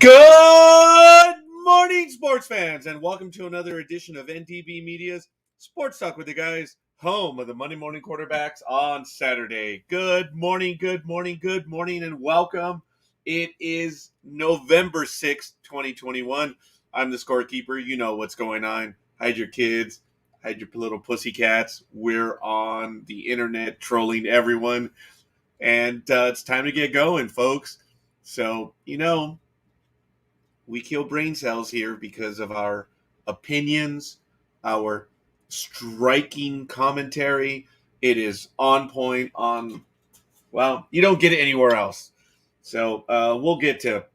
Good morning, sports fans, and welcome to another edition of NDB Media's Sports Talk with the Guys, home of the Monday morning quarterbacks on Saturday. Good morning, and welcome. It is November 6th, 2021. I'm the scorekeeper. You know what's going on. Hide your kids. Hide your little pussycats. We're on the internet trolling everyone, and it's time to get going, folks. So, we kill brain cells here because of our opinions, our striking commentary. It is on point you don't get it anywhere else. So we'll get to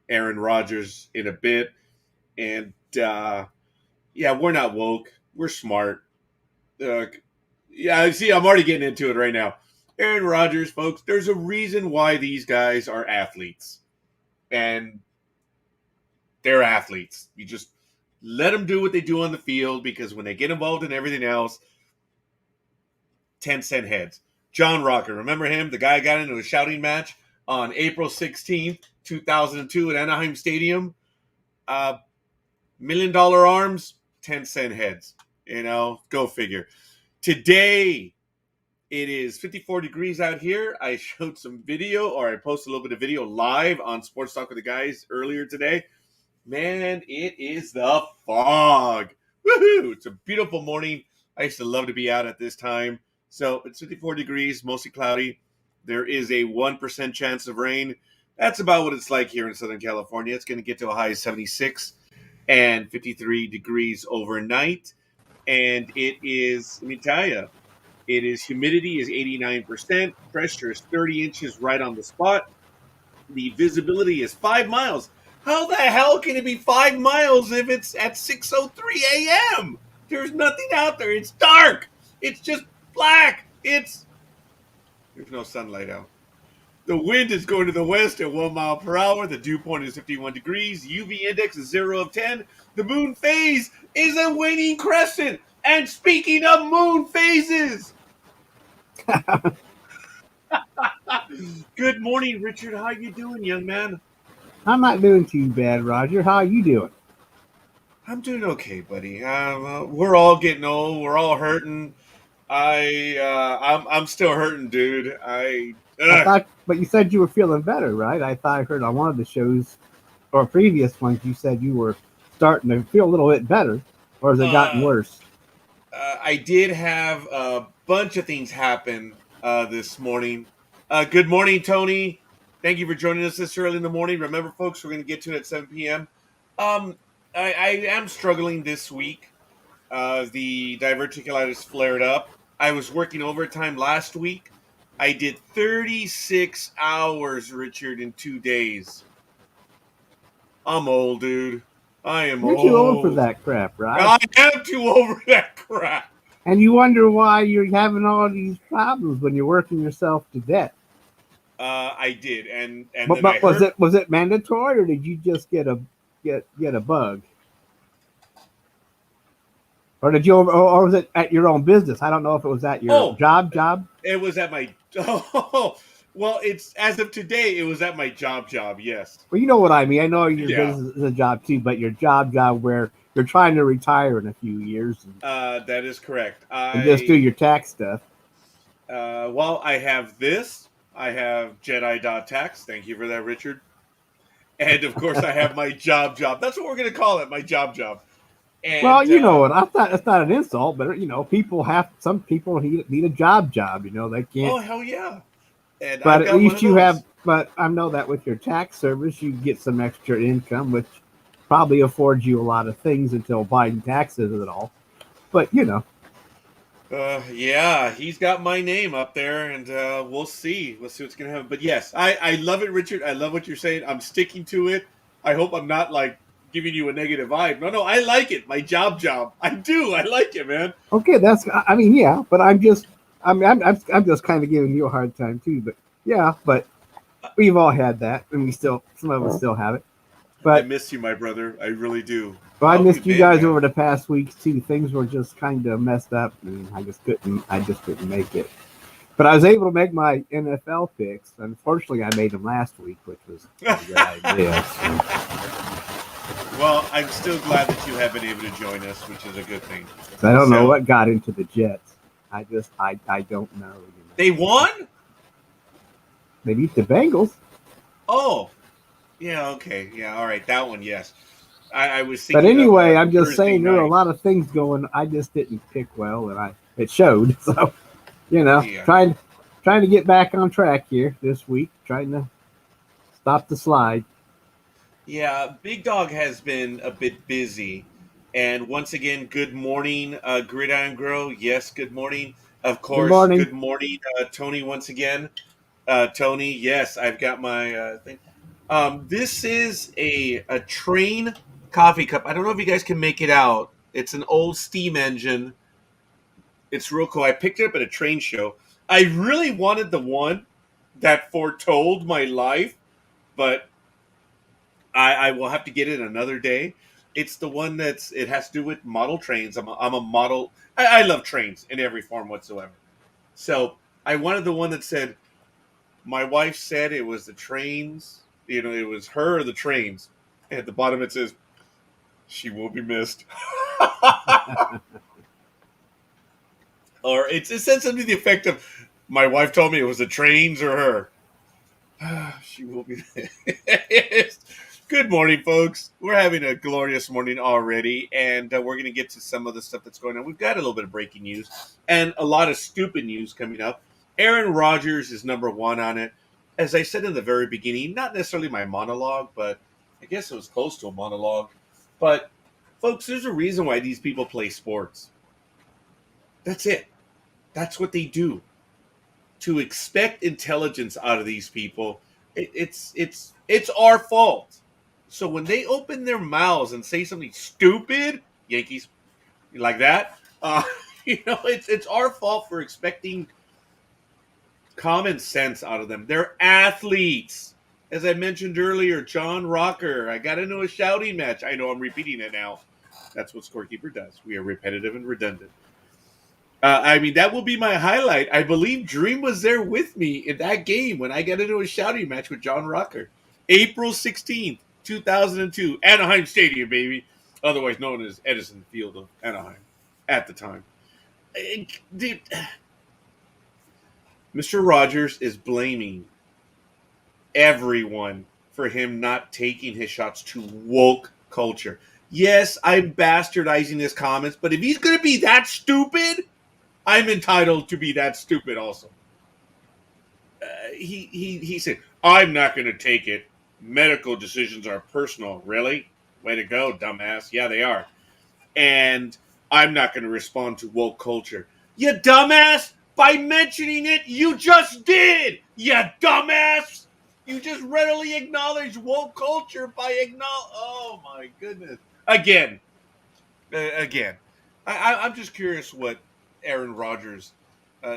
Aaron Rodgers in a bit. And we're not woke. We're smart. See, I'm already getting into it right now. Aaron Rodgers, folks, there's a reason why these guys are athletes. And they're athletes. You just let them do what they do on the field, because when they get involved in everything else, 10-cent heads. John Rocker, remember him? The guy got into a shouting match on April 16th, 2002 at Anaheim Stadium. $1 million arms, 10-cent heads. Go figure. Today, it is 54 degrees out here. I showed some video, or I posted a little bit of video live on Sports Talk with the Guys earlier today. Man, it is the fog. Woohoo! It's a beautiful morning. I used to love to be out at this time. So it's 54 degrees, mostly cloudy. There is a 1% chance of rain. That's about what it's like here in Southern California. It's going to get to a high of 76 and 53 degrees overnight. And it is, let me tell you, humidity is 89%. Pressure is 30 inches right on the spot. The visibility is 5 miles. How the hell can it be 5 miles if it's at 6:03 a.m.? There's nothing out there. It's dark. It's just black. There's no sunlight out. The wind is going to the west at 1 mile per hour. The dew point is 51 degrees. UV index is 0 of 10. The moon phase is a waning crescent. And speaking of moon phases, good morning, Richard. How you doing, young man? I'm not doing too bad, Roger. How are you doing? I'm doing okay, buddy. We're all getting old. We're all hurting. I'm still hurting, dude. But you said you were feeling better, right? I thought I heard on one of the shows or previous ones you said you were starting to feel a little bit better, or has it gotten worse? I did have a bunch of things happen this morning. Good morning, Tony. Thank you for joining us this early in the morning. Remember, folks, we're going to get to it at 7 p.m. I am struggling this week. The diverticulitis flared up. I was working overtime last week. I did 36 hours, Richard, in 2 days. I'm old, dude. I am old. You're too old for that crap, right? I am too old for that crap. And you wonder why you're having all these problems when you're working yourself to death. I did, and but was it mandatory, or did you just get a bug, or did you, or was it at your own business? I don't know if it was at your job. It was at my. Well, it's as of today. It was at my job. Yes. Well, you know what I mean. I know your business is a job too, but your job where you're trying to retire in a few years. That is correct. And just do your tax stuff. Well, I have this. I have Jedi.tax. Thank you for that, Richard. And, of course, I have my job. That's what we're going to call it, my job. And, well, you know what? I thought it's not an insult, but, some people need a job. They can't. Oh, hell yeah. And but at least you have, but I know that with your tax service, you get some extra income, which probably affords you a lot of things until Biden taxes it all. But, yeah, he's got my name up there, and we'll see. Let's see what's going to happen. But yes, I love it, Richard. I love what you're saying. I'm sticking to it. I hope I'm not giving you a negative vibe. No, I like it. My job. I do. I like it, man. Okay, but I'm just kind of giving you a hard time too. But yeah, but we've all had that, and some of us still have it. But I miss you, my brother. I really do. Well, I missed you guys over the past weeks too. Things were just kind of messed up, and I just couldn't make it. But I was able to make my NFL picks. Unfortunately, I made them last week, which was a good idea. Well, I'm still glad that you have been able to join us, which is a good thing. So I don't know what got into the Jets. I don't know. They won? They beat the Bengals. Oh, yeah, okay. Yeah, all right. That one, yes. I was thinking. But anyway, I'm just Thursday saying there were a night. lot of things going. I just didn't pick well, and it showed. So, Yeah. trying to get back on track here this week, trying to stop the slide. Yeah, Big Dog has been a bit busy. And once again, good morning, Gridiron Grow. Yes, good morning. Of Good course, morning. good morning, Tony, once again. Tony, yes, I've got my thing. This is a train coffee cup. I don't know if you guys can make it out. It's an old steam engine. It's real cool. I picked it up at a train show. I really wanted the one that foretold my life, but I will have to get it another day. It's the one it has to do with model trains. I'm a model. I love trains in every form whatsoever. So I wanted the one that said, my wife said it was the trains. It was her or the trains. And at the bottom it says, she will be missed. Or it said something to the effect of, my wife told me it was the trains or her. She will be missed. Good morning, folks. We're having a glorious morning already, and we're going to get to some of the stuff that's going on. We've got a little bit of breaking news and a lot of stupid news coming up. Aaron Rodgers is number one on it. As I said in the very beginning, not necessarily my monologue, but I guess it was close to a monologue. But, folks, there's a reason why these people play sports. That's it. That's what they do. To expect intelligence out of these people, it's our fault. So when they open their mouths and say something stupid, Yankees, like that, it's our fault for expecting common sense out of them. They're athletes. As I mentioned earlier, John Rocker, I got into a shouting match. I know I'm repeating it now. That's what Scorekeeper does. We are repetitive and redundant. That will be my highlight. I believe Dream was there with me in that game when I got into a shouting match with John Rocker. April 16th, 2002, Anaheim Stadium, baby. Otherwise known as Edison Field of Anaheim at the time. Mr. Rogers is blaming everyone for him not taking his shots to woke culture. Yes, I'm bastardizing his comments, but if he's going to be that stupid, I'm entitled to be that stupid also. He said, I'm not going to take it. Medical decisions are personal. Really? Way to go, dumbass. Yeah, they are. And I'm not going to respond to woke culture. You dumbass! By mentioning it, you just did! You dumbass! You just readily acknowledged woke culture by Oh, my goodness. Again. I'm just curious what Aaron Rodgers,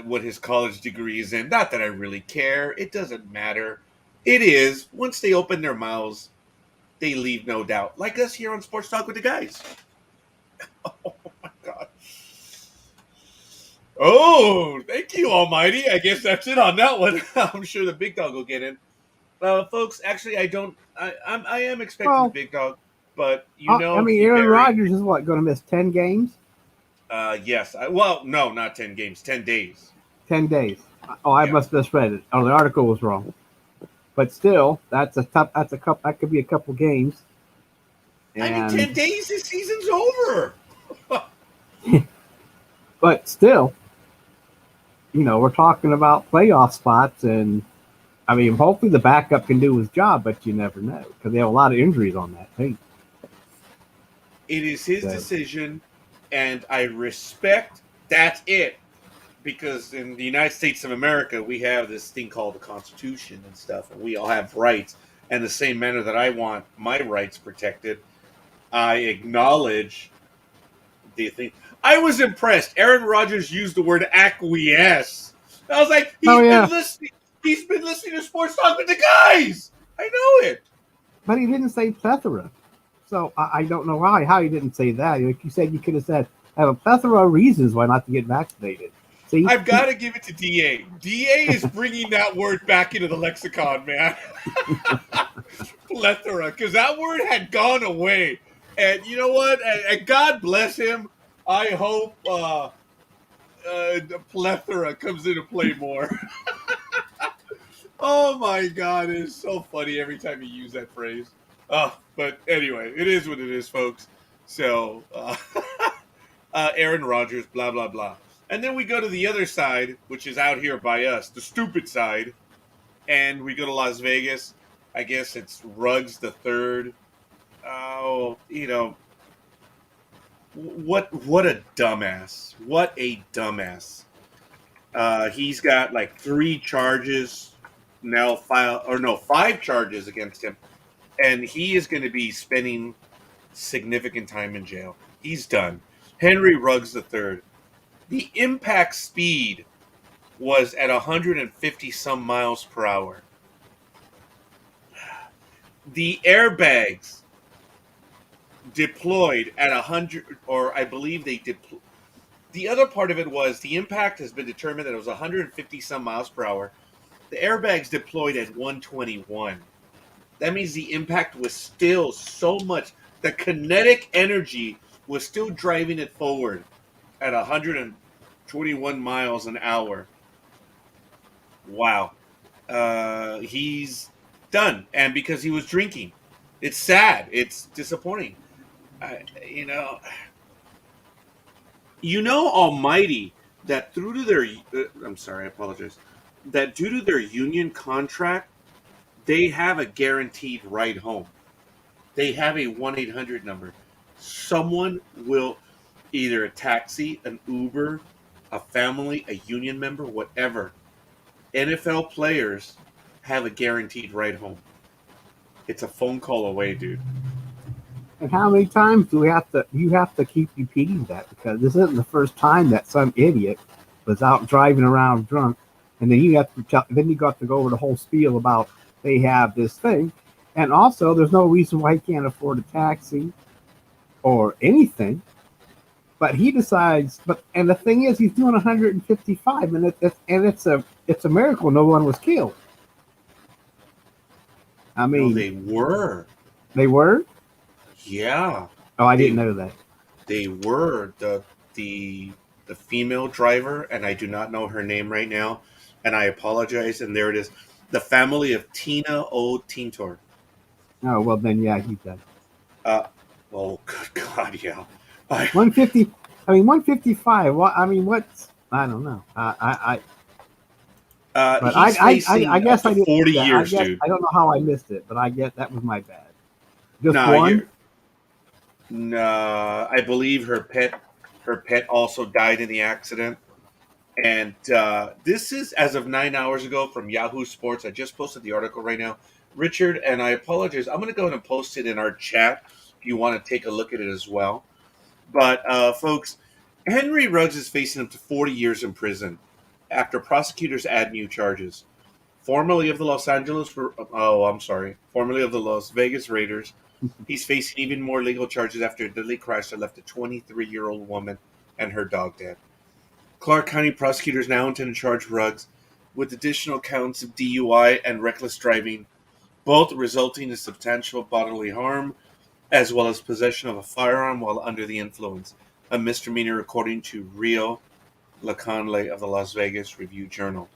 what his college degree is in. Not that I really care. It doesn't matter. It is. Once they open their mouths, they leave no doubt. Like us here on Sports Talk with the Guys. Oh, my God. Oh, thank you, Almighty. I guess that's it on that one. I'm sure the Big Dog will get in. Folks, actually, I am expecting the Big Dog, but Aaron Rodgers is going to miss 10 games? Yes. No, not 10 games. 10 days. 10 days. Oh, I must have misread it. Oh, the article was wrong. But still, that could be a couple games. And 10 days, the season's over. But still, we're talking about playoff spots, and hopefully the backup can do his job, but you never know because they have a lot of injuries on that team. It is his decision, and I respect that's it. Because in the United States of America, we have this thing called the Constitution and stuff, and we all have rights. And the same manner that I want my rights protected, I acknowledge the thing. I was impressed. Aaron Rodgers used the word acquiesce. I was like, he's been listening to Sports Talk with the Guys. I know it. But he didn't say plethora. So I don't know how he didn't say that. Like you said, you could have said, I have a plethora of reasons why not to get vaccinated. See, I've got to give it to DA. DA is bringing that word back into the lexicon, man. Plethora, because that word had gone away. And you know what? And God bless him. I hope the plethora comes into play more. Oh my God, it is so funny every time you use that phrase. But anyway, it is what it is, folks. So, Aaron Rodgers, blah, blah, blah. And then we go to the other side, which is out here by us, the stupid side. And we go to Las Vegas. I guess it's Ruggs the third. Oh, what a dumbass. What a dumbass. He's got like 3 charges now filed, or no, 5 charges against him. And he is going to be spending significant time in jail. He's done. Henry Ruggs III. The impact speed was at 150 some miles per hour. The airbags deployed at 100, or I believe they deployed. The other part of it was the impact has been determined that it was 150 some miles per hour. The airbags deployed at 121. That means the impact was still so much. The kinetic energy was still driving it forward at 121 miles an hour. Wow. He's done. And because he was drinking. It's sad. It's disappointing. You know, Almighty, that through to their, I'm sorry, I apologize, that due to their union contract, they have a guaranteed ride home. They have a 1-800 number. Someone will, either a taxi, an Uber, a family, a union member, whatever. NFL players have a guaranteed ride home. It's a phone call away, dude. and how many times do you have to keep repeating that? Because this isn't the first time that some idiot was out driving around drunk, and then you got to go over the whole spiel about they have this thing, and also there's no reason why he can't afford a taxi or anything, but he decides. And the thing is, he's doing 155, and it's a miracle no one was killed. I mean, No, they were. They were? Yeah. Oh, I didn't know that. They were the female driver, and I do not know her name right now, and I apologize. And there it is, the family of Tina O. Tintor. Oh well, then yeah, he's dead. Oh good God, yeah. 150. I mean, 155. What? I mean, what's? I don't know. But I guess I did 40 years, dude. I don't know how I missed it, but I guess that was my bad. Just No, one? No, I believe her pet also died in the accident. And this is as of 9 hours ago from Yahoo Sports. I just posted the article right now, Richard, and I apologize. I'm going to go ahead and post it in our chat if you want to take a look at it as well. But folks, Henry Ruggs is facing up to 40 years in prison after prosecutors add new charges. Formerly of the formerly of the Las Vegas Raiders, he's facing even more legal charges after a deadly crash that left a 23-year-old woman and her dog dead. Clark County prosecutors now intend to charge Ruggs with additional counts of DUI and reckless driving, both resulting in substantial bodily harm, as well as possession of a firearm while under the influence, a misdemeanor according to Rio Lacanle of the Las Vegas Review-Journal.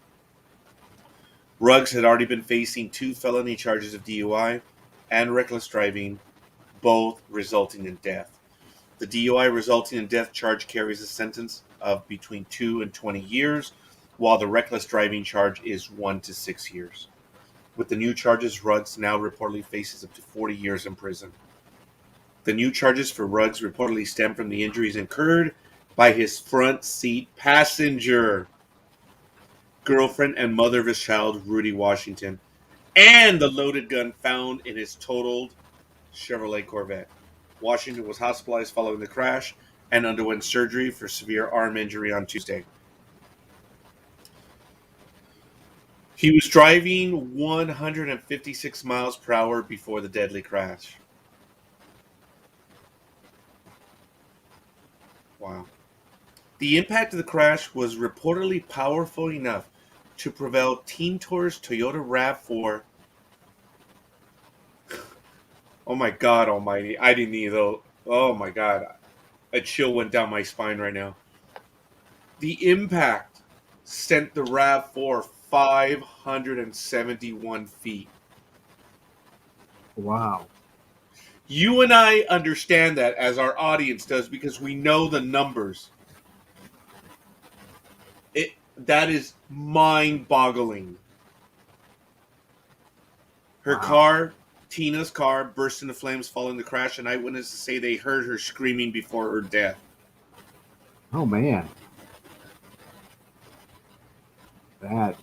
Ruggs had already been facing 2 felony charges of DUI and reckless driving, both resulting in death. The DUI resulting in death charge carries a sentence of between 2 and 20 years, while the reckless driving charge is 1 to 6 years. With the new charges, Ruggs now reportedly faces up to 40 years in prison. The new charges for Ruggs reportedly stem from the injuries incurred by his front seat passenger, girlfriend and mother of his child, Rudy Washington, and the loaded gun found in his totaled Chevrolet Corvette. Washington was hospitalized following the crash and underwent surgery for severe arm injury on Tuesday. He was driving 156 miles per hour before the deadly crash. Wow. The impact of the crash was reportedly powerful enough to propel Team Tour's Toyota RAV4. Oh my God almighty. I didn't either. Oh my God. A chill went down my spine right now. The impact sent the RAV4 571 feet. Wow. You and I understand that, as our audience does, because we know the numbers. That is mind-boggling. Her Wow. car, Tina's car, burst into flames following the crash, and eyewitnesses say they heard her screaming before her death. Oh man. That.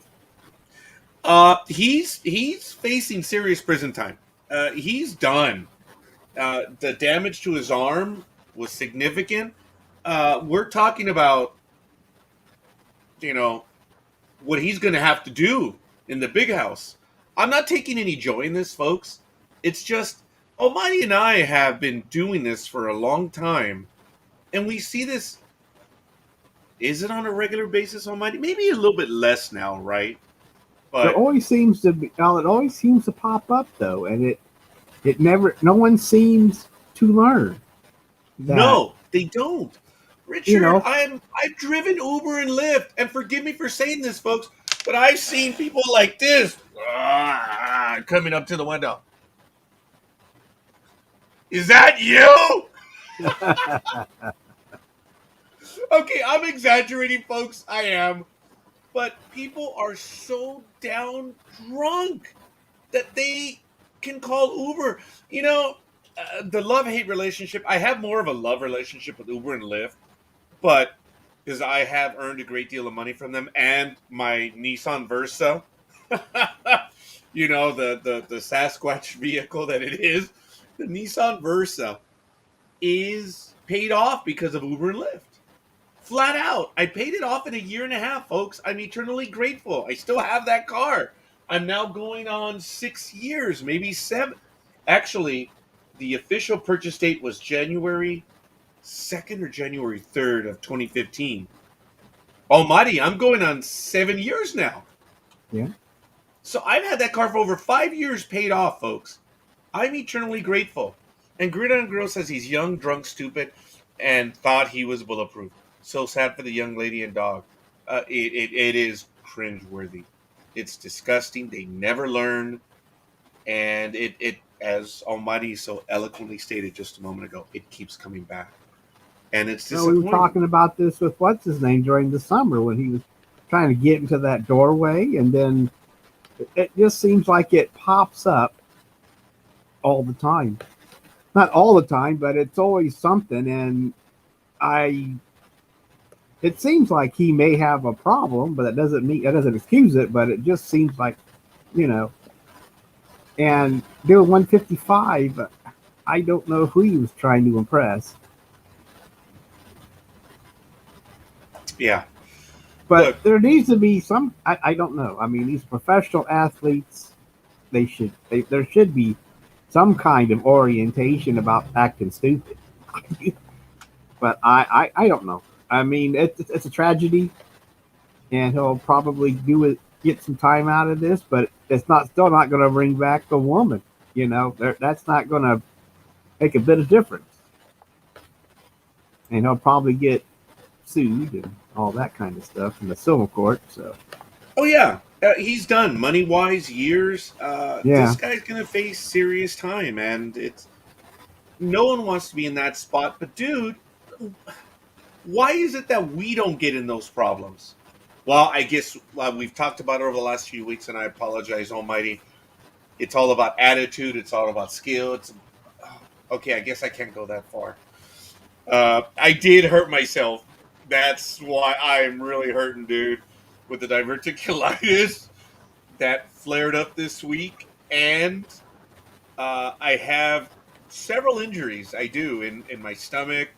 He's facing serious prison time. He's done. The damage to his arm was significant. We're talking about, what he's going to have to do in the big house. I'm not taking any joy in this, folks. It's just Almighty and I have been doing this for a long time, and we see this. Is it on a regular basis, Almighty? Maybe a little bit less now, right? There But always seems to be. It always seems to pop up though, and it never. No one seems to learn that. no, they don't. Richard, know, I've driven Uber and Lyft, and forgive me for saying this, folks, but I've seen people like this coming up to the window. Is that you? Okay, I'm exaggerating, folks. I am. But people are so down drunk that they can call Uber. The love-hate relationship, I have more of a love relationship with Uber and Lyft, but because I have earned a great deal of money from them, and my Nissan Versa, the Sasquatch vehicle that it is, the Nissan Versa is paid off because of Uber and Lyft. Flat out. I paid it off in a year and a half, folks. I'm eternally grateful. I still have that car. I'm now going on 6 years, maybe 7. Actually, the official purchase date was January 2nd or January 3rd of 2015. Almighty, I'm going on 7 years now. Yeah. So I've had that car for over 5 years paid off, folks. I'm eternally grateful. And Gridiron Girl says he's young, drunk, stupid, and thought he was bulletproof. So sad for the young lady and dog. It is cringeworthy. It's disgusting. They never learn. And it, as Almighty so eloquently stated just a moment ago, it keeps coming back. And it's disappointing. We were talking about this with what's his name during the summer when he was trying to get into that doorway, and then it just seems like it pops up all the time. Not all the time, but it's always something. And it seems like he may have a problem, but it doesn't excuse it. But it just seems like, and doing 155, I don't know who he was trying to impress. Yeah. But Look, there needs to be some, I don't know. I mean, these professional athletes, there should be some kind of orientation about acting stupid. But I don't know. I mean, it's a tragedy, and he'll probably get some time out of this, but it's still not going to bring back the woman. That's not going to make a bit of difference. And he'll probably get sued and all that kind of stuff in the civil court. So. Oh yeah, he's done money wise years. This guy's gonna face serious time, and no one wants to be in that spot. But dude, why is it that we don't get in those problems? Well, I guess we've talked about it over the last few weeks, and I apologize, Almighty. It's all about attitude. It's all about skill. Okay. I guess I can't go that far. I did hurt myself. That's why I'm really hurting, dude, with the diverticulitis that flared up this week. And I have several injuries. I do in my stomach,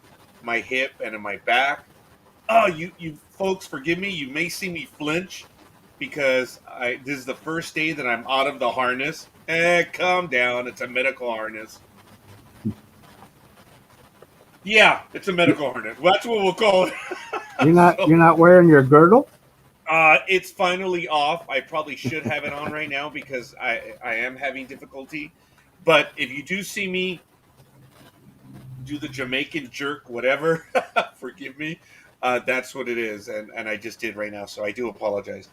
my hip, and in my back. Oh, you folks, forgive me. You may see me flinch because this is the first day that I'm out of the harness. Calm down. It's a medical harness. Yeah, it's a medical harness. Well, that's what we'll call it. So, you're not wearing your girdle? it's finally off. I probably should have it on right now because I am having difficulty. But if you do see me do the Jamaican jerk, whatever, forgive me. That's what it is, and I just did right now, so I do apologize.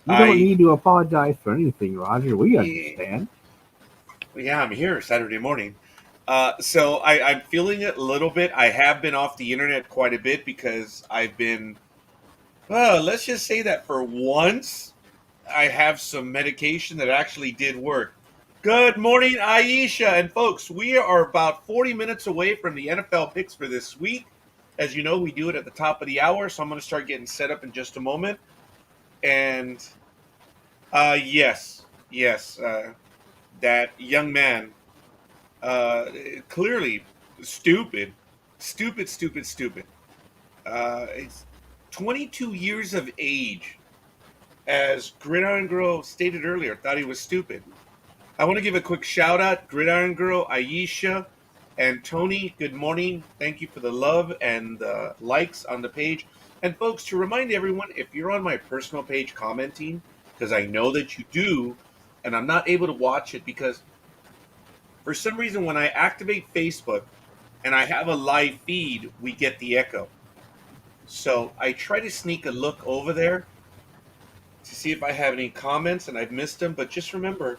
You don't I need to apologize for anything, Roger. We eh, understand. yeah, I'm here Saturday morning. So I'm feeling it a little bit. I have been off the internet quite a bit because I've been. Let's just say that for once, I have some medication that actually did work. Good morning, Aisha. And folks, we are about 40 minutes away from the NFL picks for this week. As you know, we do it at the top of the hour, so I'm going to start getting set up in just a moment. And yes, that young man, clearly stupid, stupid. It's 22 years of age. As Gridiron Girl stated earlier, thought he was stupid. I want to give a quick shout out, Gridiron Girl, Aisha, and Tony. Good morning. Thank you for the love and the likes on the page. And folks, to remind everyone, if you're on my personal page commenting, because I know that you do, and I'm not able to watch it because for some reason when I activate Facebook and I have a live feed, we get the echo. So I try to sneak a look over there to see if I have any comments and I've missed them. But just remember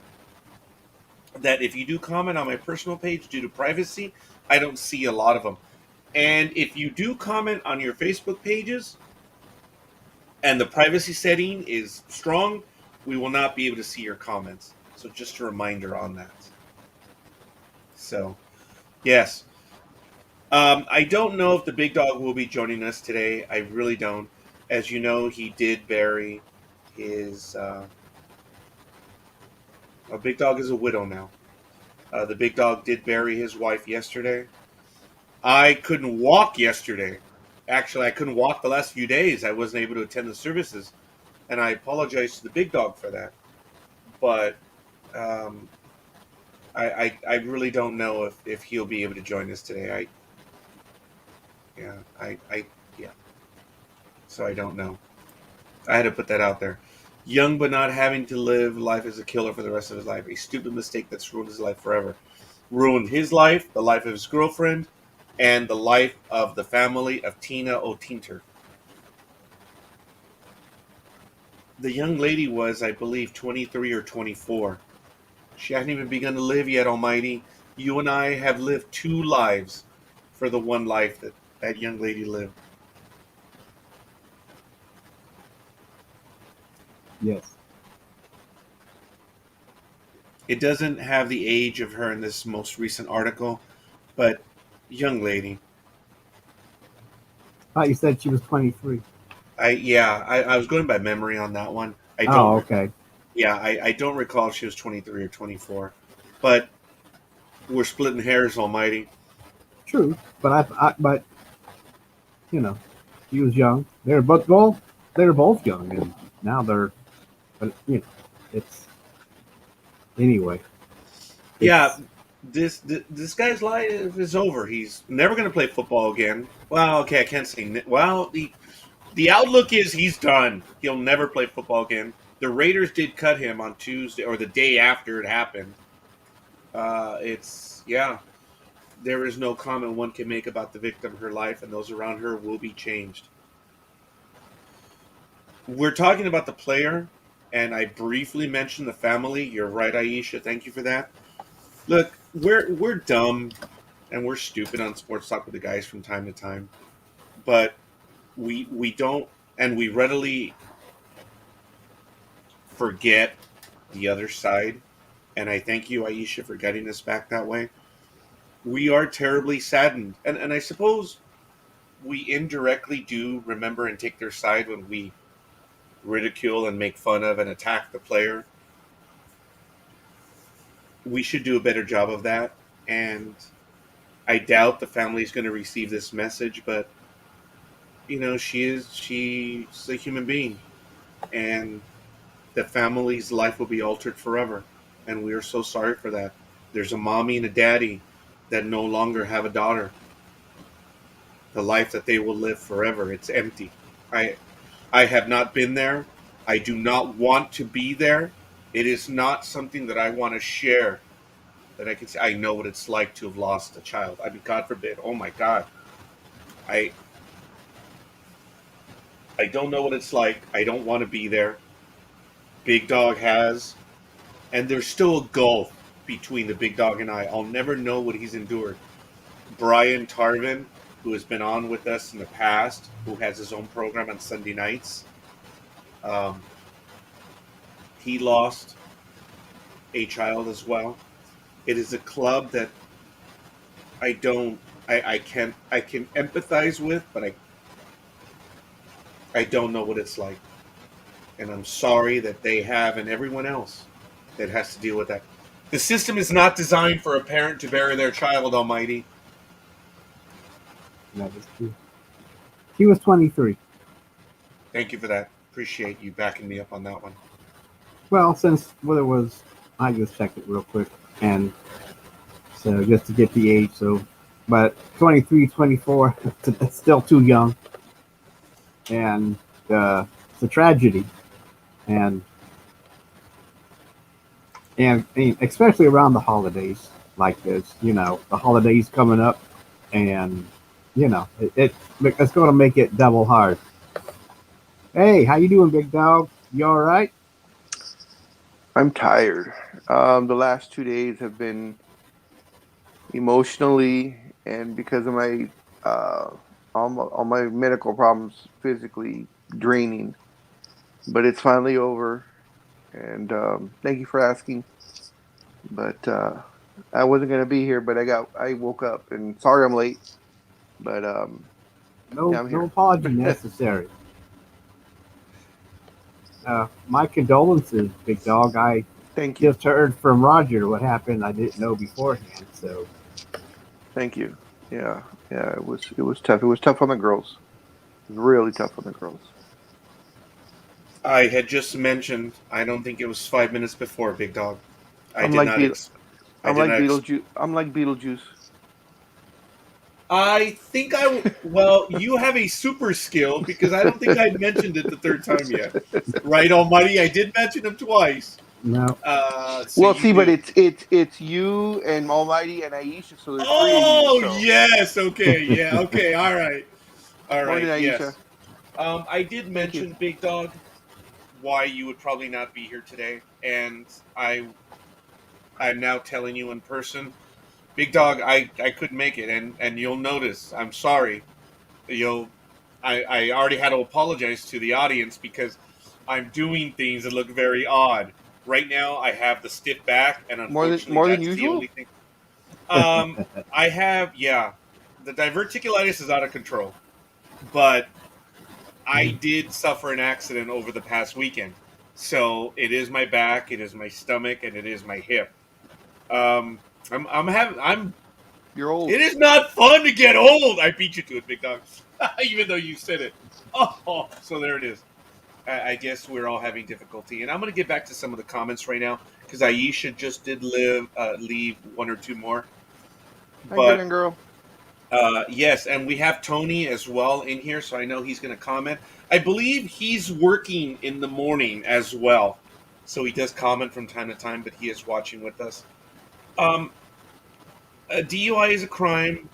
that if you do comment on my personal page due to privacy, I don't see a lot of them. And if you do comment on your Facebook pages and the privacy setting is strong, we will not be able to see your comments. So just a reminder on that. So, yes. I don't know if the big dog will be joining us today. I really don't. As you know, he did bury his. A big dog is a widow now. The big dog did bury his wife yesterday. I couldn't walk yesterday. Actually, I couldn't walk the last few days. I wasn't able to attend the services, and I apologize to the big dog for that. But um, I really don't know if he'll be able to join us today. Yeah, yeah. So I don't know. I had to put that out there. Young but not having to live life as a killer for the rest of his life. A stupid mistake that's ruined his life forever. Ruined his life, the life of his girlfriend, and the life of the family of Tina O'Tinter. The young lady was, I believe, 23 or 24. She hadn't even begun to live yet, Almighty. You and I have lived two lives for the one life that that young lady lived. Yes. It doesn't have the age of her in this most recent article, but young lady. Thought you said she was 23. I was going by memory on that one. I don't. Oh, okay. Yeah, I don't recall if she was 23 or 24, but we're splitting hairs, Almighty. True, but but you know, he was young. They're both young, and now they're, but it's anyway. Yeah, It's this guy's life is over. He's never going to play football again. Well, okay, I can't say. Well, the outlook is he's done. He'll never play football again. The Raiders did cut him on Tuesday or the day after it happened. It's yeah. There is no comment one can make about the victim. Her life and those around her will be changed. We're talking about the player, and I briefly mentioned the family. You're right, Aisha. Thank you for that. Look, we're dumb and we're stupid on sports talk with the guys from time to time, but we don't, and we readily forget the other side. And I thank you, Aisha, for getting us back that way. We are terribly saddened, and I suppose we indirectly do remember and take their side when we ridicule and make fun of and attack the player. We should do a better job of that, and I doubt the family is going to receive this message, but she's a human being, and the family's life will be altered forever, and we are so sorry for that. There's a mommy and a daddy that no longer have a daughter. The life that they will live forever, it's empty. I I have not been there. I do not want to be there. It is not something that I want to share. That I can say I know what it's like to have lost a child. I mean, God forbid. Oh my God. I I don't know what it's like. I don't want to be there. Big Dog has, and there's still a gulf between the Big Dog and I. I'll never know what he's endured. Brian Tarvin, who has been on with us in the past, who has his own program on Sunday nights, um, he lost a child as well. It is a club that I don't, I can empathize with, but I don't know what it's like, and I'm sorry that they have and everyone else that has to deal with that. The system is not designed for a parent to bury their child, Almighty. That is true. He was 23. Thank you for that. Appreciate you backing me up on that one. Well, since it was, I just checked it real quick, and so just to get the age. So, but 23, 24, it's still too young, and it's a tragedy, and and especially around the holidays like this. The holidays coming up, and it's going to make it double hard. Hey, how you doing, big dog? You all right? I'm tired. The last 2 days have been emotionally and because of my all my medical problems physically draining. But it's finally over, and thank you for asking. But I wasn't gonna be here, but I woke up, and sorry I'm late, but yeah, No, I'm no here. apology necessary. My condolences, big dog. I Thank you, just heard from Roger what happened. I didn't know beforehand. So, thank you. Yeah, yeah, it was tough. It was tough on the girls. It was really tough on the girls. I had just mentioned. I don't think it was 5 minutes before Big Dog. I I'm did like not. Beetle, I I'm did like not. Beetlejuice. I'm like Beetlejuice. I think I. Well, you have a super skill because I don't think I mentioned it the third time yet. Right, Almighty. I did mention him twice. no. So Well, you see, but do. it's you and Almighty and Aisha, so there's three of you. Oh So yes. Okay. Yeah. Okay. All right. All morning, right. Aisha. Yes. I did Thank you. mention Big Dog why you would probably not be here today, and I'm now telling you in person, Big Dog. I couldn't make it, and you'll notice. I'm sorry. You'll. I already had to apologize to the audience because I'm doing things that look very odd. Right now, I have the stiff back, and More than unfortunately, more than that's the usual. only thing. I have, yeah, the diverticulitis is out of control, but I did suffer an accident over the past weekend, so it is my back, it is my stomach, and it is my hip. I'm having, I'm. You're old. It is not fun to get old. I beat you to it, Big Dog, even though you said it. Oh, so there it is. I guess we're all having difficulty, and I'm going to get back to some of the comments right now because Aisha just did leave one or two more, Hi, but Grilling Girl. yes, and we have Tony as well in here, so I know he's going to comment. I believe he's working in the morning as well, so he does comment from time to time, but he is watching with us. Um, a DUI is a crime,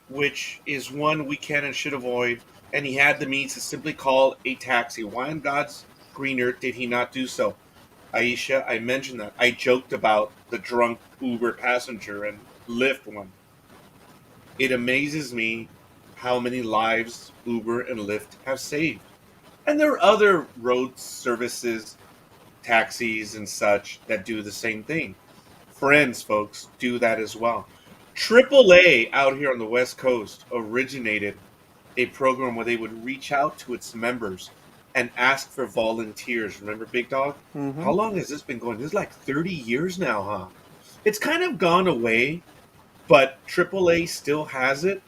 which is one we can and should avoid, and he had the means to simply call a taxi. Why on God's green earth did he not do so? Aisha, I mentioned that. I joked about the drunk Uber passenger and Lyft one. It amazes me how many lives Uber and Lyft have saved. And there are other road services, taxis, and such that do the same thing. Friends, folks, do that as well. AAA out here on the West Coast originated a program where they would reach out to its members and ask for volunteers. Remember Big Dog? Mm-hmm. How long has this been going? This is like 30 years now, huh? It's kind of gone away, but AAA still has it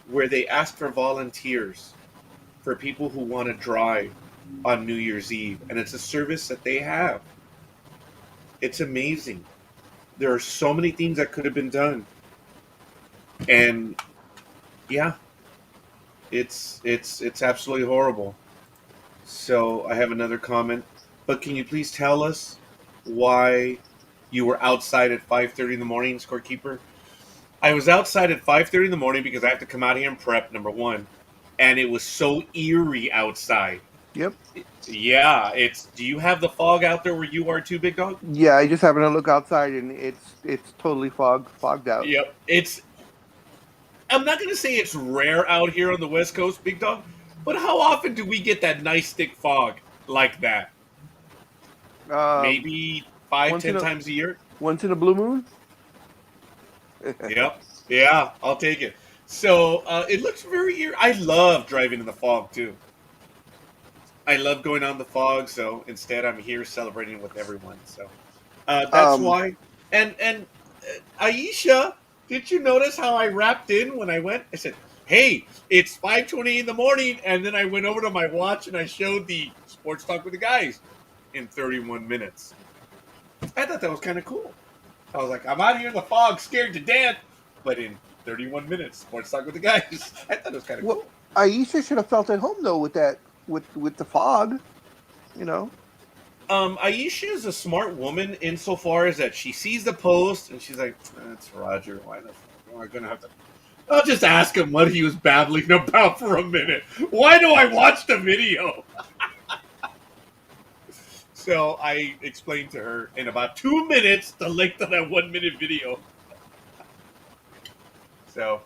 where they ask for volunteers for people who want to drive on New Year's Eve. And it's a service that they have. It's amazing. There are so many things that could have been done. And yeah, It's absolutely horrible. So I have another comment, but can you please tell us why you were outside at 5:30 in the morning, scorekeeper? I was outside at 5:30 in the morning because I have to come out here and prep, number one, and it was so eerie outside. Yep. Yeah, it's. Do you have the fog out there where you are too, big dog? Yeah, I just happened to look outside and it's totally fogged out. Yep. It's. I'm not going to say it's rare out here on the West Coast, big dog, but how often do we get that nice thick fog like that? Um, Maybe five, once in ten a times a year. once in a blue moon. Yep. Yeah, I'll take it. So it looks very eerie. I love driving in the fog too. I love going on the fog. So instead, I'm here celebrating with everyone. So that's Um, why. And Aisha, did you notice how I wrapped in when I went? I said, "Hey, it's 5:20 in the morning," and then I went over to my watch and I showed the sports talk with the guys in 31 minutes. I thought that was kind of cool. I was like, I'm out here in the fog, scared to death, but in 31 minutes, sports talk with the guys. I thought it was kind of well, cool. Aisha should have felt at home though with that with the fog. You know. Aisha is a smart woman insofar as that she sees the post and she's like, "That's Roger. Why the fuck am I gonna have to?" I'll just ask him what he was babbling about for a minute. Why do I watch the video? So I explained to her in about 2 minutes the length of that 1 minute video. So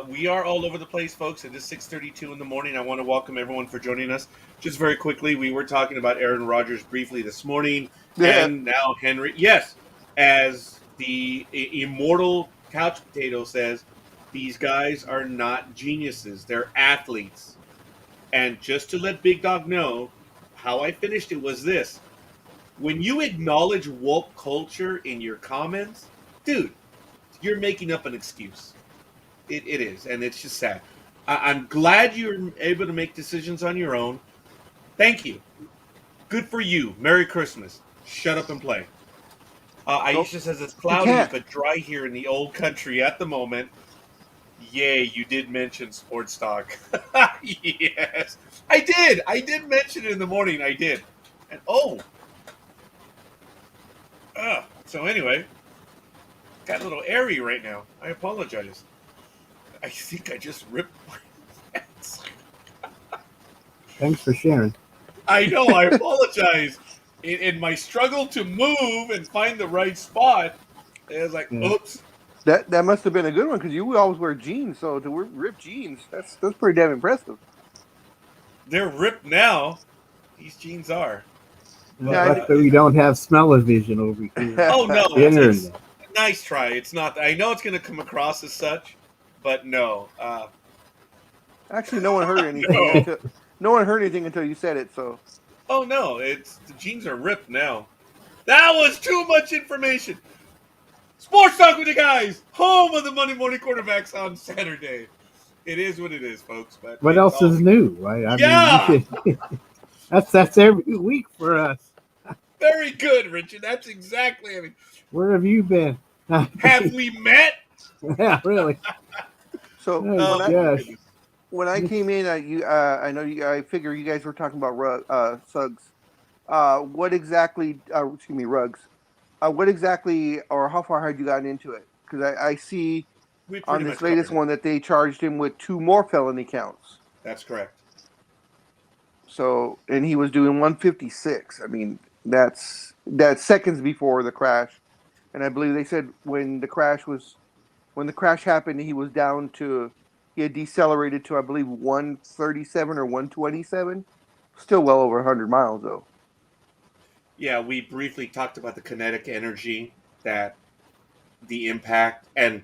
we are all over the place, folks. It is 6:32 in the morning. I want to welcome everyone for joining us. Just very quickly, we were talking about Aaron Rodgers briefly this morning, Yeah. and now Henry. Yes, as the immortal couch potato says, these guys are not geniuses. They're athletes. And just to let Big Dog know, how I finished it was this: when you acknowledge woke culture in your comments, dude, you're making up an excuse. It is, and it's just sad. I'm glad you're able to make decisions on your own. Thank you. Good for you. Merry Christmas. Shut up and play. Nope. Aisha says it's You cloudy can't. but dry here in the old country at the moment. Yay, you did mention sports talk. Yes, I did. I did mention it in the morning. I did. And so anyway, got a little airy right now. I apologize. I think I just ripped my pants. Thanks for sharing. I know. I apologize. In my struggle to move and find the right spot, it was like, Yeah. oops, That must have been a good one because you always wear jeans. So to rip jeans, that's pretty damn impressive. they're ripped now. These jeans are. Yeah, But But we don't have smell-o-vision over here. oh no, The it's internet. nice try. It's not. I know it's going to come across as such, but no. Actually, no one heard anything No. until no one heard anything until you said it. So Oh no, it's the jeans are ripped now. That was too much information. Sports talk with the guys, home of the Monday morning quarterbacks on Saturday. It is what it is, folks. But What else is new? I mean, you yeah, should. That's every week for us. very good, Richard. That's exactly. I mean, Where have you been? have we met? Yeah, really. so Oh Oh my gosh. goodness. when I came in, I know you. I figure you guys were talking about Suggs. What exactly? Excuse me, rugs. What exactly, or how far had you gotten into it? Because I see We on pretty this much latest covered it. one that they charged him with 2 more felony counts. That's correct. So, and he was doing 156. I mean, that's seconds before the crash. And I believe they said when the crash happened, he had decelerated to I believe 137 or 127. Still well over 100 miles though. Yeah, we briefly talked about the kinetic energy that the impact and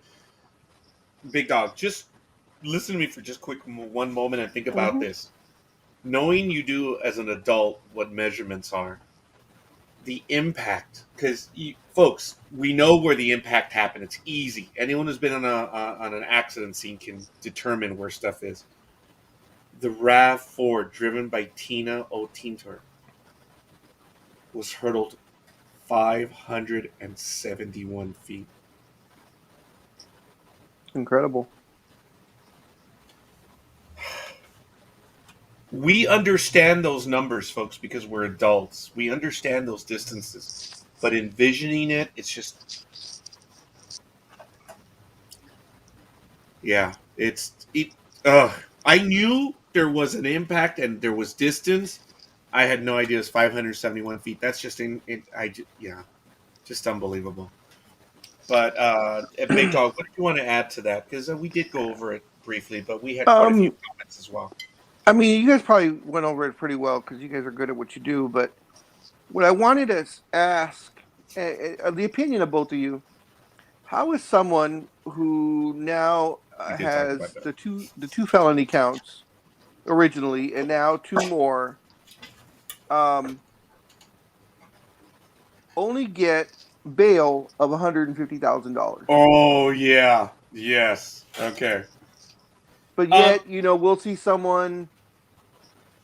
Big Dog. Just listen to me for just quick one moment and think about Mm-hmm. this. Knowing you do as an adult what measurements are, the impact, because folks, we know where the impact happened. It's easy. Anyone who's been on an accident scene can determine where stuff is. The RAV4 driven by Tina O'Tinter was hurtled 571 feet. Incredible. We understand those numbers, folks, because we're adults. We understand those distances. But envisioning it, it's just, yeah, I knew there was an impact and there was distance. I had no idea it was 571 feet. That's just just unbelievable. But Big Dog, what do you want to add to that? Because we did go over it briefly, but we had quite a few comments as well. I mean, you guys probably went over it pretty well because you guys are good at what you do. But what I wanted to ask, the opinion of both of you, how is someone who now We did talk about has that. the two felony counts originally and now two more, only get bail of $150,000? Oh yeah, yes, okay. But yet, we'll see someone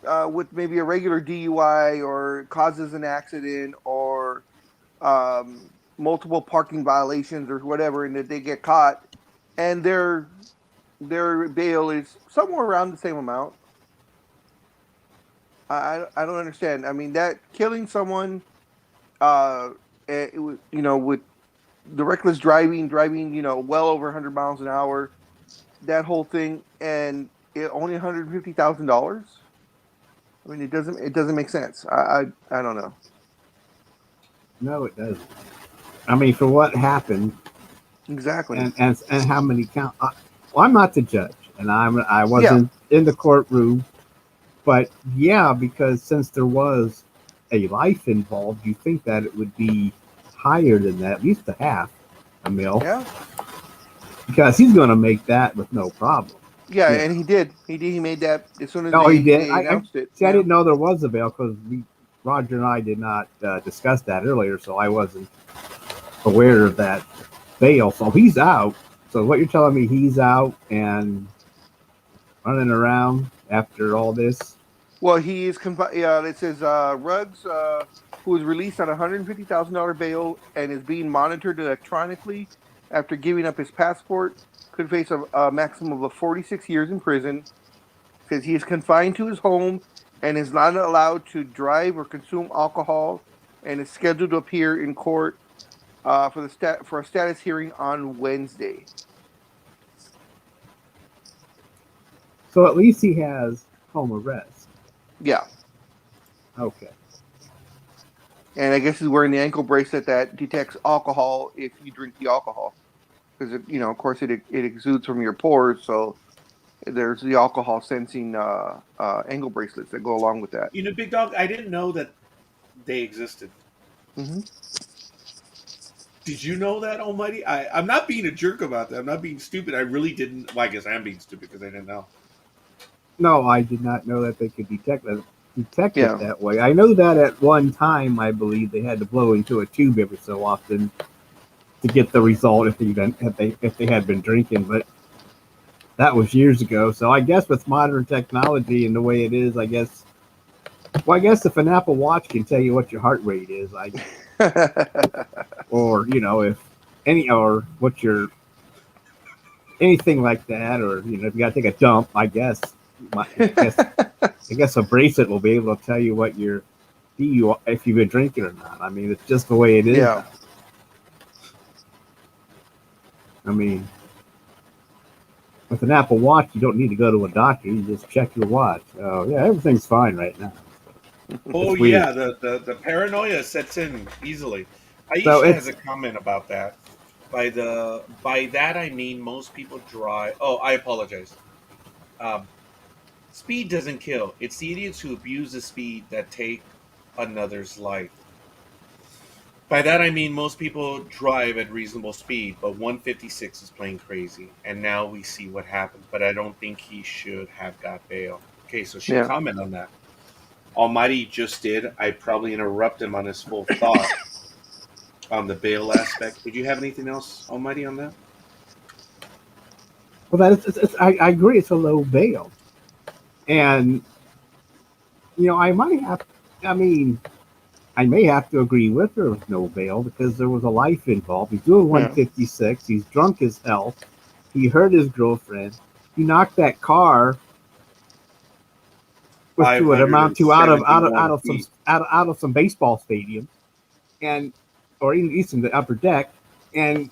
with maybe a regular DUI or causes an accident or multiple parking violations or whatever, and that they get caught, and their bail is somewhere around the same amount. I don't understand. I mean, that killing someone, with the reckless driving, well over 100 miles an hour, that whole thing, and only $150,000. I mean, it doesn't make sense. I don't know. No, it doesn't. I mean, for what happened, Exactly. and how many count? Well, I'm not the judge, and I wasn't in the courtroom, but yeah, because since there was a life involved, you think that it would be higher than that, at least a half a mil. Yeah. Because he's going to make that with no problem. Yeah, and he did. He made that as soon as he did. they announced it. See, I didn't know there was a bail because Roger and I did not discuss that earlier, so I wasn't aware of that bail. So he's out. So what you're telling me, he's out and running around after all this? Well, he is confined. It says Ruggs, who was released on a $150,000 bail and is being monitored electronically after giving up his passport, could face a maximum of 46 years in prison. Says he is confined to his home and is not allowed to drive or consume alcohol, and is scheduled to appear in court for a status hearing on Wednesday. So at least he has home arrest. Yeah. Okay. And I guess he's wearing the ankle bracelet that detects alcohol if you drink the alcohol, because of course it exudes from your pores. So there's the alcohol sensing ankle bracelets that go along with that. Big Dog, I didn't know that they existed. Mm-hmm. Did you know that, Almighty? I'm not being a jerk about that. I'm not being stupid. I really didn't. Well, I guess I'm being stupid because I didn't know. No, I did not know that they could detect it that way. I know that at one time, I believe they had to blow into a tube every so often to get the result if they had been drinking, but that was years ago. So I guess with modern technology and the way it is, I guess if an Apple Watch can tell you what your heart rate is, or if what your anything like that, or if you got to take a dump, I guess a bracelet will be able to tell you what your DUI, if you've been drinking or not. I mean, it's just the way it is. Yeah. I mean, with an Apple Watch, you don't need to go to a doctor. You just check your watch. Oh, yeah, everything's fine right now. Oh, yeah, the paranoia sets in easily. Aisha has a comment about that. By that, I mean most people drive... Oh, I apologize. Speed doesn't kill. It's the idiots who abuse the speed that take another's life. By that I mean most people drive at reasonable speed, but 156 is playing crazy. And now we see what happened. But I don't think he should have got bail. Okay, so she comment on that. Almighty just did. I probably interrupt him on his full thought on the bail aspect. Did you have anything else, Almighty, on that? Well, I agree. It's a low bail. And, I may have to agree with her with no bail because there was a life involved. He's doing 156. He's drunk as hell. He hurt his girlfriend. He knocked that car which would amount to out of some feet. out of some baseball stadiums, and or even in the upper deck, and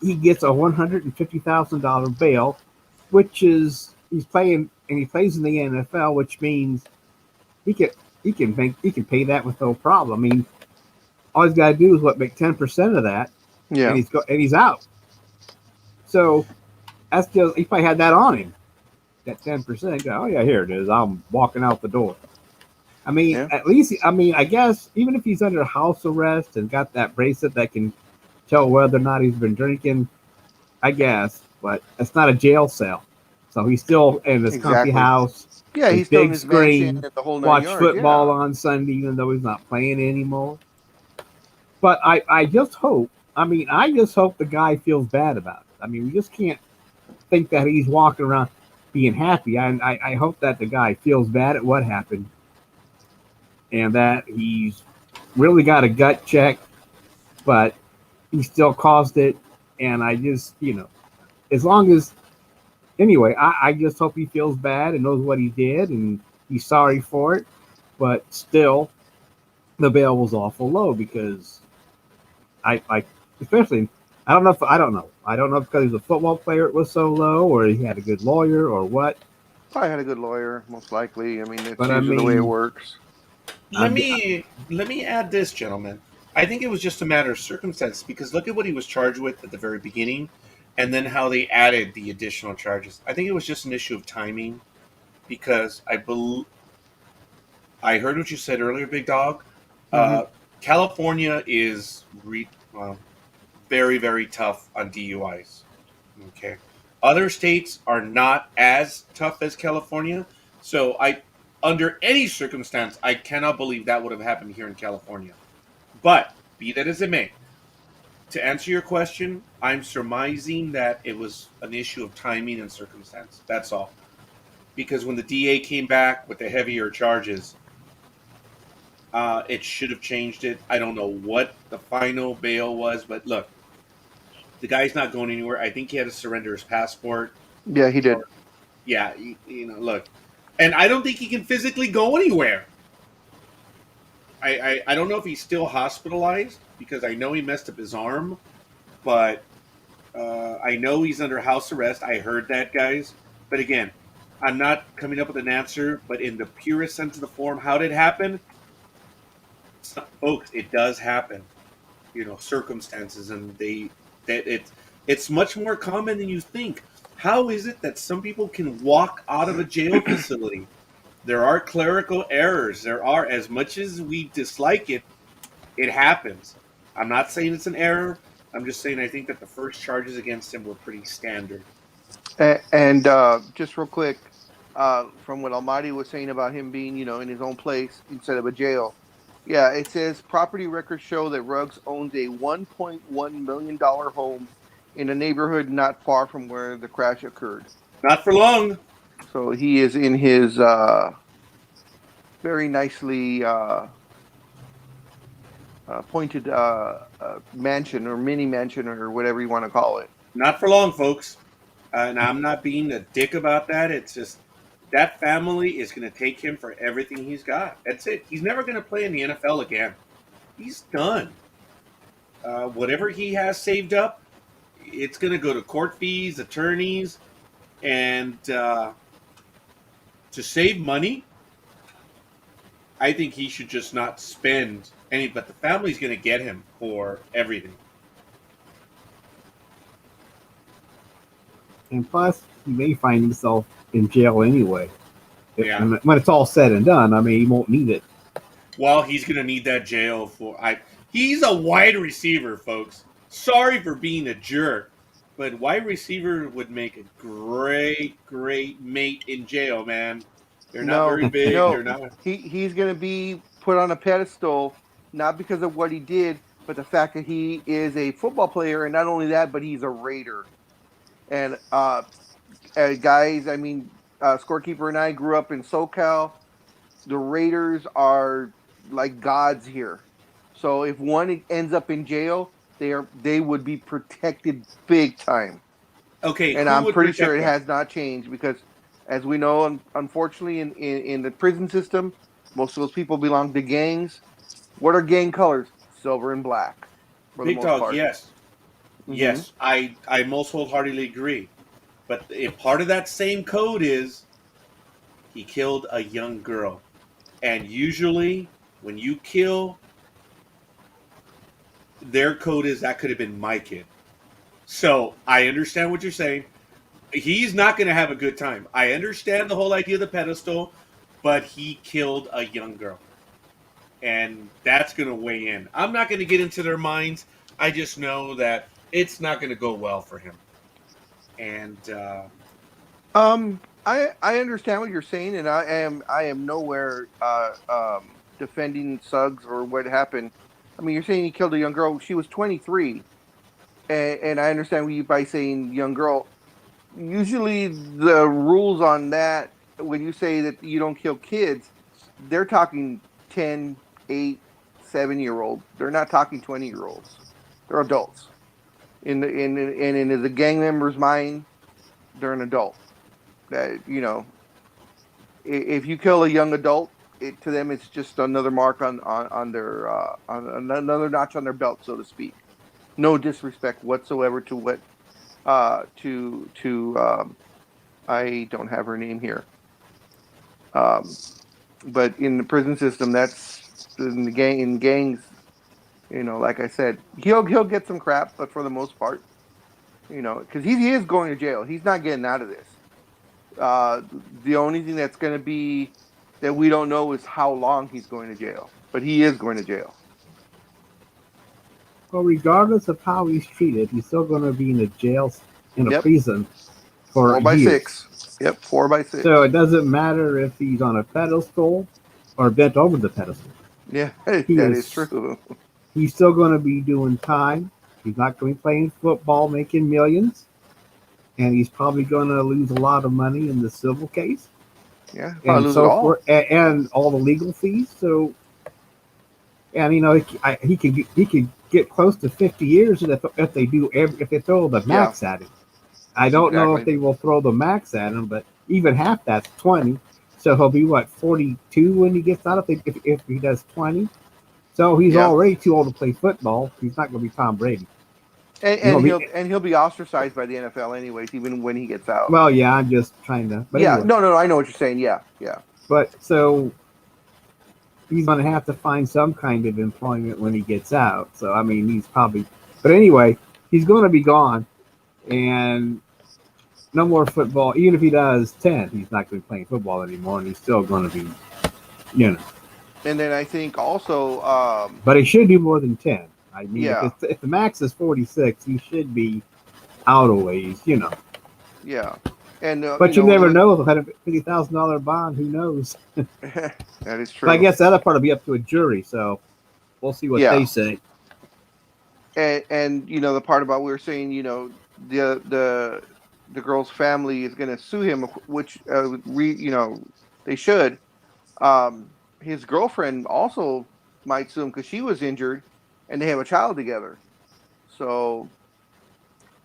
he gets a $150,000 bail, which is he plays in the NFL, which means he can pay that with no problem. I mean, all he's got to do is make 10% of that, Yeah. and he's out. So that's just he probably had that on him, that 10%. Oh yeah, here it is. I'm walking out the door. I mean, at least I guess even if he's under house arrest and got that bracelet that can tell whether or not he's been drinking, I guess, but it's not a jail cell. So he's still in his comfy house. Yeah, he's still in his screen, the whole 9 watch yards, football on Sunday, even though he's not playing anymore. But I just hope, the guy feels bad about it. I mean, we just can't think that he's walking around being happy. I hope that the guy feels bad at what happened and that he's really got a gut check, but he still caused it. And I just, as long as, anyway, I just hope he feels bad and knows what he did and he's sorry for it. But still, the bail was awful low because especially, I don't know if because he's a football player it was so low or he had a good lawyer or what. Probably had a good lawyer, most likely. I mean, it's usually the way it works. Let me add this, gentlemen. I think it was just a matter of circumstance because look at what he was charged with at the very beginning and then how they added the additional charges. I think it was just an issue of timing because I heard what you said earlier, Big Dog. California is very, very tough on DUIs. Okay. Other states are not as tough as California. So under any circumstance, I cannot believe that would have happened here in California. But be that as it may, to answer your question, I'm surmising that it was an issue of timing and circumstance. That's all. Because when the DA came back with the heavier charges, it should have changed it. I don't know what the final bail was, but look, the guy's not going anywhere. I think he had to surrender his passport. Yeah, he did. Yeah, look. And I don't think he can physically go anywhere. I don't know if he's still hospitalized because I know he messed up his arm, but I know he's under house arrest. I heard that, guys. But again, I'm not coming up with an answer, but in the purest sense of the form, how did it happen? Folks, it does happen. Circumstances, and it's much more common than you think. How is it that some people can walk out of a jail facility? There are clerical errors. There are, as much as we dislike it, it happens. I'm not saying it's an error. I'm just saying I think that the first charges against him were pretty standard. And just real quick, from what Almighty was saying about him being, in his own place instead of a jail. Yeah, it says property records show that Ruggs owns a $1.1 million home in a neighborhood not far from where the crash occurred. Not for long. So he is in his very nicely pointed mansion or mini mansion or whatever you want to call it. Not for long, folks. And I'm not being a dick about that. It's just that family is going to take him for everything he's got. That's it. He's never going to play in the NFL again. He's done. Whatever he has saved up, it's going to go to court fees, attorneys, and to save money, I think he should just not spend any, but the family's going to get him for everything. And plus, he may find himself in jail anyway. Yeah. When it's all said and done, he won't need it. Well, he's going to need that jail for... He's a wide receiver, folks. Sorry for being a jerk, but wide receiver would make a great, great mate in jail, man. They're not very big. They're not... He's going to be put on a pedestal, not because of what he did, but the fact that he is a football player, and not only that, but he's a Raider. And guys, Scorekeeper and I grew up in SoCal. The Raiders are like gods here. So if one ends up in jail, they would be protected big time. Okay, and I'm pretty sure it has not changed because As we know, unfortunately, in the prison system, most of those people belong to gangs. What are gang colors? Silver and black, for the Big most dog, part. yes. Mm-hmm. Yes, I most wholeheartedly agree. But a part of that same code is he killed a young girl. And usually when you kill, their code is that could have been my kid. So I understand what you're saying. He's not going to have a good time. I understand the whole idea of the pedestal, but he killed a young girl. And that's going to weigh in. I'm not going to get into their minds. I just know that it's not going to go well for him. And I understand what you're saying, and I am nowhere defending Suggs or what happened. I mean, you're saying he killed a young girl. She was 23, and I understand you by saying young girl. Usually, the rules on that, when you say that you don't kill kids, they're talking 10, 8, 7 year olds. They're not talking 20-year olds. They're adults. In the gang member's mind, they're an adult. That if you kill a young adult, to them it's just another mark on their on another notch on their belt, so to speak. No disrespect whatsoever to what to I don't have her name here. But in the prison system, that's in gangs. Like I said, he'll get some crap, but for the most part, because he is going to jail. He's not getting out of this. Uh, the only thing that's going to be that we don't know is how long he's going to jail, but he is going to jail. Well, regardless of how he's treated, he's still going to be in a jail, in a Yep. prison for 4 by years. 6. Yep, 4 by 6. So it doesn't matter if he's on a pedestal or bent over the pedestal. Yeah, that is true. He's still going to be doing time. He's not going to be playing football, making millions. And he's probably going to lose a lot of money in the civil case. Yeah, probably and lose so it all. forth, and all the legal fees. So, and he could get close to 50 years if they throw the max at him. I don't know if they will throw the max at him, but even half that's 20. So he'll be 42 when he gets out if he does 20. So he's already too old to play football. He's not going to be Tom Brady. And he'll be ostracized by the NFL anyways, even when he gets out. Well, yeah, I'm just trying to. But yeah, anyway. no, I know what you're saying. Yeah. But so he's going to have to find some kind of employment when he gets out. So I mean, he's probably. But anyway, he's going to be gone, and no more football. Even if he does 10, he's not going to be playing football anymore, and he's still going to be, And then I think also. But he should do more than 10. I mean, Yeah. if the max is 46, he should be out of ways, Yeah, and but you never know. If had a $50,000 bond, who knows? That is true. But I guess the other part will be up to a jury, so we'll see what they say. And the part about we were saying, the girl's family is going to sue him, which they should. His girlfriend also might sue him because she was injured, and they have a child together. So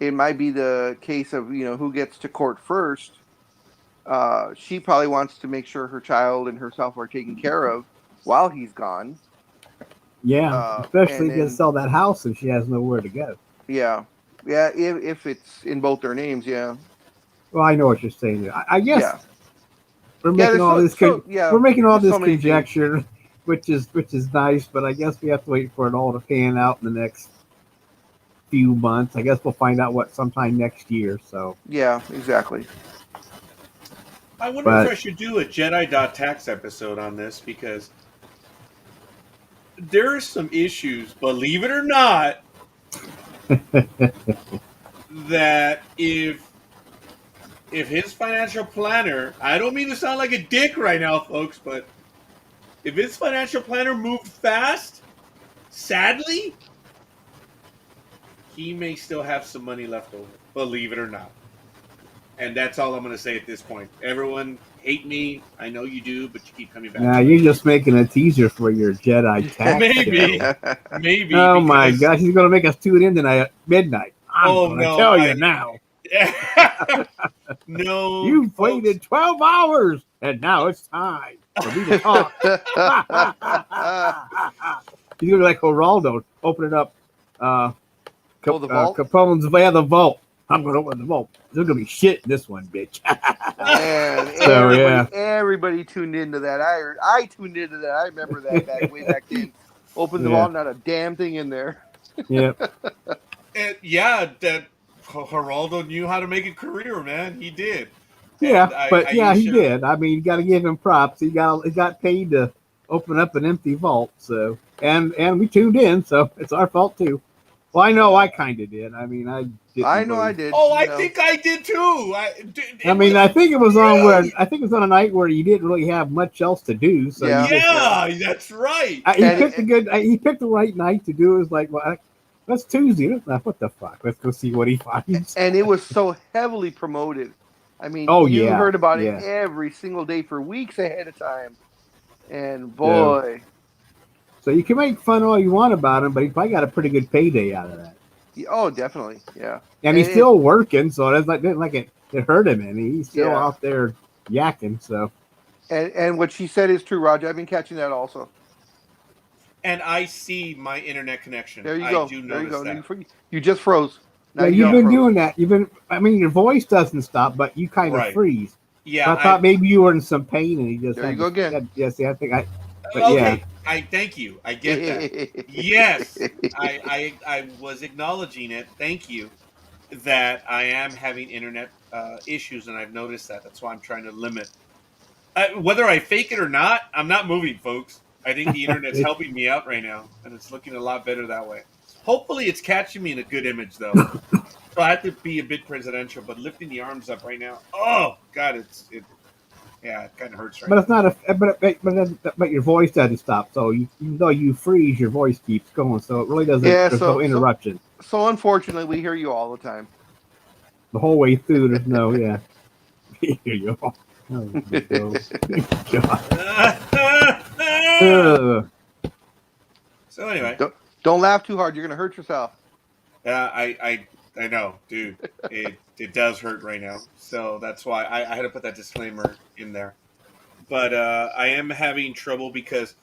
it might be the case of who gets to court first. She probably wants to make sure her child and herself are taken care of while he's gone. Yeah, especially if you sell that house and she has nowhere to go. Yeah. If it's in both their names, yeah. Well, I know what you're saying. I guess. Yeah. We're making all this. We're making all this conjecture, which is nice, but I guess we have to wait for it all to pan out in the next few months. I guess we'll find out sometime next year. So yeah, exactly. I wonder if I should do a Jedi.tax episode on this, because there are some issues, believe it or not, that if his financial planner, I don't mean to sound like a dick right now, folks, but if his financial planner moved fast, sadly, he may still have some money left over, believe it or not. And that's all I'm going to say at this point. Everyone hate me. I know you do, but you keep coming back. Now you're just making a teaser for your Jedi tax. Maybe. Oh my gosh, he's going to make us tune in tonight at midnight. I'm going to tell you now. No, You've folks. waited 12 hours, and now it's time for me to talk. He's gonna be like Geraldo, opening up Oh, the vault? Capone's the vault. I'm gonna open the vault. There's gonna be shit in this one, bitch. And So, yeah. everybody tuned into that. I tuned into that. I remember that way back then. Opened the Yeah. vault, not a damn thing in there. Yeah. And yeah, that Geraldo knew how to make a career, man. He did. Yeah, And but yeah, he Aisha- did. I mean, you got to give him props. He got paid to open up an empty vault. So, and we tuned in, so it's our fault too. Well, I know I kind of did. I mean, I didn't. I know really- I did. Oh, you I know. think I did too. I mean, I think it was on really? I think it was on a night where you didn't really have much else to do. So Yeah. you just, Yeah, that's right. he picked the right night to do it. It was like, well, that's Tuesday. What the fuck? Let's go see what he finds. And it was so heavily promoted. I mean, Oh, you yeah, heard about yeah. it every single day for weeks ahead of time. And boy, So you can make fun all you want about him, but he probably got a pretty good payday out of that. oh, definitely, yeah. And he's still working, so it's like it hurt him any. He's still Yeah. out there yakking. So And what she said is true, Roger. I've been catching that also. And I see my internet connection. There you I go. do There you notice go. that. You just froze. Now yeah, you you've been unfroze. doing that. I mean, your voice doesn't stop, but you kind of Right. freeze. Yeah, So I thought maybe you were in some pain, and he just There had you go again. Yes, I think I. But okay. yeah, I thank you. I get that. Yes, I was acknowledging it. Thank you. That I am having internet issues, and I've noticed that. That's why I'm trying to limit. Whether I fake it or not, I'm not moving, folks. I think the internet's helping me out right now, and it's looking a lot better that way. Hopefully, it's catching me in a good image, though. So I have to be a bit presidential, but lifting the arms up right now, oh God, it kind of hurts right but now. it's not but your voice doesn't stop. So even though you freeze, your voice keeps going. So it really doesn't. Yeah, There's no interruption So unfortunately, we hear you all the time. the whole way through. There's no Here you go. Oh, God. So anyway, Don't laugh too hard. You're gonna hurt yourself. I know, dude. It does hurt right now, so that's why I had to put that disclaimer in there. But I am having trouble because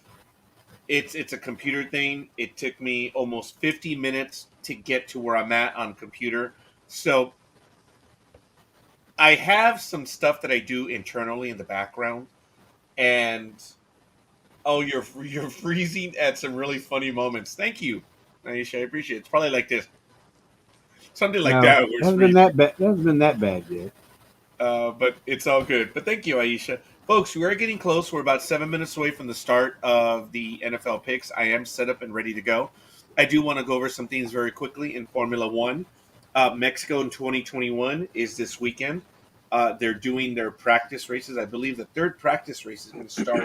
it's a computer thing. It took me almost 50 minutes to get to where I'm at on computer, so I have some stuff that I do internally in the background, and oh, you're freezing at some really funny moments. Thank you, Aisha. I appreciate it. It's probably like this. Something like that. Where it's Hasn't been that bad. Hasn't been that bad yet. But it's all good. But thank you, Aisha. Folks, we are getting close. We're about 7 minutes away from the start of the NFL picks. I am set up and ready to go. I do want to go over some things very quickly in Formula One. Mexico in 2021 is this weekend. They're doing their practice races. I believe the third practice race is going to start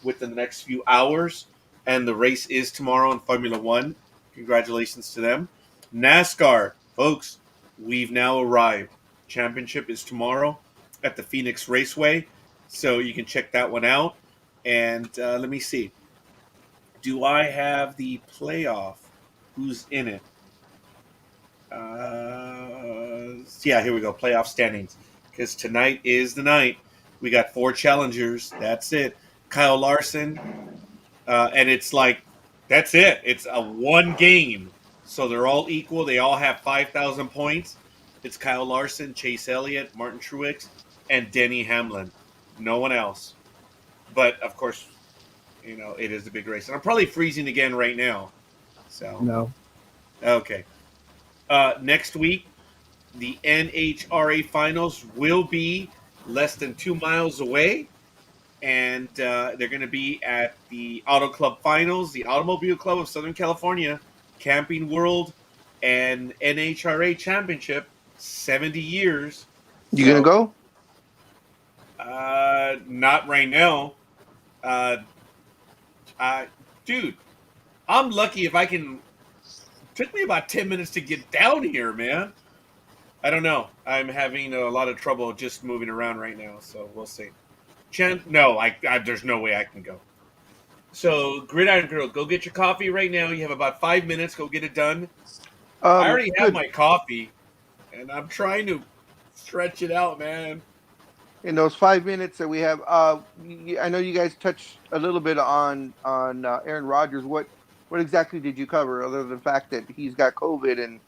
within the next few hours. And the race is tomorrow in Formula One. Congratulations to them. NASCAR, folks, we've now arrived. Championship is tomorrow at the Phoenix Raceway. So you can check that one out. And let me see. Do I have the playoff? Who's in it? Yeah, here we go. Playoff standings. Because tonight is the night. We got 4 challengers. That's it. Kyle Larson. And it's like, that's it. It's a one game. So they're all equal. They all have 5,000 points. It's Kyle Larson, Chase Elliott, Martin Truex, and Denny Hamlin. No one else. But, of course, it is a big race. And I'm probably freezing again right now. So No. Okay. Next week, the NHRA finals will be less than 2 miles away. And they're going to be at the Auto Club Finals, the Automobile Club of Southern California, Camping World, and NHRA Championship, 70 years. You gonna go? Not right now. Dude, I'm lucky if I can. Took me about 10 minutes to get down here, man. I don't know. I'm having a lot of trouble just moving around right now, so we'll see. No, there's no way I can go. So, Gridiron Girl, go get your coffee right now. You have about 5 minutes. Go get it done. I already have my coffee, and I'm trying to Stretch it out, man. In those 5 minutes that we have, I know you guys touched a little bit on Aaron Rodgers. What exactly did you cover, other than the fact that he's got COVID and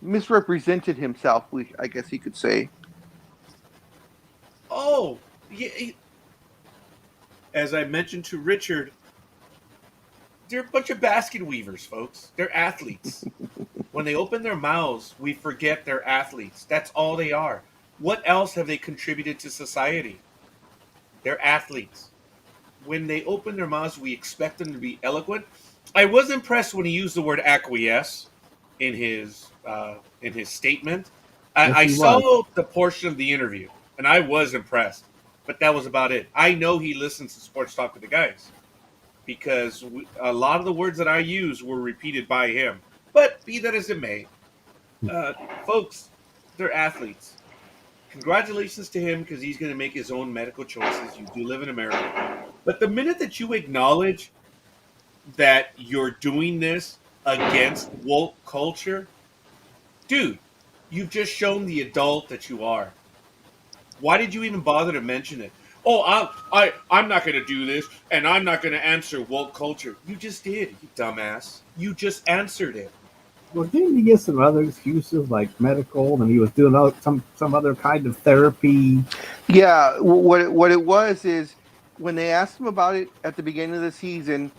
misrepresented himself? I guess you could say. Oh, yeah. As I mentioned to Richard, they're a bunch of basket weavers, folks. They're athletes. When they open their mouths, we forget they're athletes. That's all they are. What else have they contributed to society? They're athletes. When they open their mouths, we expect them to be eloquent. I was impressed when he used the word acquiesce in his statement. Yes, I he saw was. the portion of the interview, and I was impressed. But that was about it. I know he listens to Sports Talk with the Guys because a lot of the words that I use were repeated by him. But be that as it may, uh, folks, they're athletes. Congratulations to him because he's going to make his own medical choices. You do live in America. But the minute that you acknowledge that you're doing this against woke culture, dude, you've just shown the adult that you are. Why did you even bother to mention it? Oh, I'm not going to do this, and I'm not going to answer woke culture. You just did, you dumbass. You just answered it. Well, didn't he get some other excuses like medical, and he was doing some other kind of therapy? Yeah, what it was is when they asked him about it at the beginning of the season,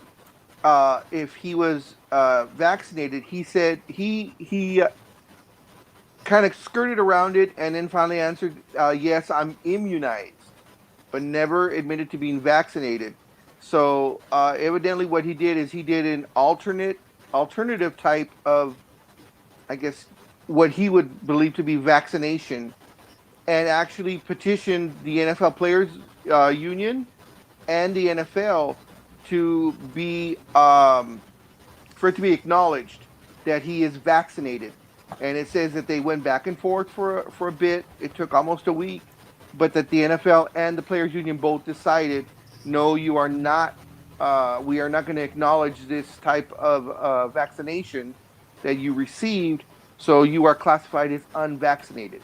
if he was vaccinated, he said he kind of skirted around it and then finally answered, "Yes, I'm immunized," but never admitted to being vaccinated. So evidently, what he did is he did an alternative type of, I guess, what he would believe to be vaccination, and actually petitioned the NFL Players Union and the NFL to be for it to be acknowledged that he is vaccinated. And it says that they went back and forth for a bit. It took almost a week, but that the NFL and the Players Union both decided, no, you are not. We are not going to acknowledge this type of vaccination that you received. So you are classified as unvaccinated.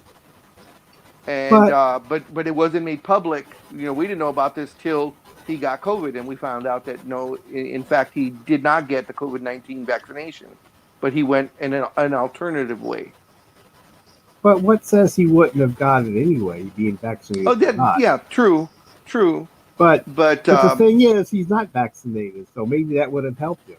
And But but it wasn't made public. We didn't know about this till he got COVID, and we found out that no, in fact, he did not get the COVID-19 vaccination, but he went in an alternative way. what says he wouldn't have got it anyway, being vaccinated Oh, or not? yeah, true, But but but the thing is, he's not vaccinated, so maybe that would have helped him.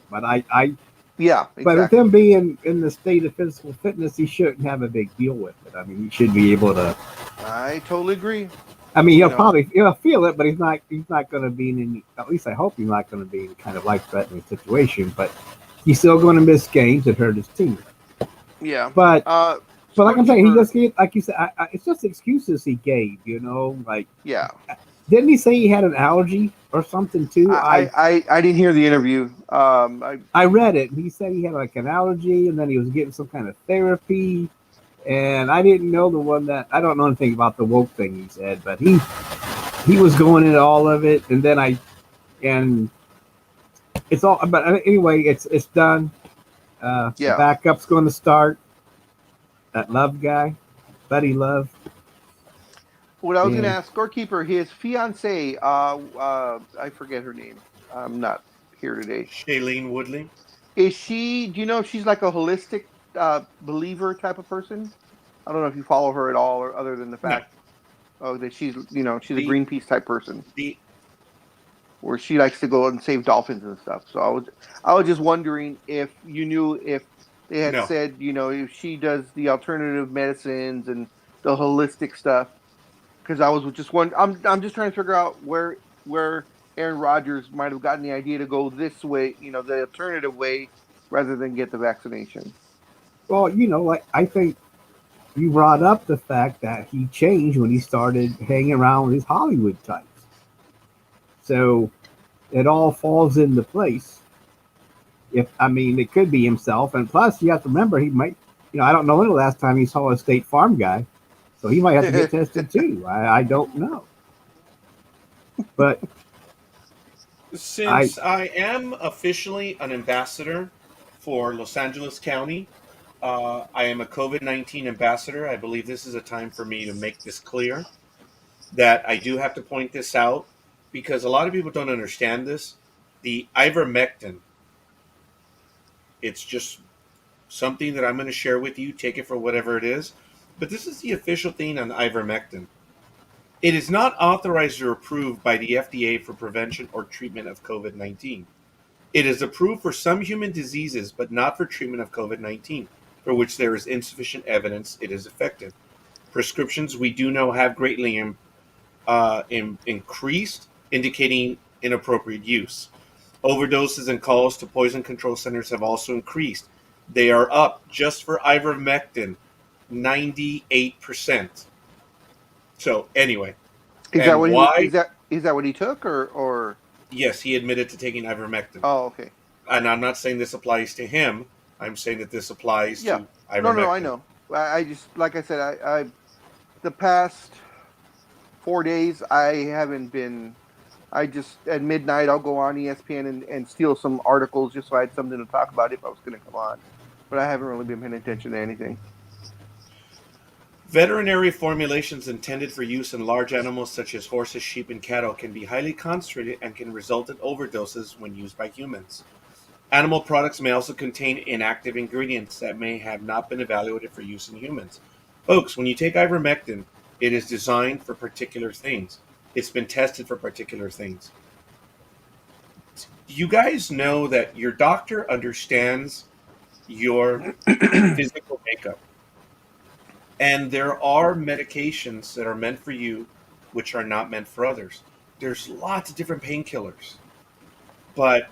yeah, But with exactly. him being in the state of physical fitness, he shouldn't have a big deal with it. I mean, he should be able to. I totally agree. I mean, You he'll know, probably feel it, but he's not. He's not going to be in any. At least I hope he's not going to be in kind of life-threatening situation. But he's still going to miss games and hurt his team. yeah. But like I'm saying, he Scorekeeper, just gave, like you said, it's just excuses he gave. Like yeah. didn't he say he had an allergy or something too? I didn't hear the interview. I read it. And he said he had like an allergy, and then he was getting some kind of therapy. And I didn't know the one that I don't know anything about the woke thing he said, but he was going into all of it, and then and it's all. But anyway, it's done. The Yeah. backup's going to start. That Love guy, Buddy Love. What I was going to And ask, scorekeeper, his fiance, I forget her name. I'm not here today. Shailene Woodley. Is she? Do you know if she's like a holistic believer type of person? I don't know if you follow her at all, or other than the No, fact that she's she's a the Greenpeace type person, the where she likes to go and save dolphins and stuff. So I was just wondering if you knew if they had no. said if she does the alternative medicines and the holistic stuff. Because I was just one. I'm just trying to figure out where Aaron Rodgers might have gotten the idea to go this way, the alternative way, rather than get the vaccination. well, like I think you brought up the fact that he changed when he started hanging around with his Hollywood types. So it all falls into place. It could be himself, and plus you have to remember he might. I don't know when the last time he saw a State Farm guy, so he might have to get tested too. I don't know, but I Since I am officially an ambassador for Los Angeles County, I am a COVID-19 ambassador. I believe this is a time for me to make this clear, that I do have to point this out because a lot of people don't understand this. The ivermectin, it's just something that I'm going to share with you. Take it for whatever it is. But this is the official thing on ivermectin. It is not authorized or approved by the FDA for prevention or treatment of COVID-19. It is approved for some human diseases, but not for treatment of COVID-19, for which there is insufficient evidence it is effective. Prescriptions we do know have greatly increased, indicating inappropriate use. Overdoses and calls to poison control centers have also increased. They are up just for ivermectin, 98%. So anyway, Is that and what why? is that what he took or? Yes, he admitted to taking ivermectin. Oh, okay. And I'm not saying this applies to him. I'm saying that this applies Yeah. to ivermectin. No, I know. I just, like I said, I the past 4 days I haven't been. I just at midnight I'll go on ESPN and steal some articles just so I had something to talk about if I was going to come on. But I haven't really been paying attention to anything. Veterinary formulations intended for use in large animals such as horses, sheep, and cattle can be highly concentrated and can result in overdoses when used by humans. Animal products may also contain inactive ingredients that may have not been evaluated for use in humans. Folks, when you take ivermectin, it is designed for particular things. It's been tested for particular things. You guys know that your doctor understands your physical makeup. And there are medications that are meant for you, which are not meant for others. There's lots of different painkillers, but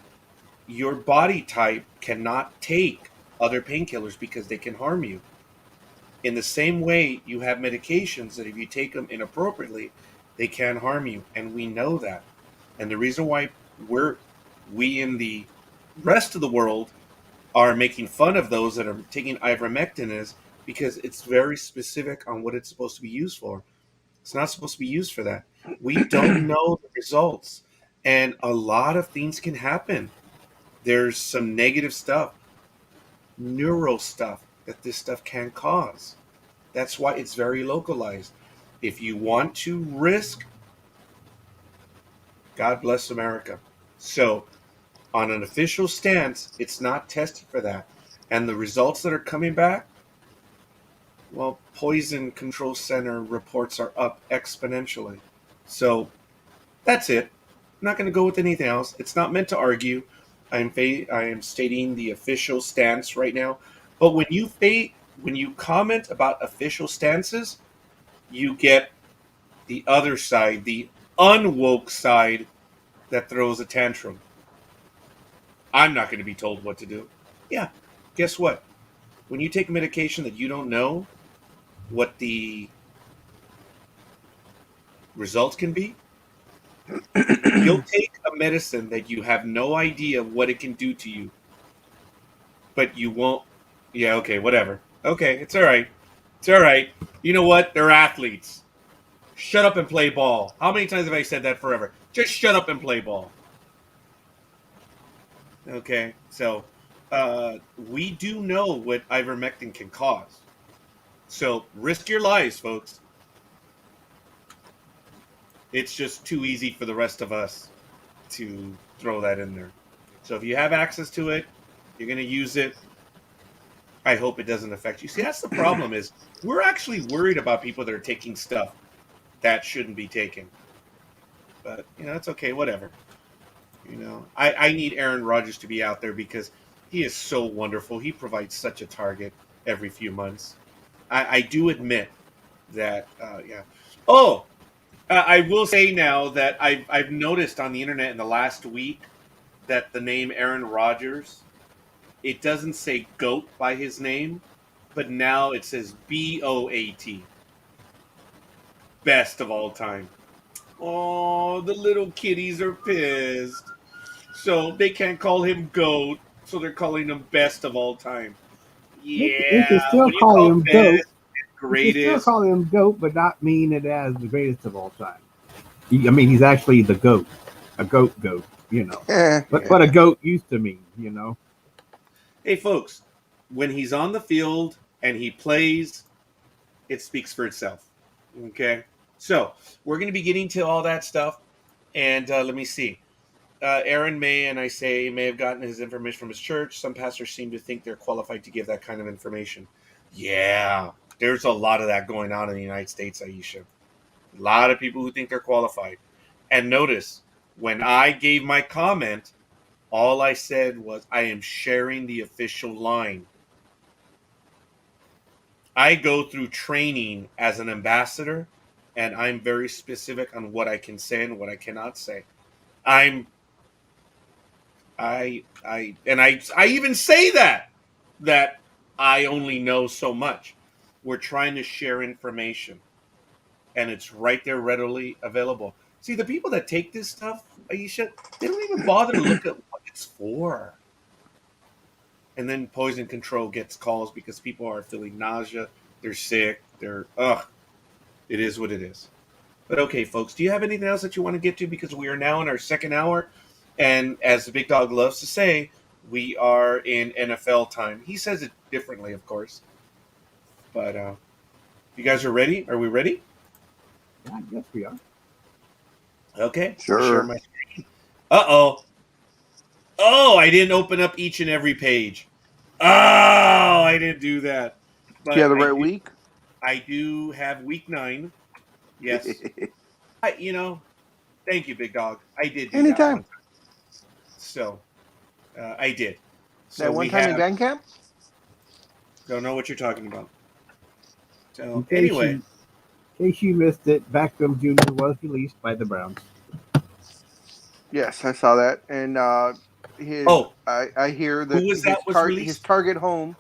your body type cannot take other painkillers because they can harm you. In the same way, you have medications that if you take them inappropriately, they can harm you, and we know that. And the reason why we in the rest of the world are making fun of those that are taking ivermectin is because it's very specific on what it's supposed to be used for. It's not supposed to be used for that. We don't know the results, and a lot of things can happen. There's some negative stuff, neural stuff that this stuff can cause. That's why it's very localized. If you want to risk, God bless America. So, on an official stance, it's not tested for that. And the results that are coming back, well, Poison Control Center reports are up exponentially. So that's it. I'm not going to go with anything else. It's not meant to argue. I am stating the official stance right now. But when you comment about official stances, you get the other side, the unwoke side that throws a tantrum. I'm not going to be told what to do. Yeah, guess what? When you take medication that you don't know what the results can be, you'll take a medicine that you have no idea what it can do to you, but you won't. Yeah, okay, whatever. Okay, it's all right. It's all right. You know what? They're athletes. Shut up and play ball. How many times have I said that forever? Just shut up and play ball. Okay, so we do know what ivermectin can cause. So risk your lives, folks. It's just too easy for the rest of us to throw that in there. So if you have access to it, you're going to use it. I hope it doesn't affect you. See, that's the problem is we're actually worried about people that are taking stuff that shouldn't be taken. But, it's okay, whatever. I need Aaron Rodgers to be out there because he is so wonderful. He provides such a target every few months. I do admit that, yeah. Oh, I will say now that I've noticed on the internet in the last week that the name Aaron Rodgers, it doesn't say GOAT by his name, but now it says BOAT. Best of all time. Oh, the little kitties are pissed. So they can't call him GOAT, so they're calling him best of all time. They can Yeah, still when you call call him best GOAT. and You can still greatest, call him GOAT, but not mean it as the greatest of all time. I mean, he's actually the GOAT, a goat, But a goat used to mean. hey folks, when he's on the field and he plays, it speaks for itself. Okay, so we're going to be getting to all that stuff, and let me see. Aaron may have gotten his information from his church. Some pastors seem to think they're qualified to give that kind of information. Yeah, there's a lot of that going on in the United States, Aisha. A lot of people who think they're qualified. And notice, when I gave my comment, all I said was, I am sharing the official line. I go through training as an ambassador, and I'm very specific on what I can say and what I cannot say. I even say that I only know so much. We're trying to share information, and it's right there readily available. See, the people that take this stuff, Aisha, they don't even bother to look at what it's for. And then poison control gets calls because people are feeling nausea, they're sick, it is what it is. But okay, folks, do you have anything else that you want to get to? Because we are now in our second hour, and as the big dog loves to say, we are in NFL time. He says it differently, of course. But you guys are ready? Are we ready? Yeah, I guess we are. Okay. Sure. Share my screen. Uh-oh. Oh, I didn't open up each and every page. Oh, I didn't do that. But Do you have the right week? I do have week 9. Yes. Thank you, big dog. I did do Anytime. that one time. So, I did. So That one time in band camp? Don't know what you're talking about. So, In anyway. case you missed it, Beckham Jr. was released by the Browns. Yes, I saw that. And I hear that who was that was released? His target home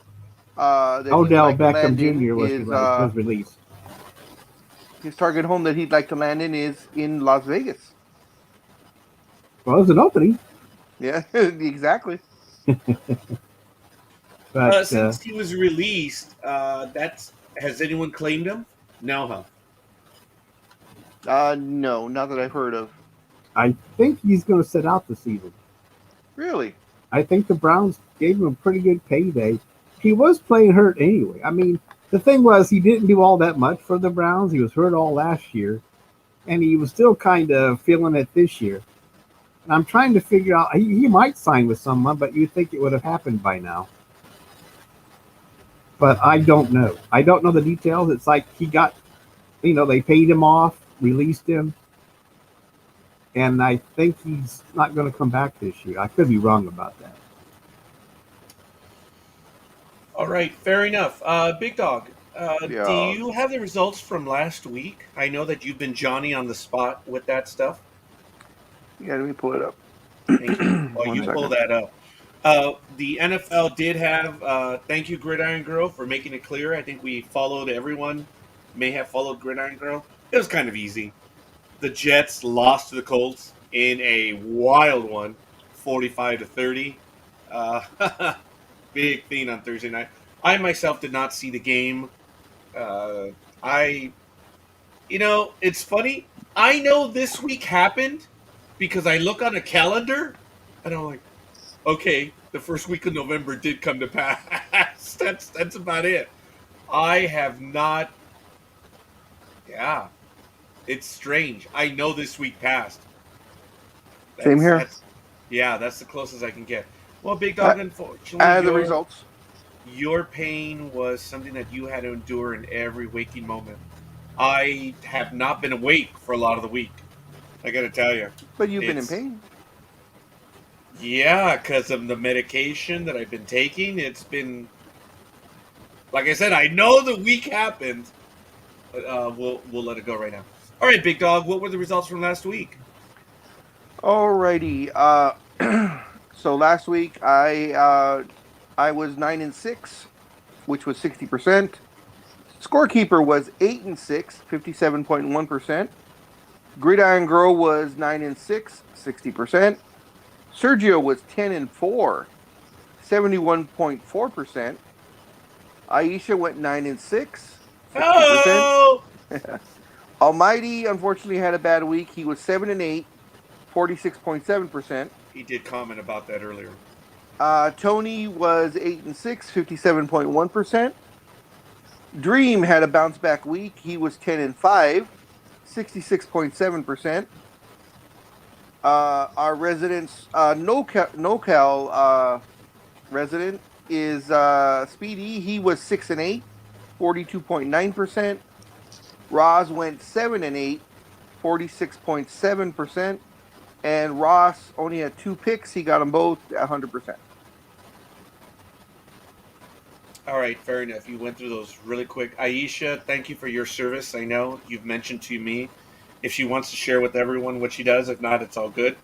Odell Beckham Jr. was released. His target home that he'd like to land in is in Las Vegas. Well, it was an opening. Yeah, exactly. But since he was released, has anyone claimed him? No, huh? No, not that I've heard of. I think he's going to sit out the season. Really? I think the Browns gave him a pretty good payday. He was playing hurt anyway. I mean, the thing was, he didn't do all that much for the Browns. He was hurt all last year, and he was still kind of feeling it this year. And I'm trying to figure out, he might sign with someone, but you'd think it would have happened by now. But I don't know. I don't know the details. It's like he got, they paid him off, released him, and I think he's not going to come back this year. I could be wrong about that. All right, fair enough. Big Dog, Yeah. do you have the results from last week? I know that you've been Johnny on the spot with that stuff. Yeah, let me pull it up. Thank you. While you pull that up. The NFL did have, thank you, Gridiron Girl, for making it clear. I think we followed everyone, may have followed Gridiron Girl. It was kind of easy. The Jets lost to the Colts in a wild one, 45-30. Big thing on Thursday night. I myself did not see the game. It's funny. I know this week happened because I look on a calendar and I'm like, okay, the first week of November did come to pass. That's about it. I have not. Yeah, it's strange. I know this week passed. Same here. That's the closest I can get. Well, Big Dog, unfortunately, I have the results. Your pain was something that you had to endure in every waking moment. I have not been awake for a lot of the week. I got to tell you. But you've been in pain. Yeah, because of the medication that I've been taking. It's been, like I said, I know the week happened, but we'll let it go right now. All right, Big Dog, what were the results from last week? Alrighty. So last week I was 9-6, which was 60%. Scorekeeper was 8-6, 57.1%. Gridiron Girl was 9-6, 60%. Sergio was 10-4, 71.4%. Aisha went 9-6, 60%. Oh! Almighty unfortunately had a bad week. He was 7-8, 46.7%. He did comment about that earlier. Tony was 8-6, 57.1%. Dream had a bounce back week. He was 10-5, 66.7%. Our resident's NoCal resident is Speedy. He was 6-8, 42.9%. Roz went 7-8, 46.7%. And Ross only had 2 picks. He got them both 100%. All right, fair enough. You went through those really quick. Aisha, thank you for your service. I know you've mentioned to me if she wants to share with everyone what she does. If not, it's all good.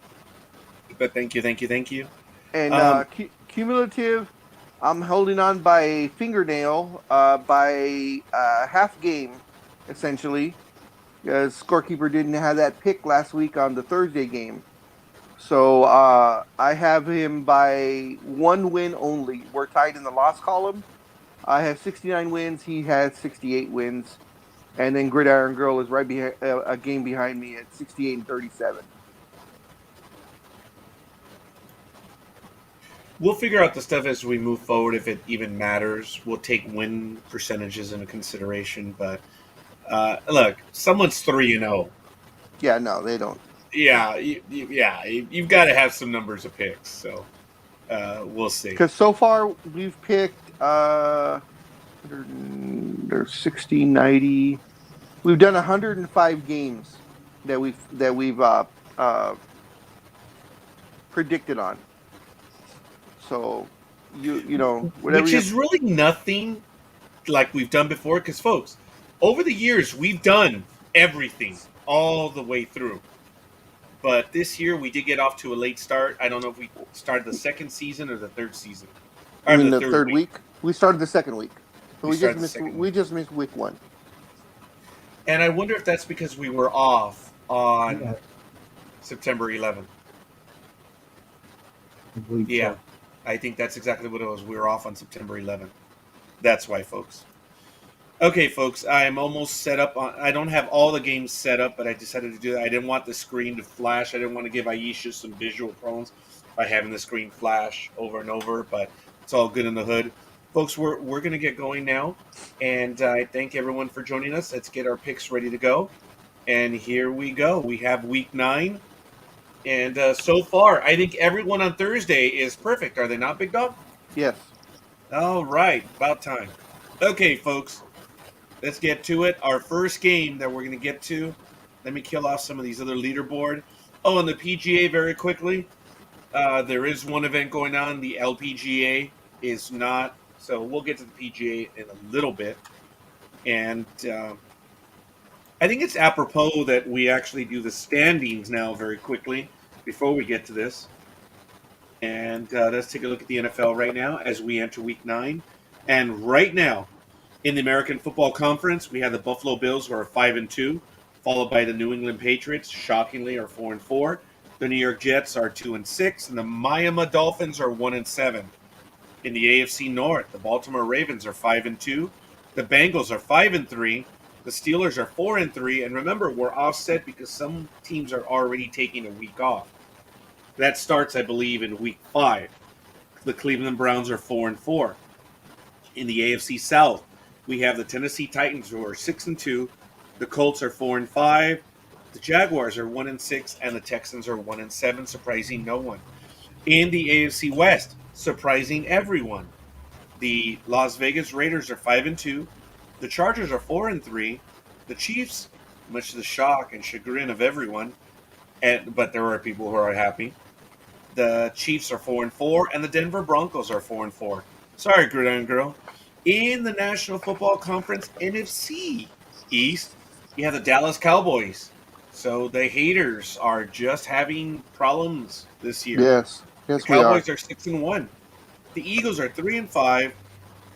But thank you, thank you, thank you. And Um, cumulative, I'm holding on by a fingernail, by half game, essentially, because scorekeeper didn't have that pick last week on the Thursday game. So I have him by 1 win only. We're tied in the loss column. I have 69 wins. He has 68 wins. And then Gridiron Girl is right behind, a game behind me at 68-37. we'll figure out the stuff as we move forward if it even matters. We'll take win percentages into consideration. But look, someone's 3-0. Yeah, no, they don't. Yeah, you've got to have some numbers of picks. So we'll see. Because so far we've picked there's 60, 90. We've done 105 games that we've predicted on. So you know whatever. Which is really nothing like we've done before. Because folks, over the years we've done everything all the way through. But this year we did get off to a late start. I don't know if we started the second season or the third season. I mean the third week. We started the second week. So we just missed week 1. And I wonder if that's because we were off on September 11th. I believe Yeah, so. I think that's exactly what it was. We were off on September 11th. That's why, folks. Okay, folks, I'm almost set up. I don't have all the games set up, but I decided to do that. I didn't want the screen to flash. I didn't want to give Aisha some visual problems by having the screen flash over and over, but it's all good in the hood. Folks, we're going to get going now, and I thank everyone for joining us. Let's get our picks ready to go. And here we go. We have week 9. And so far, I think everyone on Thursday is perfect. Are they not, Big Dog? Yes. All right. About time. Okay, folks. Let's get to it. Our first game that we're going to get to. Let me kill off some of these other leaderboard. Oh, and the PGA very quickly. There is one event going on. The LPGA is not. So we'll get to the PGA in a little bit. And I think it's apropos that we actually do the standings now very quickly before we get to this. And let's take a look at the NFL right now as we enter week 9. And right now, in the American Football Conference, we have the Buffalo Bills, who are 5-2, followed by the New England Patriots, shockingly, are 4-4. The New York Jets are 2-6, and the Miami Dolphins are 1-7. In the AFC North, the Baltimore Ravens are 5-2. The Bengals are 5-3. The Steelers are 4-3. And remember, we're offset because some teams are already taking a week off. That starts, I believe, in week 5. The Cleveland Browns are 4-4. In the AFC South, we have the Tennessee Titans, who are 6-2. The Colts are 4-5. The Jaguars are 1-6, and the Texans are 1-7, surprising no one. In the AFC West, surprising everyone, the Las Vegas Raiders are 5-2. The Chargers are 4-3. The Chiefs, much to the shock and chagrin of everyone, but there are people who are happy. The Chiefs are 4-4, and the Denver Broncos are 4-4. Sorry, Gridiron Girl. In the National Football Conference NFC East, you have the Dallas Cowboys. So the haters are just having problems this year. Yes, The we are. Cowboys are 6-1. The Eagles are 3-5.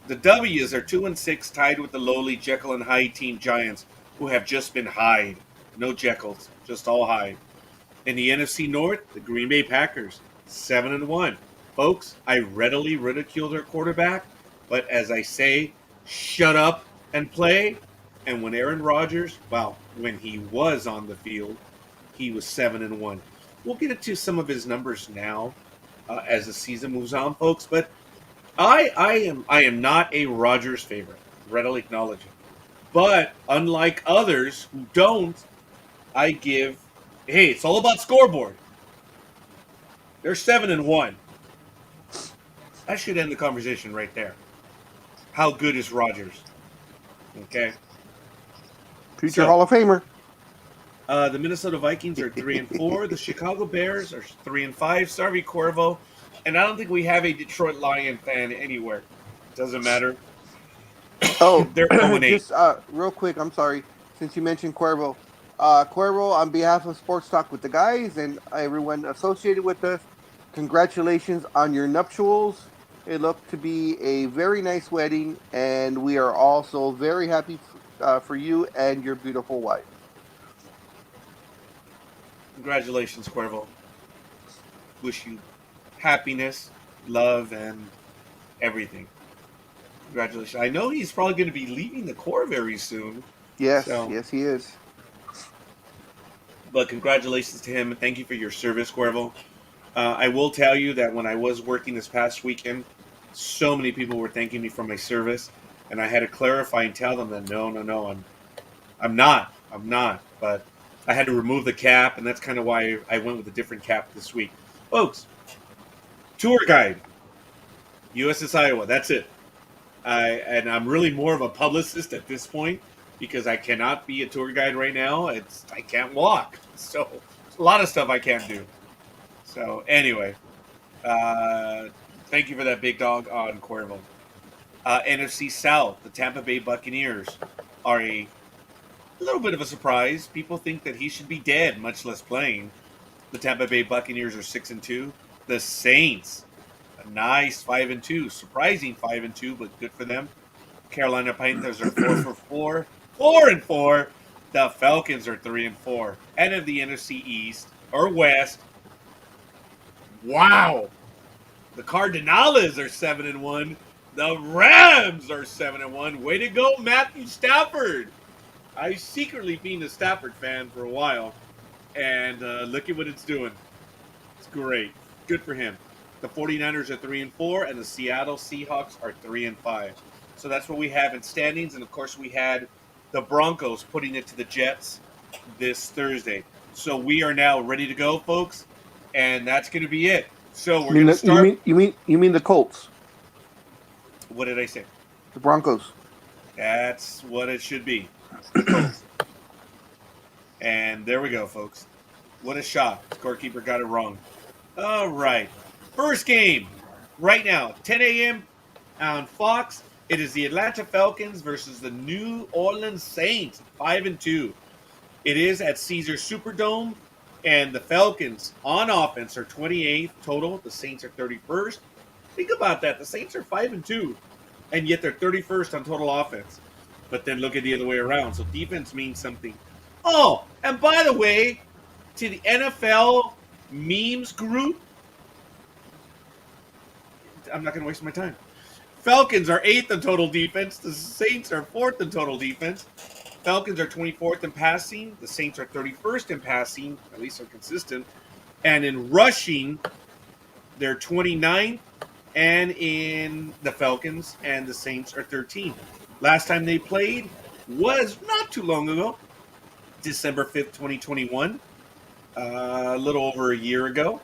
The W's are 2-6, tied with the lowly Jekyll and Hyde team Giants, who have just been Hyde. No Jekylls, just all Hyde. In the NFC North, the Green Bay Packers, 7-1. Folks, I readily ridicule their quarterback, but as I say, shut up and play. And when Aaron Rodgers, well, when he was on the field, he was 7-1. We'll get into some of his numbers now. as the season moves on, folks. But I am not a Rodgers favorite, readily acknowledging. But unlike others who don't, I give. Hey, it's all about scoreboard. They're 7-1. I should end the conversation right there. How good is Rodgers? Okay. Future So Hall of Famer. the Minnesota Vikings are 3-4. The Chicago Bears are 3-5. Sorry, Corvo. And I don't think we have a Detroit Lion fan anywhere. Doesn't matter. Oh, They're 0-8. just real quick, I'm sorry, since you mentioned Cuervo. Cuervo, on behalf of Sports Talk with the guys and everyone associated with us, congratulations on your nuptials. It looked to be a very nice wedding, and we are also very happy for you and your beautiful wife. Congratulations, Cuervo. Wish you happiness, love, and everything. Congratulations. I know he's probably going to be leaving the Corps very soon. Yes, So- yes, he is. But congratulations to him. Thank you for your service, Cuervo. I will tell you that when I was working this past weekend, so many people were thanking me for my service, and I had to clarify and tell them that no, I'm not. But I had to remove the cap, and that's kind of why I went with a different cap this week. Folks, tour guide, USS Iowa, that's it. And I'm really more of a publicist at this point because I cannot be a tour guide right now. I can't walk, so a lot of stuff I can't do. So anyway, thank you for that, big dog on Cuervo. NFC South, the Tampa Bay Buccaneers are a little bit of a surprise. People think that he should be dead, much less playing. The Tampa Bay Buccaneers are 6-2. The Saints, a nice 5-2, surprising 5-2, but good for them. Carolina Panthers are 4-4, 4-4. The Falcons are 3-4. End of the NFC East or West. Wow. The Cardinals are 7-1. The Rams are 7-1. Way to go, Matthew Stafford. I secretly been a Stafford fan for a while, and look at what it's doing. It's great. Good for him. The 49ers are 3-4, and the Seattle Seahawks are 3-5. So that's what we have in standings, and of course we had the Broncos putting it to the Jets this Thursday. So we are now ready to go, folks, and that's going to be it. So we're going to start. You mean the Colts? What did I say? The Broncos. That's what it should be. The Colts. And there we go, folks. What a shot. The scorekeeper got it wrong. All right. First game right now, 10 a.m. on Fox. It is the Atlanta Falcons versus the New Orleans Saints, 5-2. It is at Caesar Superdome, and the Falcons on offense are 28th total. The Saints are 31st. Think about that. The Saints are 5-2, and yet they're 31st on total offense. But then look at the other way around. So defense means something. Oh, and by the way, to the NFL memes group, I'm not going to waste my time. Falcons are 8th in total defense. The Saints are 4th in total defense. Falcons are 24th in passing. The Saints are 31st in passing. At least they're consistent. And in rushing, they're 29th. And in the Falcons and the Saints are 13th. Last time they played was not too long ago, December 5th, 2021. A little over a year ago.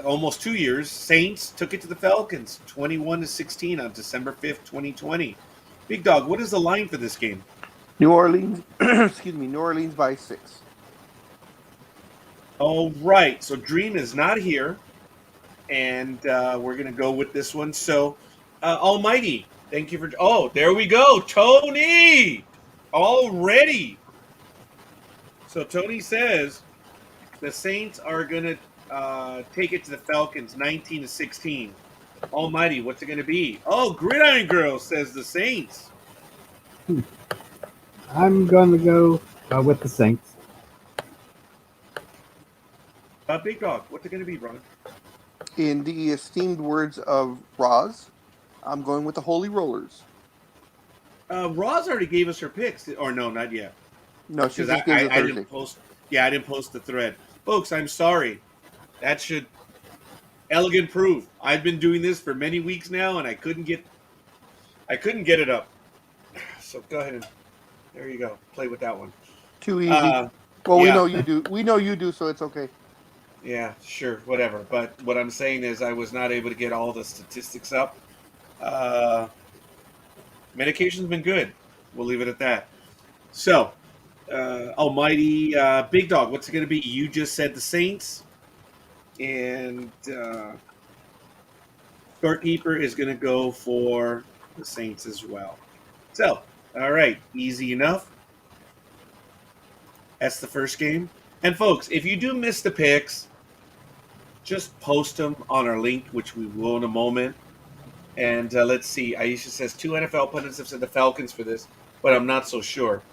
Almost 2 years. Saints took it to the Falcons, 21-16 on December 5th, 2020. Big Dog, what is the line for this game? New Orleans, New Orleans by 6. All right, so Dream is not here, and we're going to go with this one. So, Almighty, thank you for... Oh, there we go, Tony! Already! So Tony says the Saints are going to take it to the Falcons, 19-16. Almighty, what's it going to be? Oh, Gridiron Girl says the Saints. I'm going to go with the Saints. Big Dog, what's it going to be, brother? In the esteemed words of Roz, I'm going with the Holy Rollers. Roz already gave us her picks. Or no, not yet. No, she Because just gave it I Thursday. didn't post. Yeah, I didn't post the thread. Folks, I'm sorry. That should elegant proof. I've been doing this for many weeks now, and I couldn't get it up. So go ahead and there you go. Play with that one. Too easy. Well, we Yeah. know you do. We know you do, so it's okay. Yeah, sure, whatever. But what I'm saying is, I was not able to get all the statistics up. Medication's been good. We'll leave it at that. So, Almighty Big Dog, what's it going to be? You just said the Saints, and Scorekeeper is going to go for the Saints as well. So, all right, easy enough. That's the first game. And folks, if you do miss the picks, just post them on our link, which we will in a moment. And let's see. Aisha says 2 NFL pundits have said the Falcons for this, but I'm not so sure.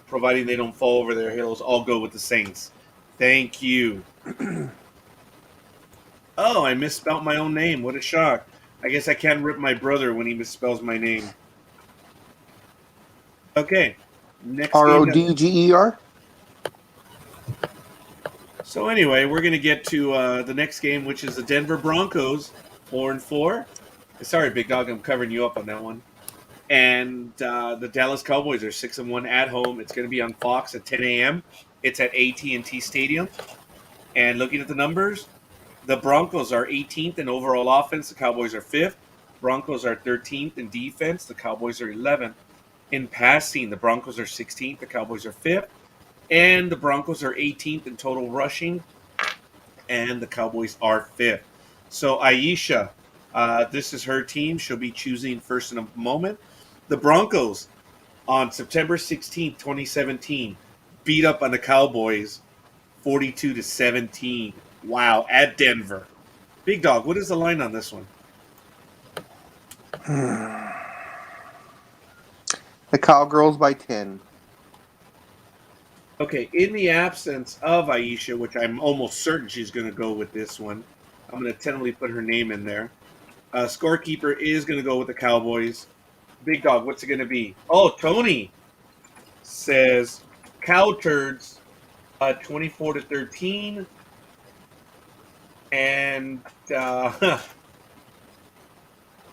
Providing they don't fall over their heels, I'll go with the Saints. Thank you. Oh, I misspelled my own name. What a shock. I guess I can't rip my brother when he misspells my name. Okay. Next RODGER? So anyway, we're going to get to the next game, which is the Denver Broncos, 4-4. Sorry, Big Dog, I'm covering you up on that one. And the Dallas Cowboys are 6-1 at home. It's going to be on Fox at 10 a.m. It's at AT&T Stadium. And looking at the numbers, the Broncos are 18th in overall offense. The Cowboys are 5th. Broncos are 13th in defense. The Cowboys are 11th. In passing, the Broncos are 16th. The Cowboys are 5th. And the Broncos are 18th in total rushing. And the Cowboys are 5th. So Aisha, this is her team. She'll be choosing first in a moment. The Broncos on September 16th, 2017, beat up on the Cowboys 42-17. Wow, at Denver. Big Dog, what is the line on this one? The Cowgirls by 10. Okay, in the absence of Aisha, which I'm almost certain she's going to go with this one, I'm going to tentatively put her name in there. Scorekeeper is going to go with the Cowboys. Big Dog, what's it going to be? Oh, Tony says Cow Turds 24-13. And Aisha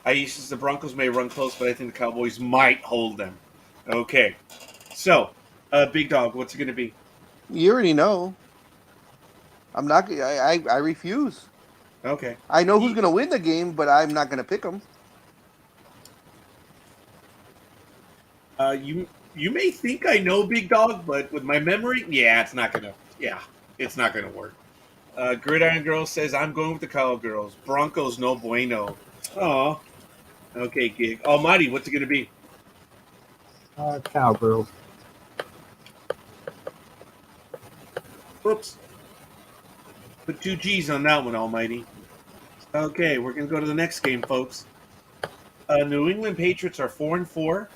says the Broncos may run close, but I think the Cowboys might hold them. Okay. So, Big Dog, what's it going to be? You already know. I'm not. I refuse. Okay. I know who's going to win the game, but I'm not going to pick them. You may think I know, Big Dog, but with my memory, it's not gonna work. Gridiron Girl says I'm going with the Cowgirls. Broncos no bueno. Oh, okay, Gig. Almighty, what's it gonna be? Cowgirls. Whoops. Put 2 G's on that one, Almighty. Okay, we're gonna go to the next game, folks. New England Patriots are 4-4.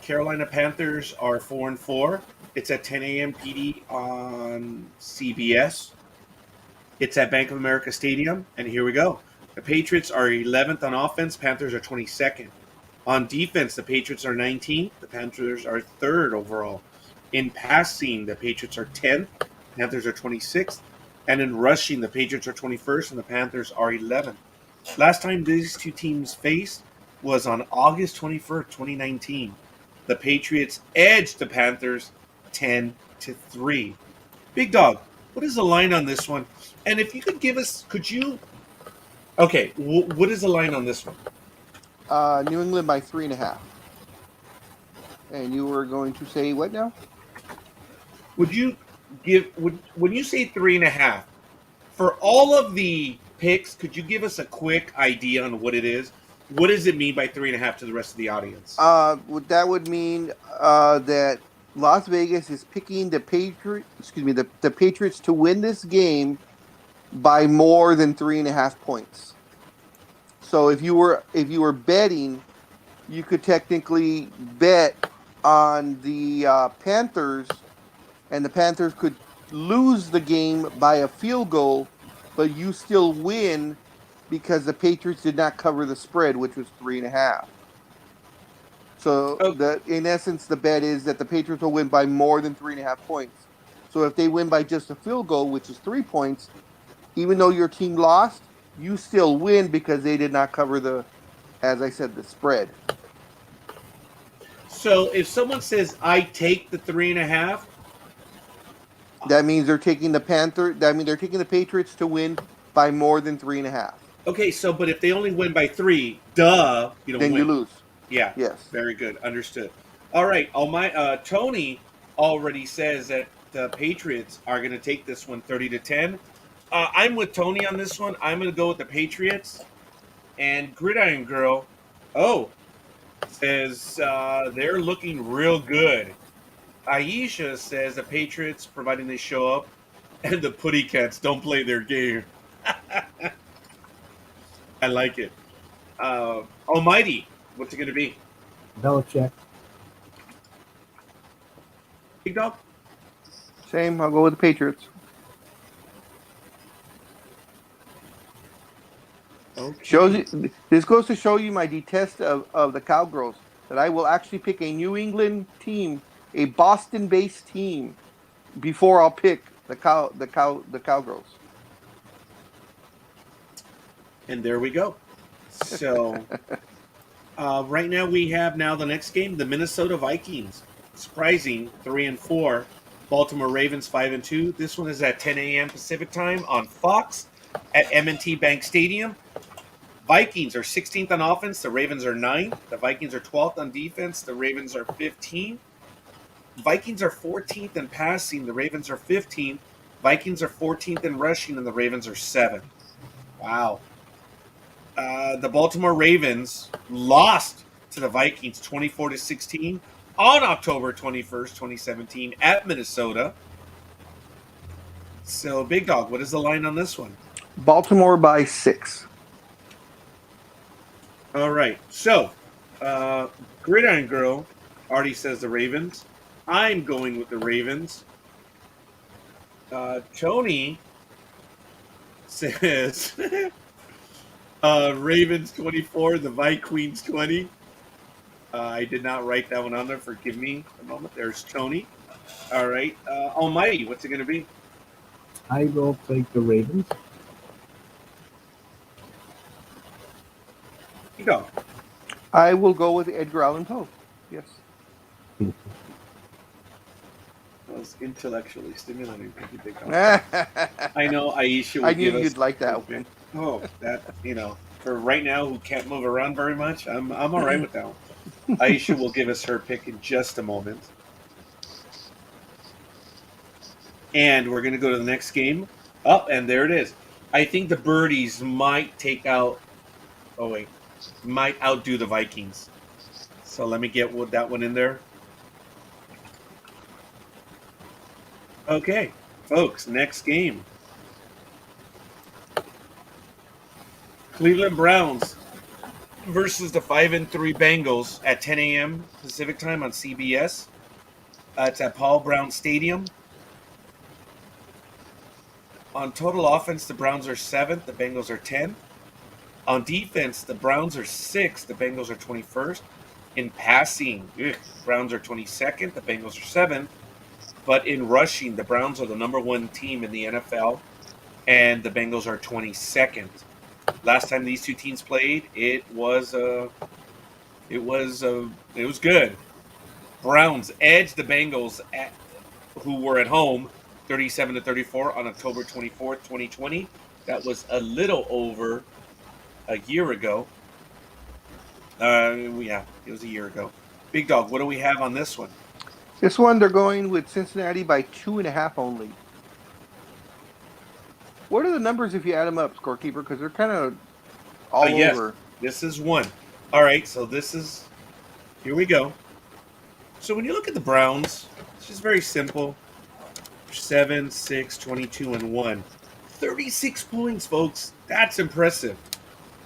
Carolina Panthers are 4-4. It's at 10 a.m. PD on CBS. It's at Bank of America Stadium, and here we go. The Patriots are 11th on offense. Panthers are 22nd. On defense, the Patriots are 19th. The Panthers are 3rd overall. In passing, the Patriots are 10th. Panthers are 26th. And in rushing, the Patriots are 21st, and the Panthers are 11th. Last time these two teams faced was on August 21st, 2019. The Patriots edged the Panthers 10-3. Big Dog, what is the line on this one? And if you could give us, okay, what is the line on this one? New England by 3.5. And you were going to say what now? When you say 3.5, for all of the picks, could you give us a quick idea on what it is? What does it mean by 3.5 to the rest of the audience? That would mean that Las Vegas is picking the Patriots to win this game by more than 3.5 points. So if you were betting, you could technically bet on the Panthers, and the Panthers could lose the game by a field goal, but you still win because the Patriots did not cover the spread, which was 3.5. So in essence, the bet is that the Patriots will win by more than 3.5 points. So if they win by just a field goal, which is 3 points, even though your team lost, you still win because they did not cover the, as I said, the spread. So if someone says I take the 3.5, That means they're taking the they're taking the Patriots to win by more than 3.5. okay. So but if they only win by 3, duh, you don't Then you win. lose. Yeah, Yes. very good. Understood. All right. Tony already says that the Patriots are going to take this one 30-10. I'm with Tony on this one. I'm going to go with the Patriots. And Gridiron Girl, says they're looking real good. Aisha says the Patriots, providing they show up, and the Putty Cats don't play their game. I like it. Almighty, what's it going to be? Belichick. Big Dog? Same. I'll go with the Patriots. Okay. This goes to show you my detest of the Cowgirls, that I will actually pick a New England team, a Boston-based team, before I'll pick the Cowgirls. And there we go. So right now we have the next game, the Minnesota Vikings. Surprising, 3-4. Baltimore Ravens 5-2. This one is at 10 a.m. Pacific time on Fox at M&T Bank Stadium. Vikings are 16th on offense. The Ravens are 9th. The Vikings are 12th on defense. The Ravens are 15th. Vikings are 14th in passing. The Ravens are 15th. Vikings are 14th in rushing, and the Ravens are 7th. Wow. The Baltimore Ravens lost to the Vikings 24-16 on October 21st, 2017 at Minnesota. So, Big Dog, what is the line on this one? Baltimore by 6. All right. So, Gridiron Girl already says the Ravens. I'm going with the Ravens. Tony says Ravens 24, the Vikings 20. I did not write that one on there. Forgive me a moment. There's Tony. All right. Almighty, what's it going to be? I will take the Ravens. You go. I will go with Edgar Allan Poe. Yes. That was intellectually stimulating. I know Aisha will I knew give us. you'd like that one. Oh, that for right now, who can't move around very much, I'm all right with that one. Aisha will give us her pick in just a moment, and we're gonna go to the next game. Oh, and there it is. I think the Birdies might take out. Oh wait, might outdo the Vikings. So let me get that one in there. Okay, folks, next game. Cleveland Browns versus the 5-3 Bengals at 10 a.m. Pacific time on CBS. It's at Paul Brown Stadium. On total offense, the Browns are 7th, the Bengals are 10th. On defense, the Browns are 6th, the Bengals are 21st. In passing, Browns are 22nd, the Bengals are 7th. But in rushing, the Browns are the number 1 team in the NFL, and the Bengals are 22nd. Last time these two teams played, it was good. Browns edged the Bengals, who were at home, 37-34 on October 24th, 2020. That was a little over a year ago. Yeah, it was a year ago. Big Dog, what do we have on this one? This one, they're going with Cincinnati by 2.5 only. What are the numbers if you add them up, scorekeeper? Because they're kind of all over. This is 1. All right, so here we go. So when you look at the Browns, it's just very simple. 7, 6, 22, and 1. 36 points, folks. That's impressive.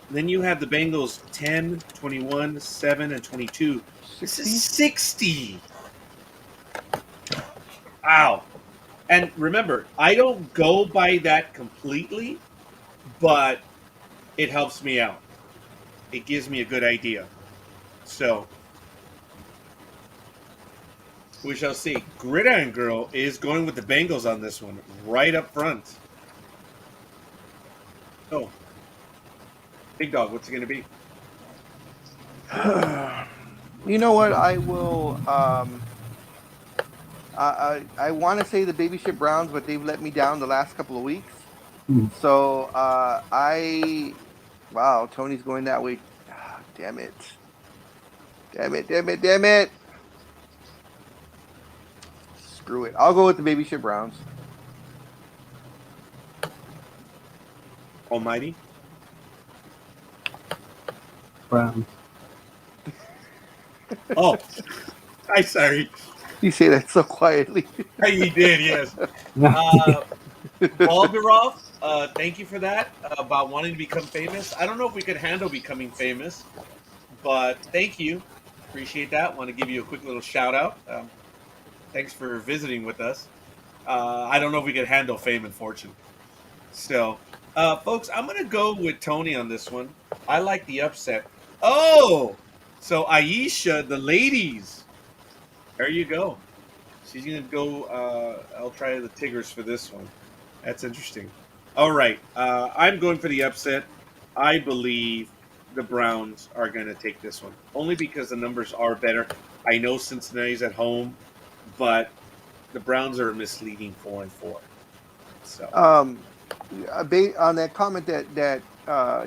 And then you have the Bengals 10, 21, 7, and 22. 60? This is 60. Wow. And remember, I don't go by that completely, but it helps me out. It gives me a good idea. So, we shall see. Gridiron Girl is going with the Bengals on this one, right up front. Oh, Big Dog, what's it going to be? You know what? I will. I want to say the Babyship Browns, but they've let me down the last couple of weeks. Hmm. So wow, Tony's going that way. Ah, damn it! Damn it! Damn it! Damn it! Screw it. I'll go with the Babyship Browns. Almighty? Brown. Oh, I'm sorry. You say that so quietly. He did, yes. Volgarov, thank you for that, about wanting to become famous. I don't know if we could handle becoming famous, but thank you. Appreciate that. Want to give you a quick little shout out. Thanks for visiting with us. I don't know if we could handle fame and fortune. So, folks, I'm going to go with Tony on this one. I like the upset. Oh, so Aisha, the ladies. There you go. She's going to go. I'll try the Tigers for this one. That's interesting. All right. I'm going for the upset. I believe the Browns are going to take this one, only because the numbers are better. I know Cincinnati's at home, but the Browns are misleading 4-4. So On that comment that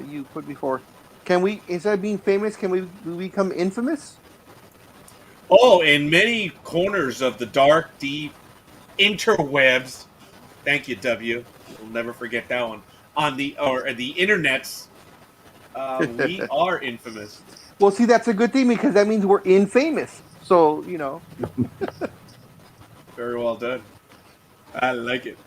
you put before, can we, instead of being famous, can we become infamous? oh, in many corners of the dark, deep interwebs. Thank you, W. We'll never forget that one. On the internets, we are infamous. Well, see, that's a good thing because that means we're infamous. So Very well done. I like it.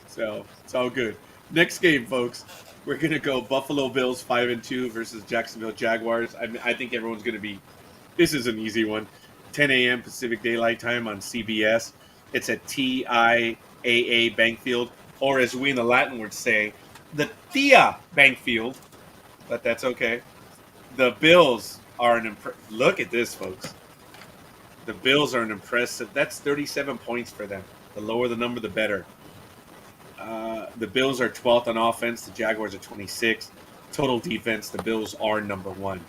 So it's all good. Next game, folks. We're gonna go Buffalo Bills 5-2 versus Jacksonville Jaguars. I think everyone's gonna be. This is an easy one. 10 a.m. Pacific Daylight Time on CBS. It's at TIAA Bankfield, or as we in the Latin would say, the TIA Bankfield. But that's okay. The Bills are look at this, folks. The Bills are an impressive. That's 37 points for them. The lower the number, the better. The Bills are 12th on offense. The Jaguars are 26th. Total defense, the Bills are number 1.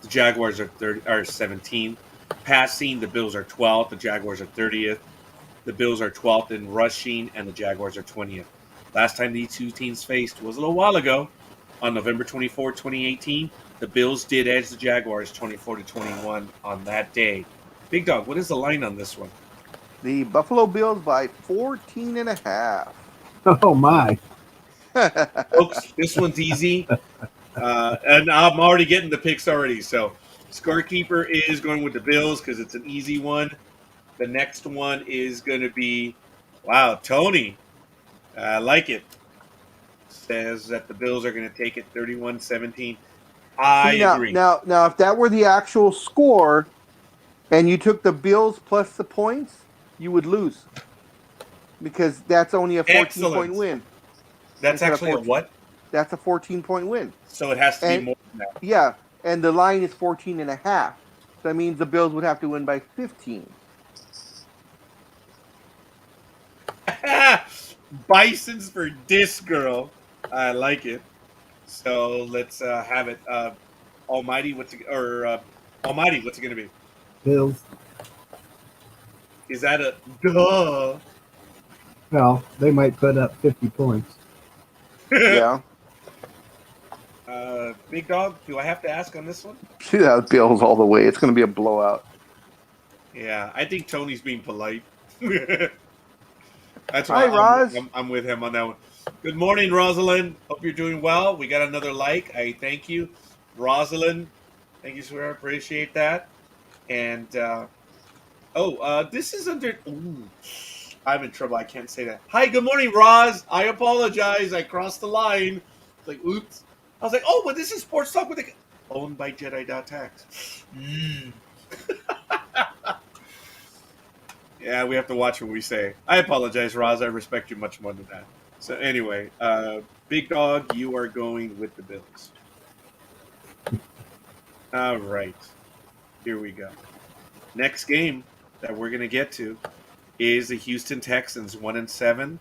The Jaguars are 17. Passing, the Bills are 12th. The Jaguars are 30th. The Bills are 12th in rushing, and the Jaguars are 20th. Last time these two teams faced was a little while ago, on November 24, 2018. The Bills did edge the Jaguars 24-21 on that day. Big Dog, what is the line on this one? the Buffalo Bills by 14.5. Oh my! Folks, this one's easy. And I'm already getting the picks already. So, Scorekeeper is going with the Bills because it's an easy one. The next one is going to be, wow, Tony. I like it. Says that the Bills are going to take it 31-17. I agree. Now, if that were the actual score, and you took the Bills plus the points, you would lose because that's only a 14-point win. That's actually a what? That's a 14-point win. So it has to be more than that. Yeah, and the line is 14.5. So that means the Bills would have to win by 15. Bisons for this girl. I like it. So let's have it. Almighty, what's it going to be? Bills. Is that a duh? Well, they might put up 50 points. Yeah. Big Dog, do I have to ask on this one? Yeah, Bills all the way. It's going to be a blowout. Yeah, I think Tony's being polite. That's why Roz. I'm with him on that one. Good morning, Rosalind. Hope you're doing well. We got another like. I thank you, Rosalind. Thank you, sweetheart. Appreciate that. And this is under. Ooh, I'm in trouble. I can't say that. Hi, good morning, Roz. I apologize. I crossed the line. It's like, oops. I was like, oh, but this is Sports Talk with the owned by Jedi.tax. Yeah, we have to watch what we say. I apologize, Roz. I respect you much more than that. So anyway, Big Dog, you are going with the Bills. All right. Here we go. Next game that we're going to get to is the Houston Texans 1-7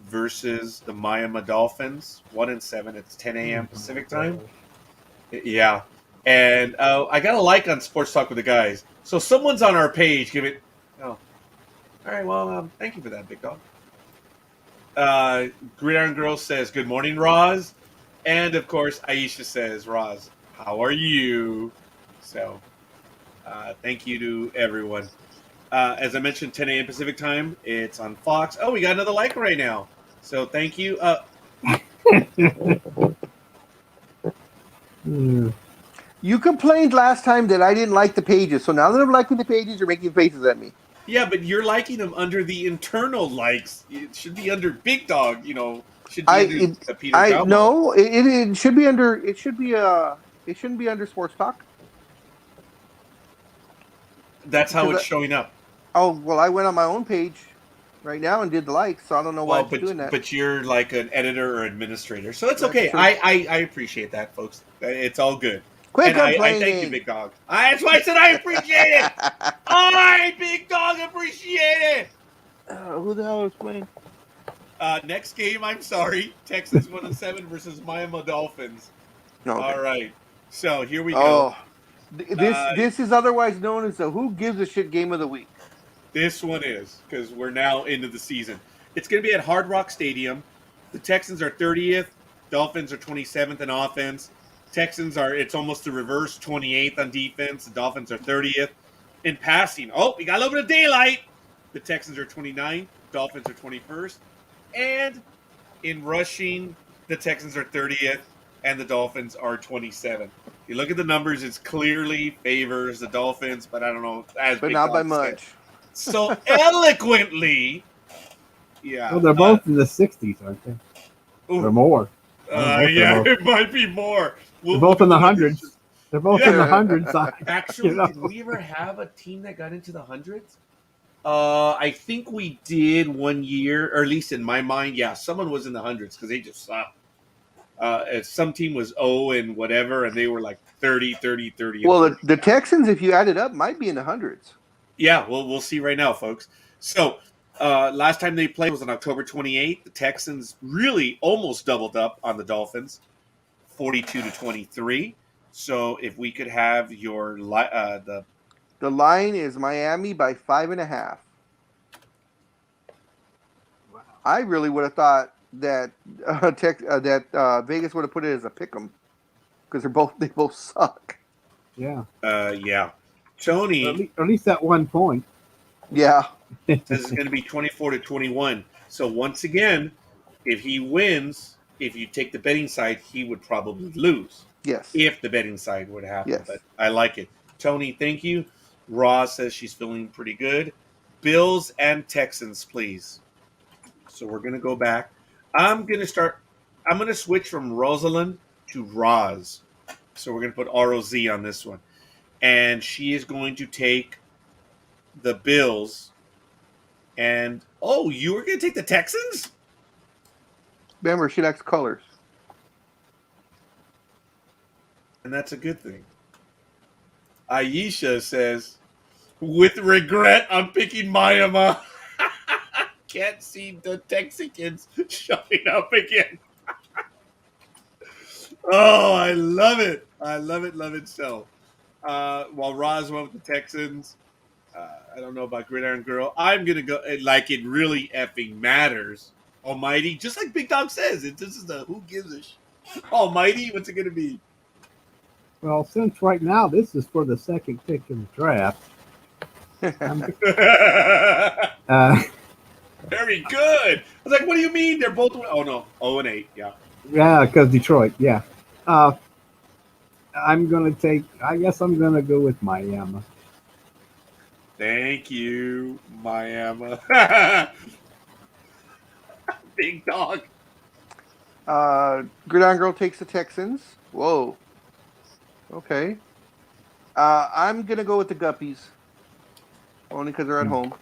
versus the Miami Dolphins. 1-7. It's 10 a.m. Pacific time. Yeah. And I got a like on Sports Talk with the Guys. So someone's on our page. Give it. Oh. All right. Well, thank you for that, big dog. Gridiron Girl says, "Good morning, Roz." And, of course, Aisha says, "Roz, how are you?" So thank you to everyone. As I mentioned, 10 a.m. Pacific time. It's on Fox. Oh, we got another like right now. So thank you. You complained last time that I didn't like the pages, so now that I'm liking the pages, you're making faces at me. Yeah, but you're liking them under the internal likes. It should be under Big Dog. Should be under Peter Galmo. No, it should be under. It should be It shouldn't be under Sports Talk. That's how it's showing up. Oh well, I went on my own page right now and did the likes, so I don't know why it's doing that. But you're like an editor or administrator, so it's okay. I appreciate that, folks. It's all good. Quit and complaining. I thank you, Big Dog. That's why I said I appreciate it. All right, Big Dog, appreciate it. Who the hell is playing? Next game, I'm sorry. Texans 1-7 versus Miami Dolphins. Okay. All right. So here we go. This is otherwise known as the Who Gives a Shit Game of the Week. This one is, because we're now into the season. It's going to be at Hard Rock Stadium. The Texans are 30th. Dolphins are 27th in offense. It's almost the reverse, 28th on defense. The Dolphins are 30th. In passing, we got a little bit of daylight. The Texans are 29th. Dolphins are 21st. And in rushing, the Texans are 30th. And the Dolphins are 27th. You look at the numbers, it clearly favors the Dolphins, but I don't know. But not by much. So eloquently, yeah. Well, they're both in the 60s, aren't they? Or more. It might be more. They're both in the hundreds. They're both in the hundreds. Actually, did we ever have a team that got into the hundreds? I think we did one year, or at least in my mind, yeah, someone was in the hundreds because they just sucked. Some team was 0 and whatever, and they were like 30. Well, the Texans, if you add it up, might be in the hundreds. Yeah, well, we'll see right now, folks. So, last time they played was on October 28th. The Texans really almost doubled up on the Dolphins, 42-23. So, if we could have your the line is Miami by 5.5. Wow. I really would have thought that Vegas would have put it as a pick'em because they both suck. Yeah. Yeah. Tony, at least at 1 point. Yeah. This is going to be 24-21. So once again, if he wins, if you take the betting side, he would probably lose. Yes. If the betting side would happen. Yes. But I like it. Tony, thank you. Roz says she's feeling pretty good. Bills and Texans, please. So we're going to go back. I'm going to switch from Rosalind to Roz. So we're going to put R-O-Z on this one. And she is going to take the Bills. And, you were going to take the Texans? Remember, she likes colors. And that's a good thing. Aisha says, with regret, I'm picking Miami. Can't see the Texicans showing up again. I love it. I love it so. While Roz went with the Texans, I don't know about Gridiron Girl. I'm going to go like it really effing matters. Almighty, just like Big Dog says, this is the who gives a shit. Almighty, what's it going to be? Well, since right now this is for the second pick in the draft. Very good. I was like, what do you mean? They're both 0-8, yeah. Yeah, because Detroit, yeah. I'm going to go with Miami. Thank you, Miami. Big Dog. Gridiron Girl takes the Texans. Whoa. Okay. I'm going to go with the Guppies. Only because they're at home.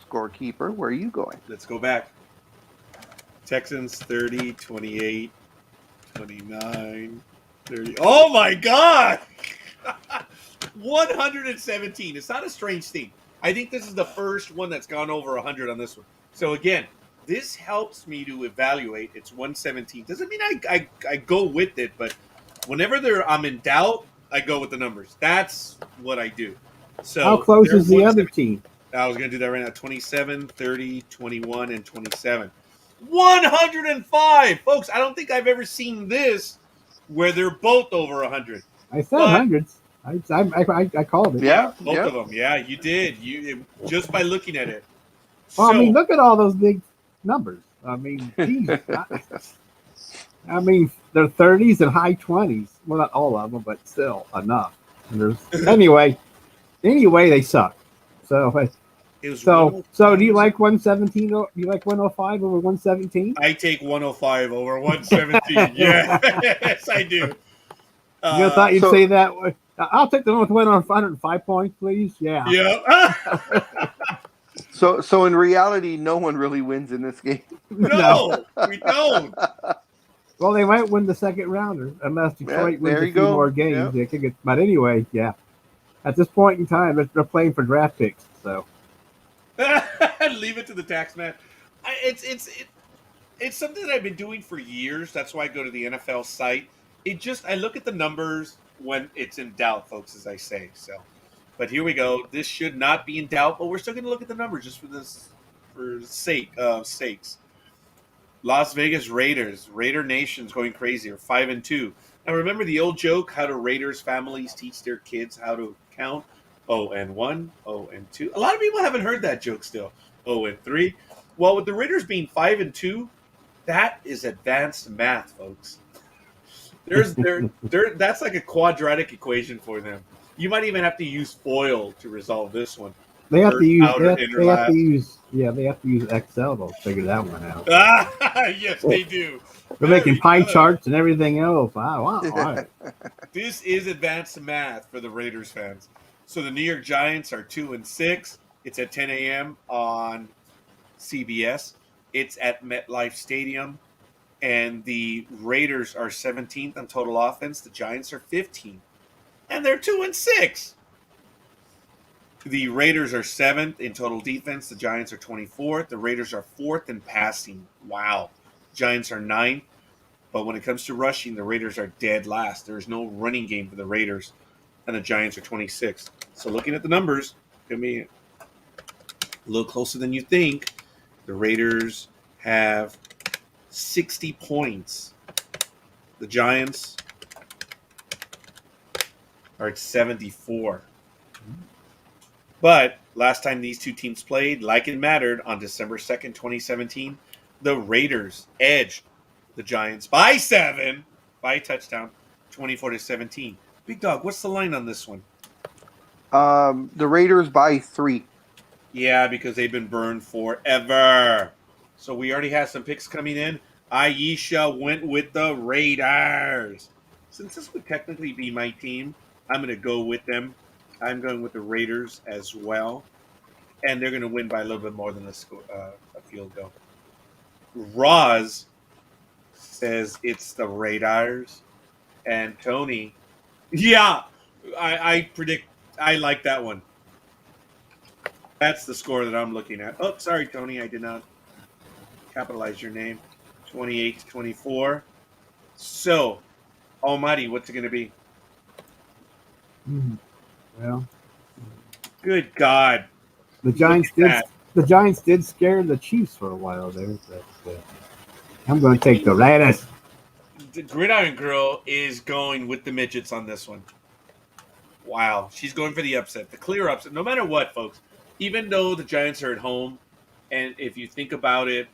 Scorekeeper, where are you going? Let's go back. Texans 30, 28, 29, 30. Oh my God! 117. It's not a strange thing. I think this is the first one that's gone over 100 on this one. So again, this helps me to evaluate. It's 117. Doesn't mean I go with it, but whenever I'm in doubt, I go with the numbers. That's what I do. So how close is the other team? I was going to do that right now. 27, 30, 21, and 27. 105. Folks, I don't think I've ever seen this where they're both over 100. I said hundreds. I called it. Yeah, both of them. Yeah, you did. Just by looking at it. Well, I mean, look at all those big numbers. I mean, geez, I mean, they're 30s and high 20s. Well, not all of them, but still enough. And there's anyway, they suck. So do you like 117? Do you like 105 over 117? I take 105 over 117. Yes, I do. You thought you'd say that way. I'll take the one with 105 points, please. Yeah. Yeah. So in reality, no one really wins in this game. No, we don't. Well, they might win the second rounder unless Detroit wins a few more games. Yeah. They could get, but anyway, yeah. At this point in time, they're playing for draft picks. So leave it to the tax man. It's something that I've been doing for years. That's why I go to the NFL site. I look at the numbers when it's in doubt, folks, as I say. So, but here we go. This should not be in doubt, but we're still going to look at the numbers just for sakes. Las Vegas Raiders, Raider Nation's going crazy. Are 5-2. Now remember the old joke: how do Raiders families teach their kids how to count? 0-1, 0-2. A lot of people haven't heard that joke still. 0-3. Well, with the Raiders being 5-2, that is advanced math, folks. That's like a quadratic equation for them. You might even have to use FOIL to resolve this one. They have to use Excel to figure that one out. Yes, they do. They're making pie charts and everything else. Wow. All right. This is advanced math for the Raiders fans. So the New York Giants are 2-6. It's at 10 a.m. on CBS. It's at MetLife Stadium. And the Raiders are 17th on total offense. The Giants are 15th. And they're 2-6. The Raiders are 7th in total defense. The Giants are 24th. The Raiders are 4th in passing. Wow. Giants are 9th. But when it comes to rushing, the Raiders are dead last. There's no running game for the Raiders. And the Giants are 26th. So looking at the numbers, going to be a little closer than you think. The Raiders have 60 points. The Giants are at 74. But last time these two teams played, like it mattered, on December 2nd, 2017, the Raiders edged the Giants by 7, by a touchdown, 24-17. Big Dog, what's the line on this one? The Raiders by 3. Yeah, because they've been burned forever. So we already have some picks coming in. Aisha went with the Raiders. Since this would technically be my team, I'm going to go with them. I'm going with the Raiders as well. And they're going to win by a little bit more than a field goal. Roz says it's the Raiders. And Tony, yeah, I predict, I like that one. That's the score that I'm looking at. Oh, sorry, Tony, I did not capitalize your name. 28-24. So, Almighty, what's it going to be? Well, good God, the Giants did scare the Chiefs for a while there. But, I'm going to take the Raiders. The Gridiron Girl is going with the midgets on this one. Wow, she's going for the upset, the clear upset. No matter what, folks, even though the Giants are at home, and if you think about it,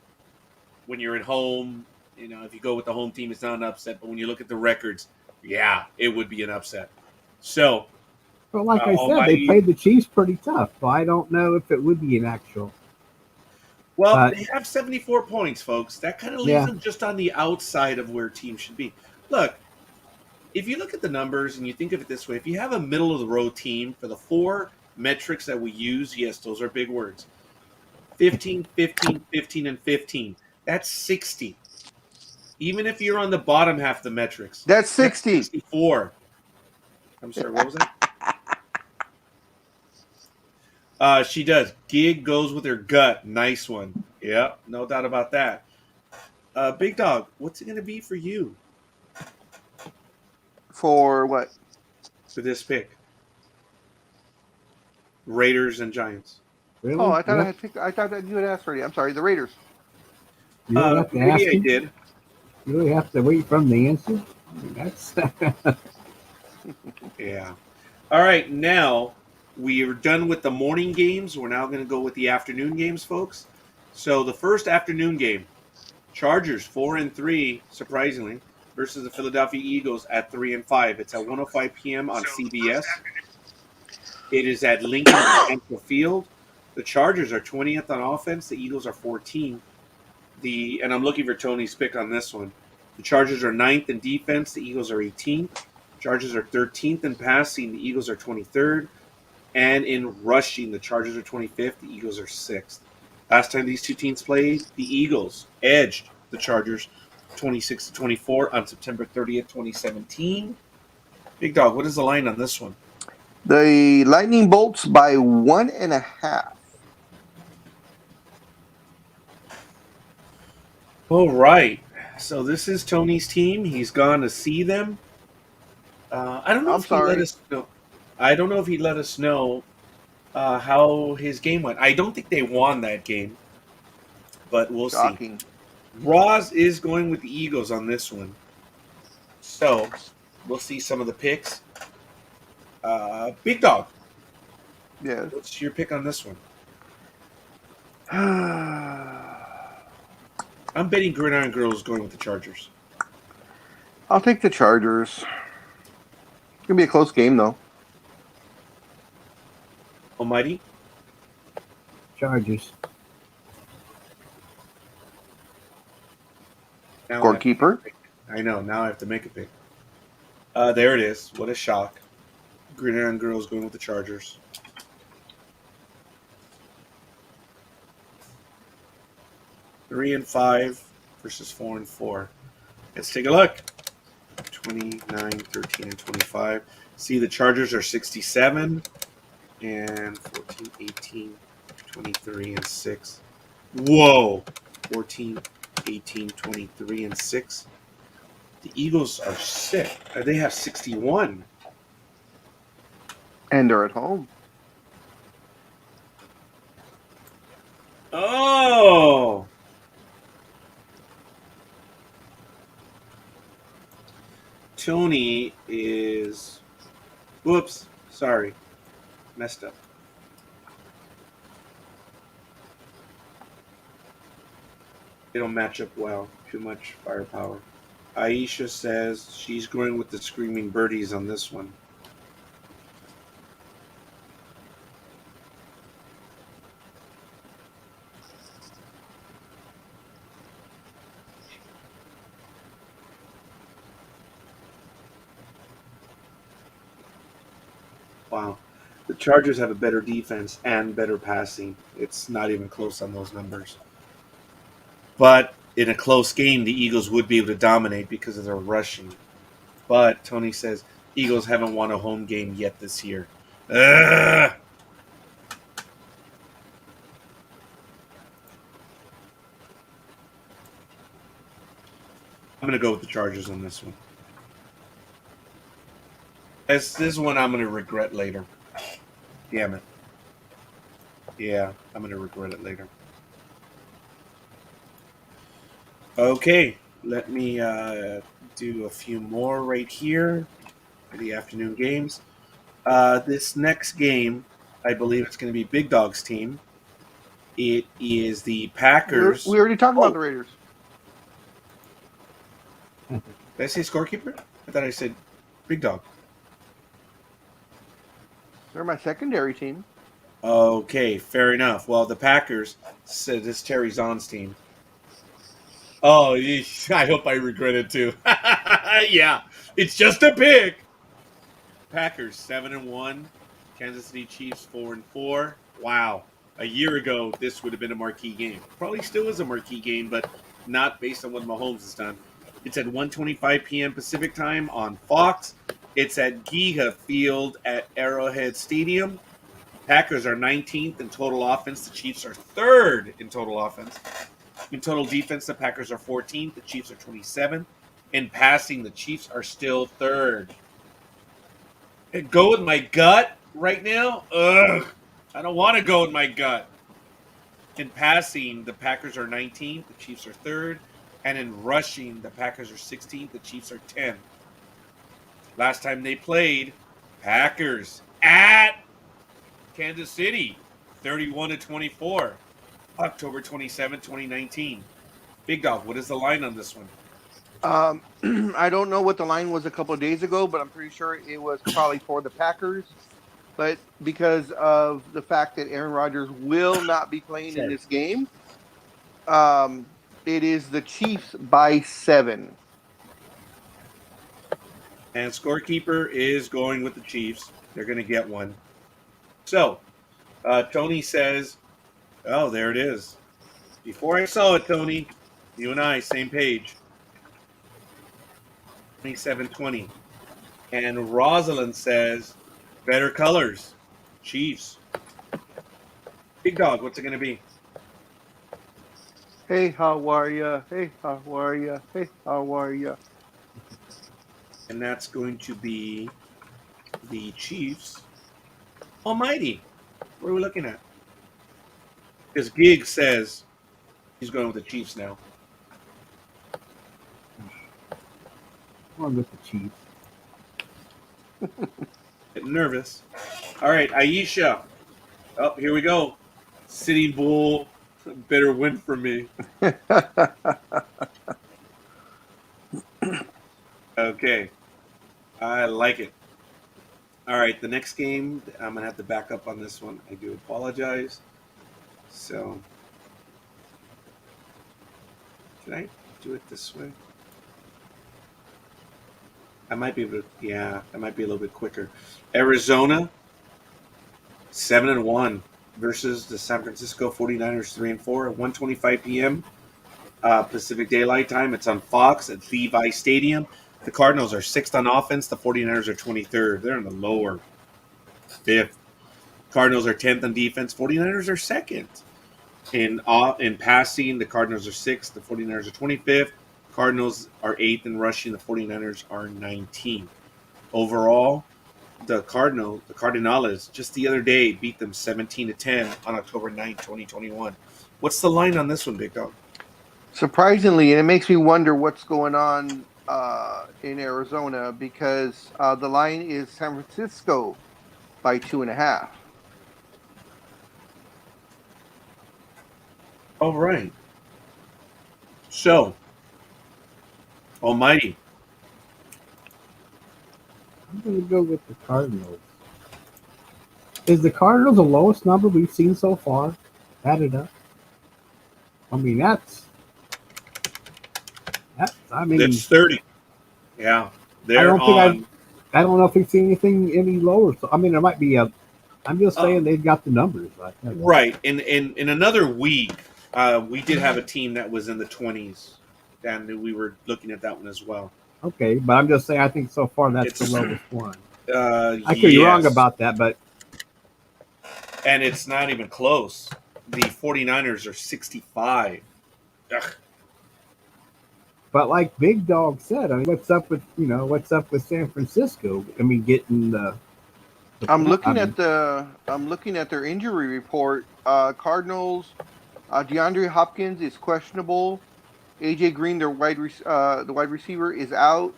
when you're at home, you know, if you go with the home team, it's not an upset. But when you look at the records, yeah, it would be an upset. So, well, like I said, they played the Chiefs pretty tough. So I don't know if it would be an actual. Well, they have 74 points, folks. That kind of leaves them just on the outside of where teams should be. Look, if you look at the numbers and you think of it this way, if you have a middle-of-the-road team for the 4 metrics that we use, yes, those are big words. 15, 15, 15, and 15. That's 60. Even if you're on the bottom half of the metrics. That's 60. 64. I'm sorry, what was that? She does. Gig goes with her gut. Nice one. Yeah, no doubt about that. Big Dog, what's it going to be for you For what? for this pick? Raiders and Giants. Oh, Really? I thought I had picked. I thought that you had asked already. I'm sorry. The Raiders. You really have to Maybe ask I him? did. You really have to wait from the answer? That's Yeah. All right, now we are done with the morning games. We're now going to go with the afternoon games, folks. So the first afternoon game, Chargers 4-3, surprisingly, versus the Philadelphia Eagles at 3-5. It's at 1:05 p.m. on CBS. It is at Lincoln Financial Field. The Chargers are 20th on offense. The Eagles are 14th. And I'm looking for Tony's pick on this one. The Chargers are 9th in defense. The Eagles are 18th. Chargers are 13th in passing. The Eagles are 23rd. And in rushing, the Chargers are 25th. The Eagles are 6th. Last time these two teams played, the Eagles edged the Chargers 26-24 on September 30th, 2017. Big Dog, what is the line on this one? The Lightning Bolts by 1.5. All right. So this is Tony's team. He's gone to see them. I don't know I'm if he let sorry. us know. I don't know if he let us know how his game went. I don't think they won that game, but we'll Shocking. see. Roz is going with the Eagles on this one. So we'll see some of the picks. Big Dog, Yes. what's your pick on this one? I'm betting Gridiron Girl is going with the Chargers. I'll take the Chargers. It's gonna be a close game though. Almighty? Chargers. Now Scorekeeper. I know. Now I have to make a pick. There it is. What a shock. Gridiron Girls going with the Chargers. Three and 5 versus 4-4. Let's take a look. 29, 13, and 25. See, the Chargers are 67 and 14, 18, 23, and 6. Whoa. 14, 18, 23, and 6. The Eagles are sick. They have 61. And they're at home. Oh. Tony is. Whoops. Sorry. Messed up. They don't match up well. Too much firepower. Aisha says she's going with the Screaming Birdies on this one. Wow. The Chargers have a better defense and better passing. It's not even close on those numbers. But in a close game, the Eagles would be able to dominate because of their rushing. But Tony says Eagles haven't won a home game yet this year. Ugh! I'm going to go with the Chargers on this one. This one I'm going to regret later. Damn it. Yeah, I'm going to regret it later. Okay, let me do a few more right here for the afternoon games. This next game, I believe it's going to be Big Dog's team. It is the Packers. We already talked about the Raiders. Did I say scorekeeper? I thought I said Big Dog. They're my secondary team. Okay, fair enough. Well, the Packers said this Terry Zahn's team. Oh, I hope I regret it too. Yeah, it's just a pick. Packers 7-1, Kansas City Chiefs 4-4. Wow, a year ago this would have been a marquee game. Probably still is a marquee game, but not based on what Mahomes has done. It's at 1:25 p.m. Pacific time on Fox. It's at Giga Field at Arrowhead Stadium. Packers are 19th in total offense. The Chiefs are 3rd in total offense. In total defense, the Packers are 14th. The Chiefs are 27th. In passing, the Chiefs are still 3rd. Go with my gut right now? Ugh. I don't want to go with my gut. In passing, the Packers are 19th. The Chiefs are 3rd. And in rushing, the Packers are 16th. The Chiefs are 10th. Last time they played, Packers at Kansas City, 31-24, October 27, 2019. Big Dog, what is the line on this one? I don't know what the line was a couple of days ago, but I'm pretty sure it was probably for the Packers. But because of the fact that Aaron Rodgers will not be playing in this game, it is the Chiefs by 7. And scorekeeper is going with the Chiefs. They're going to get one. So, Tony says, oh, there it is. Before I saw it, Tony, you and I, same page. 27-20. And Rosalind says, better colors, Chiefs. Big Dog, what's it going to be? Hey, how are ya? Hey, how are ya? Hey, how are ya? And that's going to be the Chiefs. Almighty. What are we looking at? Because Gig says he's going with the Chiefs now. I'm with the Chiefs. Getting nervous. All right, Aisha. Oh, here we go. City Bull. Better win for me. Okay. I like it. All right, the next game, I'm going to have to back up on this one. I do apologize. So, should I do it this way? I might be able to, yeah, I might be a little bit quicker. Arizona, 7-1 versus the San Francisco 49ers, 3-4 at 1:25 p.m. Pacific Daylight Time. It's on Fox at Levi Stadium. The Cardinals are 6th on offense. The 49ers are 23rd. They're in the lower 5th. Cardinals are 10th on defense. 49ers are 2nd. In passing, the Cardinals are 6th. The 49ers are 25th. Cardinals are 8th in rushing. The 49ers are 19th. Overall, the Cardinals, just the other day, beat them 17-10 on October 9th, 2021. What's the line on this one, Big Dog? Surprisingly, and it makes me wonder what's going on in Arizona, because the line is San Francisco by 2.5. All right. So, Almighty. I'm going to go with the Cardinals. Is the Cardinals the lowest number we've seen so far? Added up. I mean, that's. I mean, That's 30. Yeah, I don't know if we've seen anything any lower. So I mean, there might be a. I'm just saying they've got the numbers. Right. In another week, we did have a team that was in the 20s, and we were looking at that one as well. Okay, but I'm just saying I think so far that's the lowest one. I could be wrong about that, but. And it's not even close. The 49ers are 65. Ugh. But like Big Dog said, I mean, what's up with San Francisco? I mean, getting the I'm looking at their injury report. Cardinals, DeAndre Hopkins is questionable. AJ Green, the wide receiver, is out.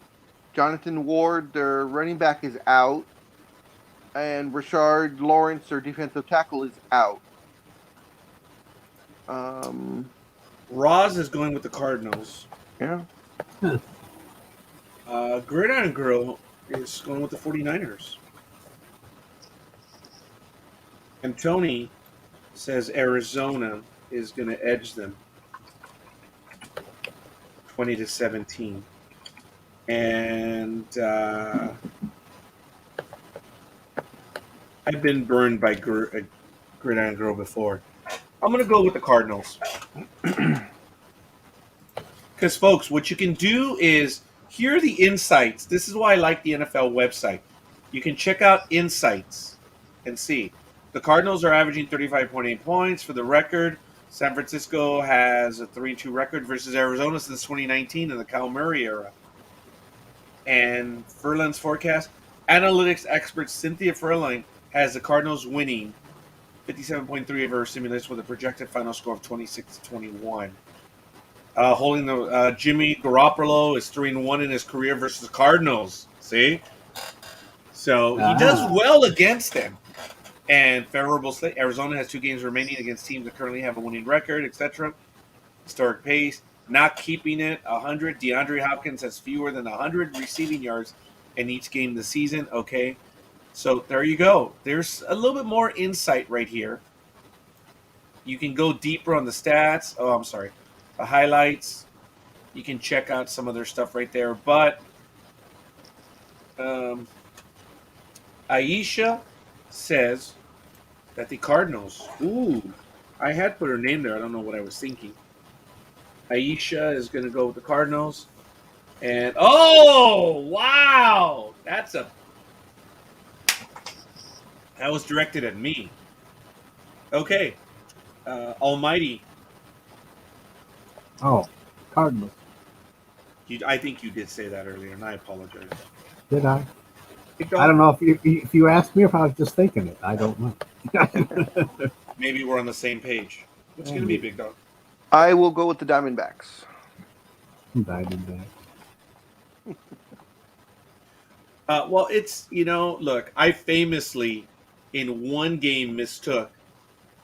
Jonathan Ward, their running back, is out. And Rashard Lawrence, their defensive tackle, is out. Roz is going with the Cardinals. Yeah. Gridiron Girl is going with the 49ers. And Tony says Arizona is going to edge them 20-17. And I've been burned by Gridiron Girl before. I'm going to go with the Cardinals. Because, folks, what you can do is here are the insights. This is why I like the NFL website. You can check out insights and see. The Cardinals are averaging 35.8 points. For the record, San Francisco has a 3-2 record versus Arizona since 2019 in the Kyle Murray era. And Furlan's forecast, analytics expert Cynthia Furlan has the Cardinals winning 57.3 of her simulation with a projected final score of 26-21. Holding the Jimmy Garoppolo is 3-1 in his career versus Cardinals. See? So he does well against them. And favorable slate. Arizona has 2 games remaining against teams that currently have a winning record, etc. Historic pace. Not keeping it 100. DeAndre Hopkins has fewer than 100 receiving yards in each game this season. Okay. So there you go. There's a little bit more insight right here. You can go deeper on the stats. Oh, I'm sorry. The highlights. You can check out some of their stuff right there. But Aisha says that the Cardinals. Ooh, I had put her name there. I don't know what I was thinking. Aisha is going to go with the Cardinals. And, oh, wow. That was directed at me. Okay. Almighty. Oh, Cardinals. I think you did say that earlier, and I apologize. Did I? I don't know if you asked me if I was just thinking it. I don't know. Maybe we're on the same page. What's going to be, Big Dog? I will go with the Diamondbacks. Diamondbacks. Well, it's, look, I famously, in one game, mistook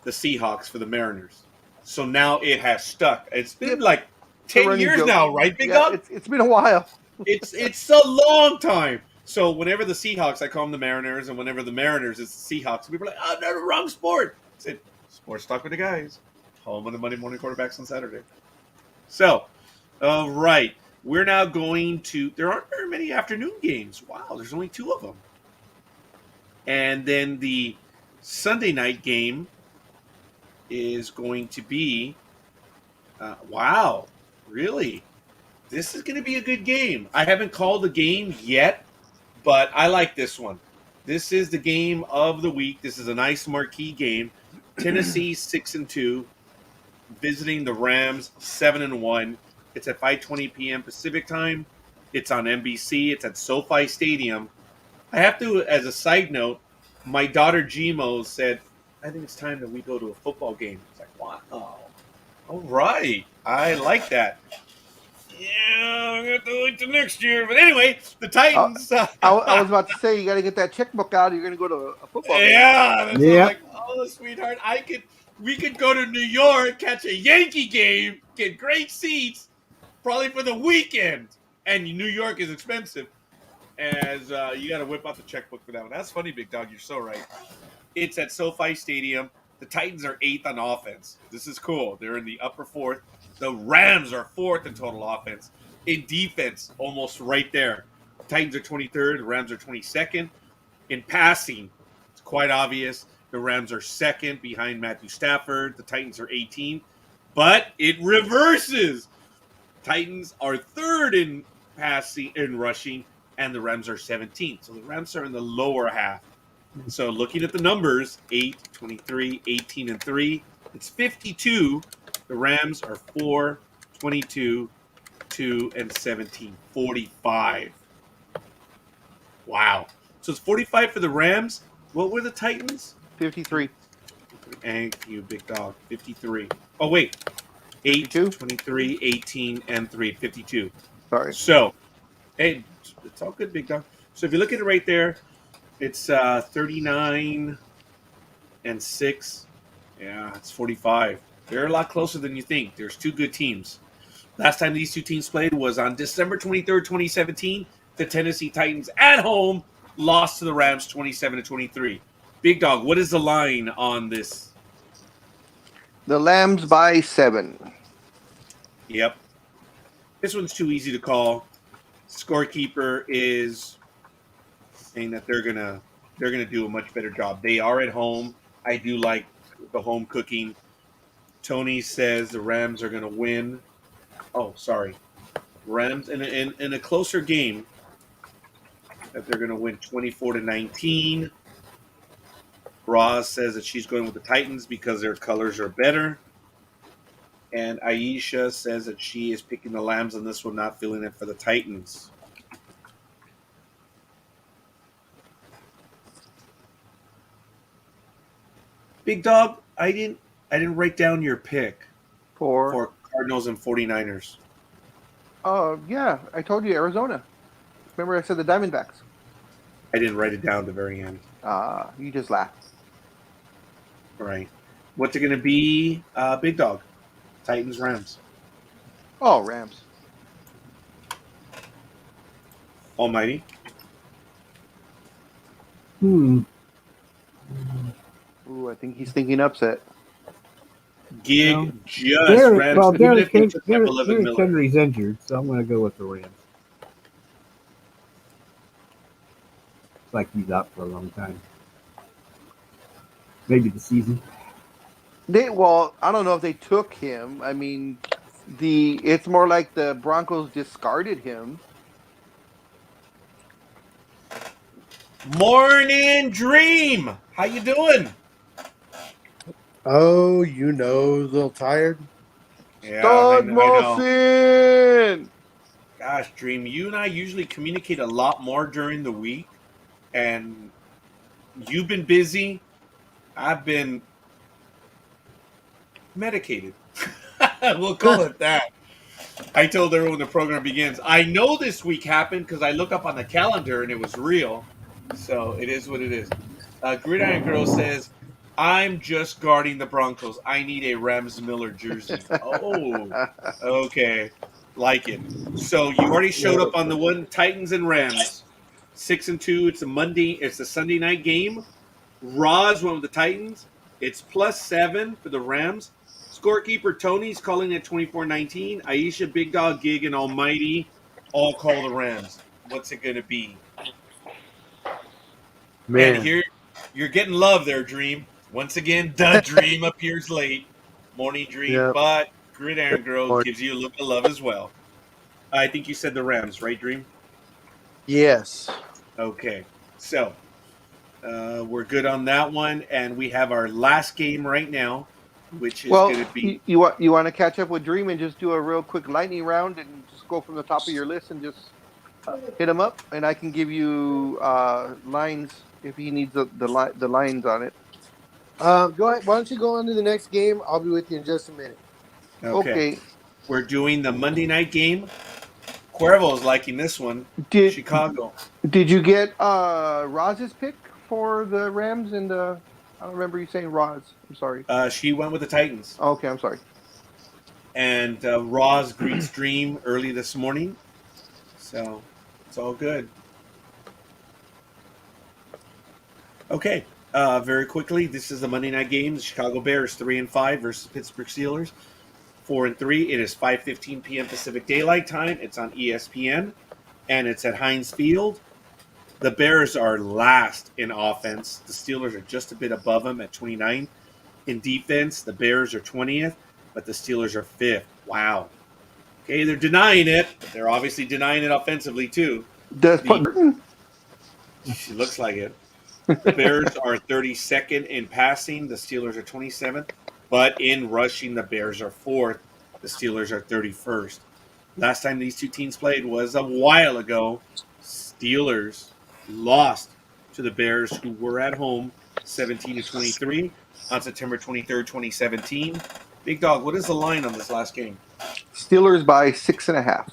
the Seahawks for the Mariners. So now it has stuck. It's been like 10 years joke. Now, right, Big Dog? It's been a while. It's a long time. So whenever the Seahawks, I call them the Mariners, and whenever the Mariners, it's the Seahawks. People are like, oh, no, wrong sport. I said, sports talk with the guys. Home of the Monday morning quarterbacks on Saturday. So, all right. We're now going to, there aren't very many afternoon games. Wow, there's only 2 of them. And then the Sunday night game is going to be, wow, really? This is going to be a good game. I haven't called the game yet, but I like this one. This is the game of the week. This is a nice marquee game. Tennessee 6-2, visiting the Rams 7-1. It's at 5:20 p.m. Pacific time. It's on NBC. It's at SoFi Stadium. I have to, as a side note, my daughter Gmo said, I think it's time that we go to a football game. It's like, wow. All right. I like that. Yeah, I'm going to wait till next year. But anyway, the Titans. I was about to say, you got to get that checkbook out. You're going to go to a football game. Yeah. That's like, oh, sweetheart, we could go to New York, catch a Yankee game, get great seats, probably for the weekend. And New York is expensive. As you got to whip out the checkbook for that one. That's funny, Big Dog. You're so right. It's at SoFi Stadium. The Titans are 8th on offense. This is cool. They're in the upper 4th. The Rams are 4th in total offense. In defense, almost right there. The Titans are 23rd. The Rams are 22nd. In passing, it's quite obvious. The Rams are 2nd behind Matthew Stafford. The Titans are 18th. But it reverses. Titans are 3rd in passing and rushing, and the Rams are 17th. So the Rams are in the lower half. So looking at the numbers, 8, 23, 18, and 3, it's 52. The Rams are 4, 22, 2, and 17. 45. Wow. So it's 45 for the Rams. What were the Titans? 53. Thank you, Big Dog. 53. Oh, wait. 8, 52? 23, 18, and 3. 52. Sorry. So, hey, it's all good, Big Dog. So if you look at it right there, it's 39 and 6. Yeah, it's 45. They're a lot closer than you think. There's 2 good teams. Last time these 2 teams played was on December 23rd, 2017. The Tennessee Titans at home lost to the Rams 27-23. Big Dog, what is the line on this? The Lambs by 7. Yep. This one's too easy to call. Scorekeeper is saying that they're gonna do a much better job. They are at home. I do like the home cooking. Tony says the Rams are gonna win. Oh, sorry. Rams in a closer game that they're gonna win 24-19. Roz says that she's going with the Titans because their colors are better. And Aisha says that she is picking the Lambs on this one, not feeling it for the Titans. Big Dog, I didn't write down your pick for Cardinals and 49ers. Yeah, I told you Arizona. Remember I said the Diamondbacks. I didn't write it down at the very end. You just laughed. Right. What's it going to be, Big Dog? Titans, Rams. Oh, Rams. Almighty. Ooh, I think he's thinking upset. Gig No. just Rams. Well, Even if Derrick they took Evan Miller. Henry's injured, so I'm going to go with the Rams. It's like he's out for a long time. Maybe the season. I don't know if they took him. I mean, it's more like the Broncos discarded him. Morning Dream. How you doing? Oh, you know, a little tired. Yeah, Stud I know. Muffin! Gosh, Dream, you and I usually communicate a lot more during the week, and you've been busy. I've been medicated. We'll call it that. I told everyone the program begins. I know this week happened because I look up on the calendar and it was real. So it is what it is. Gridiron Girl says, I'm just guarding the Broncos. I need a Rams Miller jersey. Oh, okay. Like it. So you already showed up on the one Titans and Rams. 6-2. It's a Monday. It's a Sunday night game. Roz went with the Titans. It's +7 for the Rams. Scorekeeper Tony's calling it 24-19. Aisha, Big Dog, Gig, and Almighty all call the Rams. What's it going to be? Man, And here, you're getting love there, Dream. Once again, the Dream appears late. Morning Dream, Yep. but Gridiron Girl gives you a little bit of love as well. I think you said the Rams, right, Dream? yes. Okay. So, we're good on that one, and we have our last game right now, which is going to be... You want to catch up with Dream and just do a real quick lightning round and just go from the top of your list and just hit him up, and I can give you lines if he needs the lines on it. Go ahead. Why don't you go on to the next game? I'll be with you in just a minute. Okay. We're doing the Monday night game. Cuervo's liking this one. Chicago. Did you get Roz's pick for the Rams? And I don't remember you saying Roz. I'm sorry. She went with the Titans. Okay, I'm sorry. And Roz greets Dream early this morning. So it's all good. Okay. Very quickly, this is the Monday night game. The Chicago Bears 3-5 versus Pittsburgh Steelers 4-3. It is 5:15 p.m. Pacific Daylight Time. It's on ESPN, and it's at Heinz Field. The Bears are last in offense. The Steelers are just a bit above them at 29. In defense, the Bears are 20th, but the Steelers are 5th. Wow. Okay, they're denying it, but they're obviously denying it offensively too. She looks like it. The Bears are 32nd in passing. The Steelers are 27th. But in rushing, the Bears are 4th. The Steelers are 31st. Last time these two teams played was a while ago. Steelers lost to the Bears, who were at home 17-23 on September 23rd, 2017. Big Dog, what is the line on this last game? Steelers by 6.5.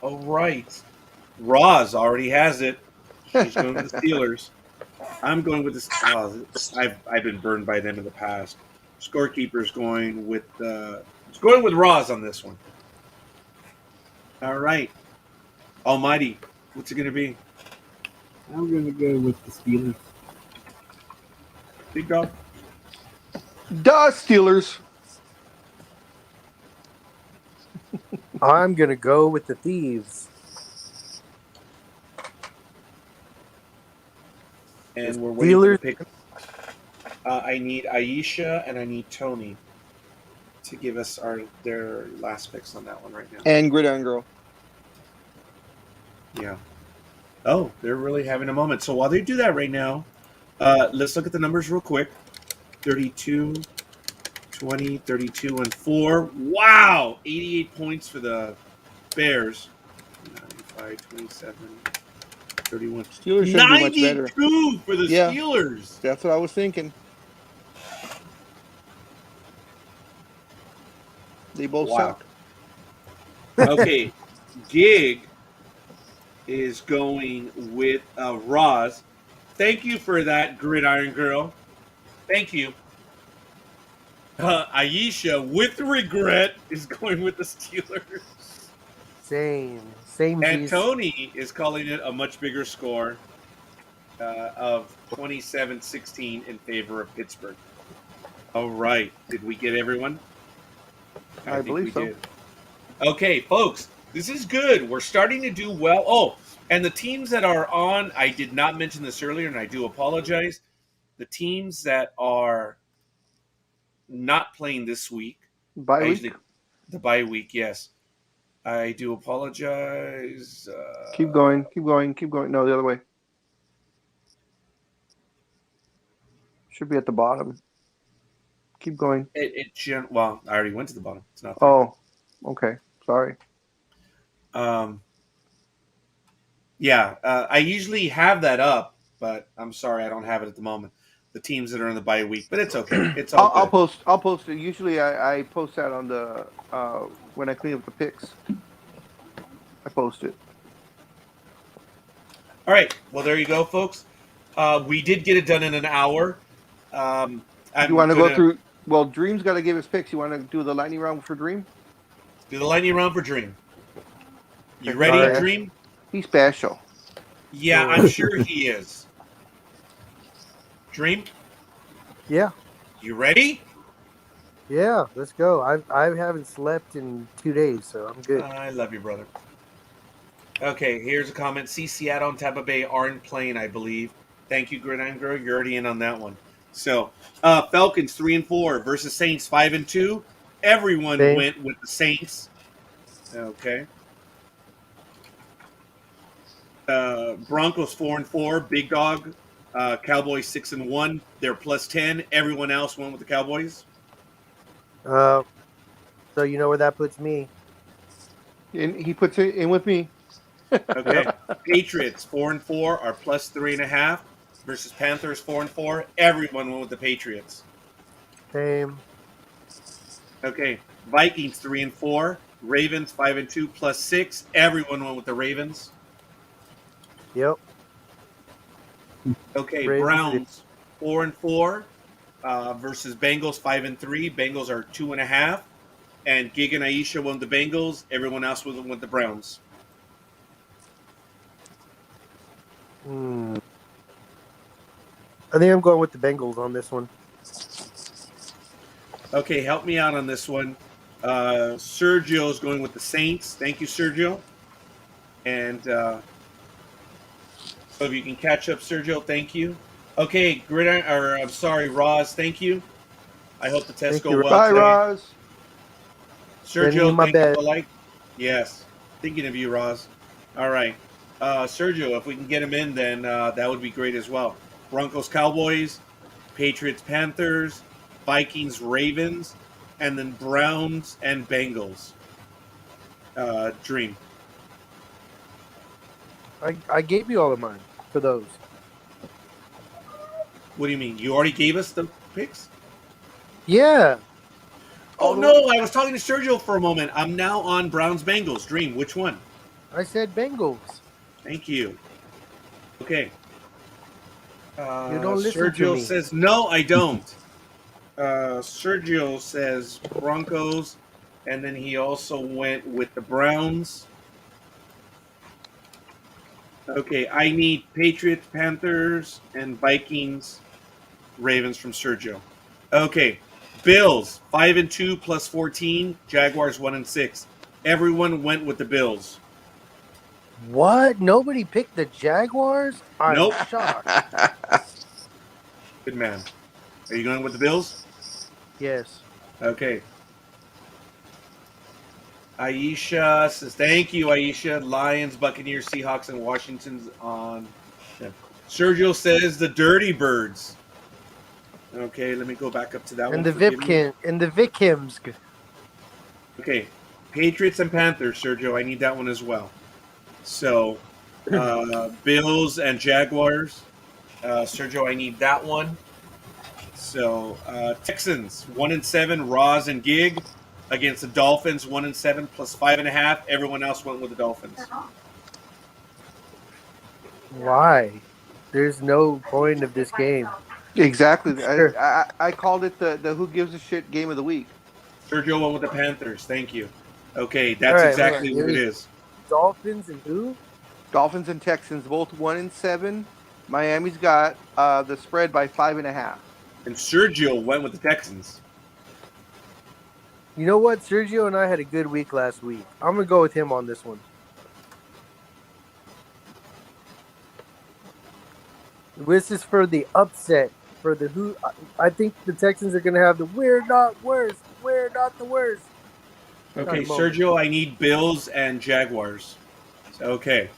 All right. Roz already has it. She's going with the Steelers. I'm going with the. I've been burned by them in the past. Scorekeeper's going with Roz on this one. All right. Almighty, what's it going to be? I'm going to go with the Steelers. Big Dog? Duh, Steelers. I'm going to go with the Thieves. And we're waiting for the pick. I need Aisha and I need Tony to give us their last picks on that one right now. And Gridiron Girl. Yeah. Oh, they're really having a moment. So while they do that right now, let's look at the numbers real quick. 32, 20, 32, and 4. Wow! 88 points for the Bears. 95, 27, 31. Steelers shouldn't do much better. 92 for the Yeah. Steelers. That's what I was thinking. They both Wow. suck. Okay, Gig is going with Roz. Thank you for that, Gridiron Girl. Thank you. Aisha, with regret, is going with the Steelers. Same. And Tony is calling it a much bigger score of 27-16 in favor of Pittsburgh. All right. Did we get everyone? I believe so. Did. Okay, folks, this is good. We're starting to do well. Oh, and the teams that are on, I did not mention this earlier, and I do apologize. The teams that are not playing this week. Bye week? The bye week, yes. I do apologize. Keep going. No, the other way. Should be at the bottom. Keep going. Well, I already went to the bottom. It's not there. Oh, okay. Sorry. Yeah, I usually have that up, but I'm sorry I don't have it at the moment. The teams that are in the bye week, but it's okay. It's all good. I'll post it. Usually I post that on the when I clean up the picks. I post it. All right. Well, there you go, folks. We did get it done in an hour. You want to go through? Well, Dream's got to give his picks. You want to do the lightning round for Dream? Do the lightning round for Dream. You ready, Right. Dream? He's special. Yeah, I'm sure he is. Dream, Yeah. you ready? Yeah. Let's go. I haven't slept in 2 days, so I'm good. I love you, brother. Okay, here's a comment. See, Seattle and Tampa Bay aren't playing, I believe. Thank you, Gridiron Girl. You're already in on that one. So, Falcons 3-4 versus Saints 5-2. Everyone went with the Saints. Okay. Broncos 4-4. Big Dog. Cowboys 6-1. They're +10. Everyone else went with the Cowboys. So you know where that puts me. And he puts it in with me. Okay. Patriots 4-4 are +3.5 versus Panthers 4-4. Everyone went with the Patriots. Same. Okay. Vikings 3-4. Ravens 5-2 +6. Everyone went with the Ravens. Yep. Okay. Ravens. Browns 4-4 versus Bengals 5-3. Bengals are 2.5. And Gig and Aisha won the Bengals. Everyone else went with the Browns. I think I'm going with the Bengals on this one. Okay, help me out on this one. Sergio's going with the Saints. Thank you, Sergio. And so if you can catch up, Sergio, thank you. Okay, Roz, thank you. I hope the tests go well Bye, today. Roz. Sergio, thank you for the like. Yes, thinking of you, Roz. All right. Sergio, if we can get him in, then that would be great as well. Broncos, Cowboys, Patriots, Panthers, Vikings, Ravens, and then Browns and Bengals. Dream. I gave you all of mine for those. What do you mean? You already gave us the picks? Yeah. Oh, no, I was talking to Sergio for a moment. I'm now on Browns, Bengals. Dream, which one? I said Bengals. Thank you. Okay. You don't listen to Sergio me. says, no, I don't. Sergio says Broncos, and then he also went with the Browns. Okay, I need Patriots, Panthers, and Vikings, Ravens from Sergio. Okay, Bills 5-2 +14, Jaguars 1-6. Everyone went with the Bills. What? Nobody picked the Jaguars? I'm Nope. shocked. Good man. Are you going with the Bills? Yes. Okay. Aisha says, thank you, Aisha. Lions, Buccaneers, Seahawks, and Washington's on. Yeah. Sergio says the Dirty Birds. Okay, let me go back up to that And one. the Forgive me. Vipkin and the Vikimsk. Okay, Patriots and Panthers, Sergio. I need that one as well. So, Bills and Jaguars. Sergio, I need that one. So, Texans 1-7, Roz and Gig against the Dolphins 1-7 plus 5.5. Everyone else went with the Dolphins. Why? There's no point of this game. Exactly. Sure. I called it the who gives a shit game of the week. Sergio went with the Panthers. Thank you. Okay, All that's right, exactly hold on. what it is. Dolphins and who? Dolphins and Texans both 1-7. Miami's got the spread by 5.5. And Sergio went with the Texans. You know what? Sergio and I had a good week last week. I'm gonna go with him on this one. This is for the upset. For the who? I think the Texans are gonna have the we're not worse. We're not the worst. Okay, Kind of moment. Sergio, I need Bills and Jaguars. Okay.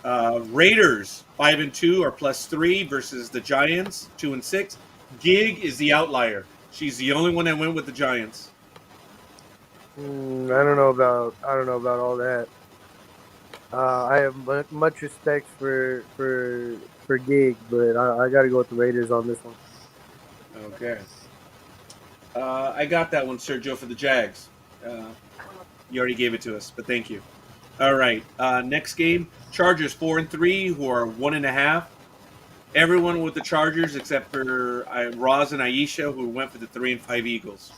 Raiders 5-2 or +3 versus the Giants 2-6. Gig is the outlier. She's the only one that went with the Giants. I don't know about all that. I have much respect for Gig, but I got to go with the Raiders on this one. Okay. I got that one, Sergio, for the Jags. You already gave it to us, but thank you. All right. Next game, Chargers 4-3, who are 1.5. Everyone with the Chargers except for Roz and Aisha, who went for the 3-5 Eagles.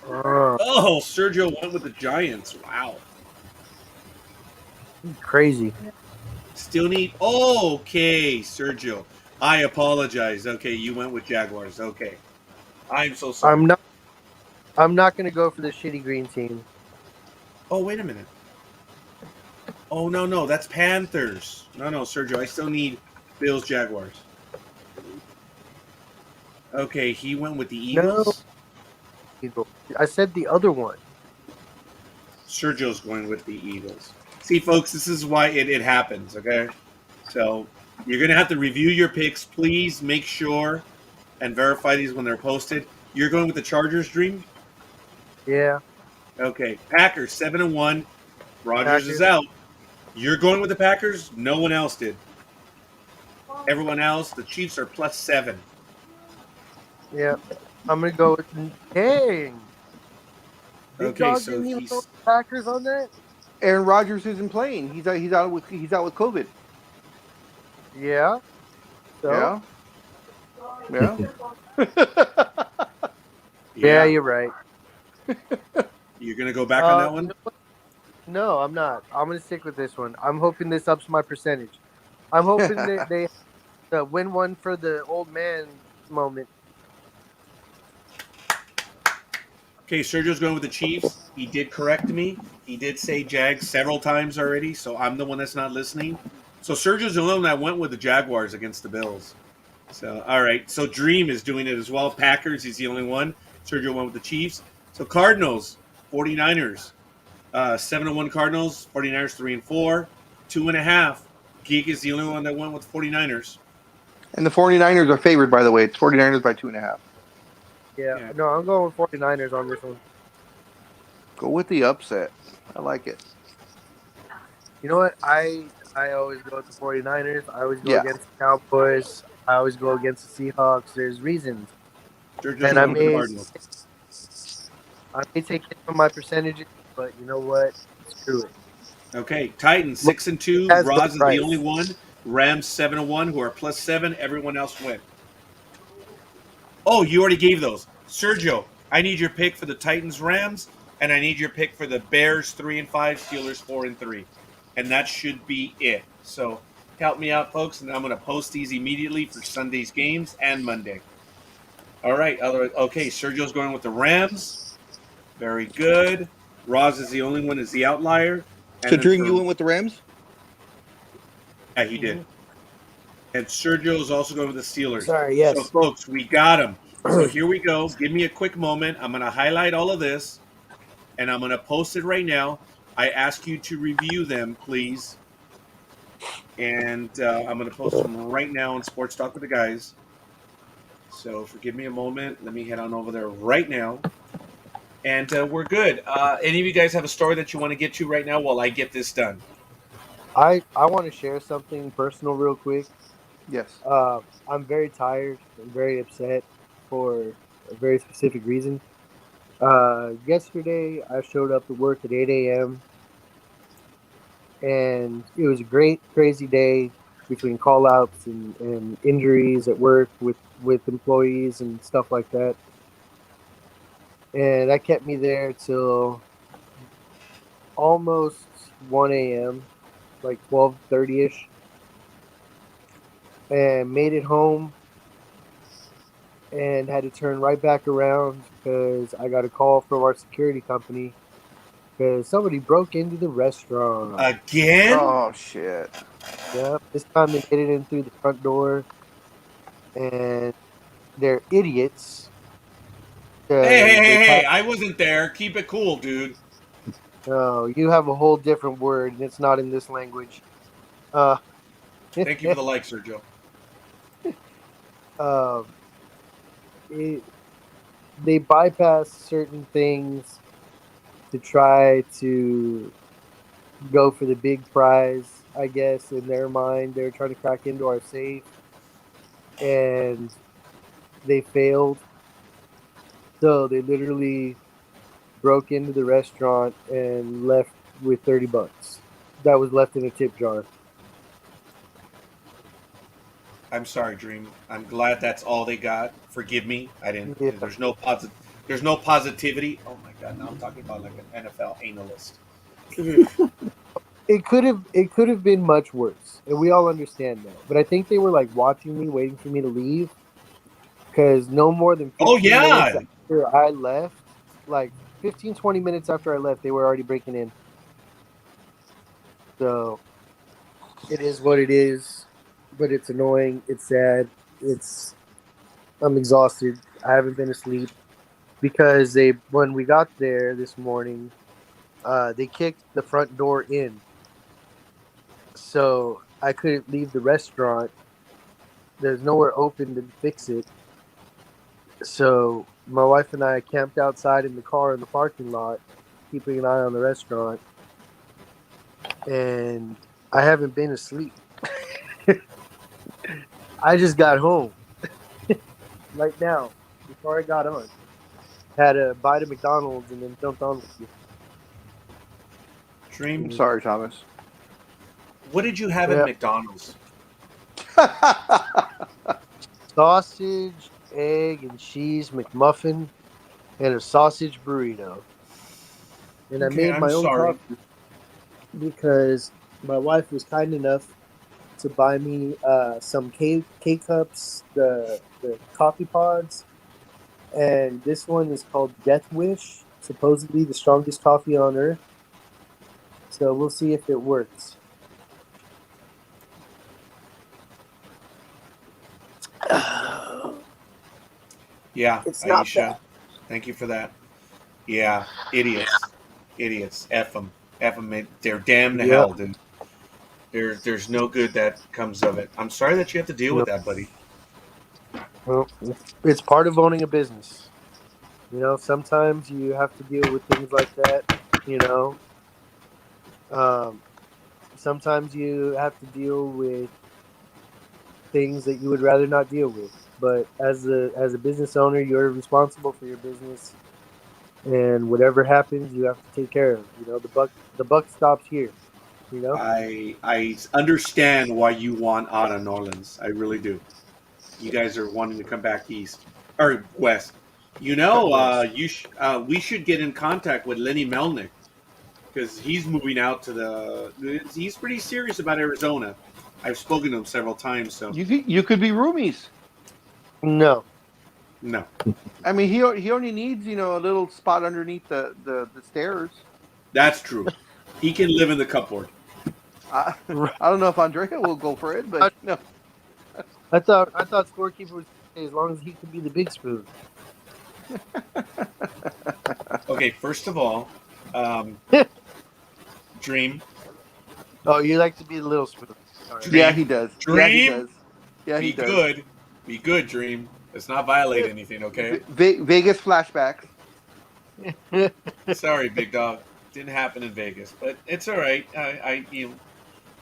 Oh, Sergio went with the Giants. Wow. Crazy. Still need. Oh, okay, Sergio. I apologize. Okay, you went with Jaguars. Okay. I'm so sorry. I'm not going to go for the shitty green team. Oh, wait a minute. Oh, no. That's Panthers. No, Sergio. I still need Bills, Jaguars. Okay, he went with the Eagles. No. I said the other one. Sergio's going with the Eagles. See, folks, this is why it happens, okay? So you're going to have to review your picks. Please make sure and verify these when they're posted. You're going with the Chargers, Dream? Yeah. Okay. Packers, 7-1. Rodgers Packers. is out. You're going with the Packers? No one else did. Everyone else, the Chiefs are +7. Yeah. I'm going to go with... Dang. Big Okay, Dog so didn't even he's... throw the Packers on that? Aaron Rodgers isn't playing. He's out with COVID. Yeah. So? Yeah. Yeah, you're right. You're going to go back on that one? No, I'm not. I'm going to stick with this one. I'm hoping this ups my percentage. I'm hoping that they win one for the old man moment. Okay, Sergio's going with the Chiefs. He did correct me. He did say Jags several times already, so I'm the one that's not listening. So Sergio's the only one that went with the Jaguars against the Bills. So, all right. So Dream is doing it as well. Packers, he's the only one. Sergio went with the Chiefs. So Cardinals, 49ers. 7-1 Cardinals, 49ers 3-4. 2.5. Geek is the only one that went with 49ers. And the 49ers are favored, by the way. It's 49ers by 2.5. Yeah. No, I'm going with 49ers on this one. Go with the upset. I like it. You know what? I always go with the 49ers. I always go against the Cowboys. I always go against the Seahawks. There's reasons. And I may take it from my percentages, but you know what? Screw it. Okay, Titans 6-2. Roz is the only one. Rams 7-1, who are +7. Everyone else went. Oh, you already gave those. Sergio, I need your pick for the Titans Rams, and I need your pick for the Bears 3-5, Steelers 4-3. And that should be it. So help me out, folks, and I'm going to post these immediately for Sunday's games and Monday. All right. Okay, Sergio's going with the Rams. Very good. Roz is the only one is the outlier. So, Dream, you went with the Rams? Yeah, he did. And Sergio is also going with the Steelers. Sorry, yes. So, folks, we got him. So here we go. Give me a quick moment. I'm going to highlight all of this, and I'm going to post it right now. I ask you to review them, please. And I'm going to post them right now in Sports Talk with the Guys. So forgive me a moment. Let me head on over there right now. And we're good. Any of you guys have a story that you want to get to right now while I get this done? I want to share something personal real quick. Yes. I'm very tired and very upset for a very specific reason. Yesterday, I showed up to work at 8 a.m. and it was a great, crazy day between call outs and injuries at work with employees and stuff like that. And that kept me there till almost 1 a.m., like 12:30 ish, and made it home and had to turn right back around because I got a call from our security company because somebody broke into the restaurant. Again? Oh shit. Yeah, this time they made it in through the front door, and they're idiots. Hey! I wasn't there. Keep it cool, dude. Oh, you have a whole different word, and it's not in this language. Uh, Thank you for the like, Sergio. um, it, they bypass certain things to try to go for the big prize, I guess, in their mind. They're trying to crack into our safe, and they failed. So they literally broke into the restaurant and left with $30 that was left in a tip jar. I'm sorry, Dream. I'm glad that's all they got. Forgive me. I didn't. Yeah. There's no There's no positivity. Oh my god! Now I'm talking about like an NFL analyst. It could have been much worse, and we all understand that. But I think they were like watching me, waiting for me to leave, because no more than Oh 15 minutes yeah. after I left, like 15, 20 minutes after I left, they were already breaking in. So it is what it is, but it's annoying. It's sad. I'm exhausted. I haven't been asleep because when we got there this morning, they kicked the front door in, so I couldn't leave the restaurant. There's nowhere open to fix it, so my wife and I camped outside in the car in the parking lot, keeping an eye on the restaurant, and I haven't been asleep. I just got home right now before I got on. Had a bite of McDonald's and then jumped on with you. Dream. I'm sorry, Thomas. What did you have Yeah. at McDonald's? Sausage, egg, and cheese McMuffin, and a sausage burrito. And I Okay, made I'm my own sorry. coffee because my wife was kind enough to buy me some K cups, the coffee pods, and this one is called Death Wish, supposedly the strongest coffee on earth. So we'll see if it works. Yeah, It's not Aisha. bad. Thank you for that. Yeah, idiots. F them. F them. They're damn to Yep. hell, dude. There's no good that comes of it. I'm sorry that you have to deal with that, buddy. Well, it's part of owning a business. Sometimes you have to deal with things like that. You know, um, sometimes you have to deal with things that you would rather not deal with. But as a business owner, you're responsible for your business, and whatever happens, you have to take care of. The buck stops here. You know. I understand why you want out of New Orleans. I really do. You guys are wanting to come back east or west. West. We should get in contact with Lenny Melnick because he's moving out to the. He's pretty serious about Arizona. I've spoken to him several times. So You could be roomies. No. no, I mean, he only needs a little spot underneath the stairs. that's true. He can live in the cupboard. I don't know if Andrea will go for it, but no. I thought scorekeeper was as long as he can be the big spoon. Okay, first of all, Dream. Oh, you like to be the little spoon. All right. Yeah, he does. Yeah, he Dream. does. Yeah, he Be does. good. Be good, Dream. Let's not violate anything, okay? Vegas flashbacks. Sorry, big dog. Didn't happen in Vegas, but it's all right. You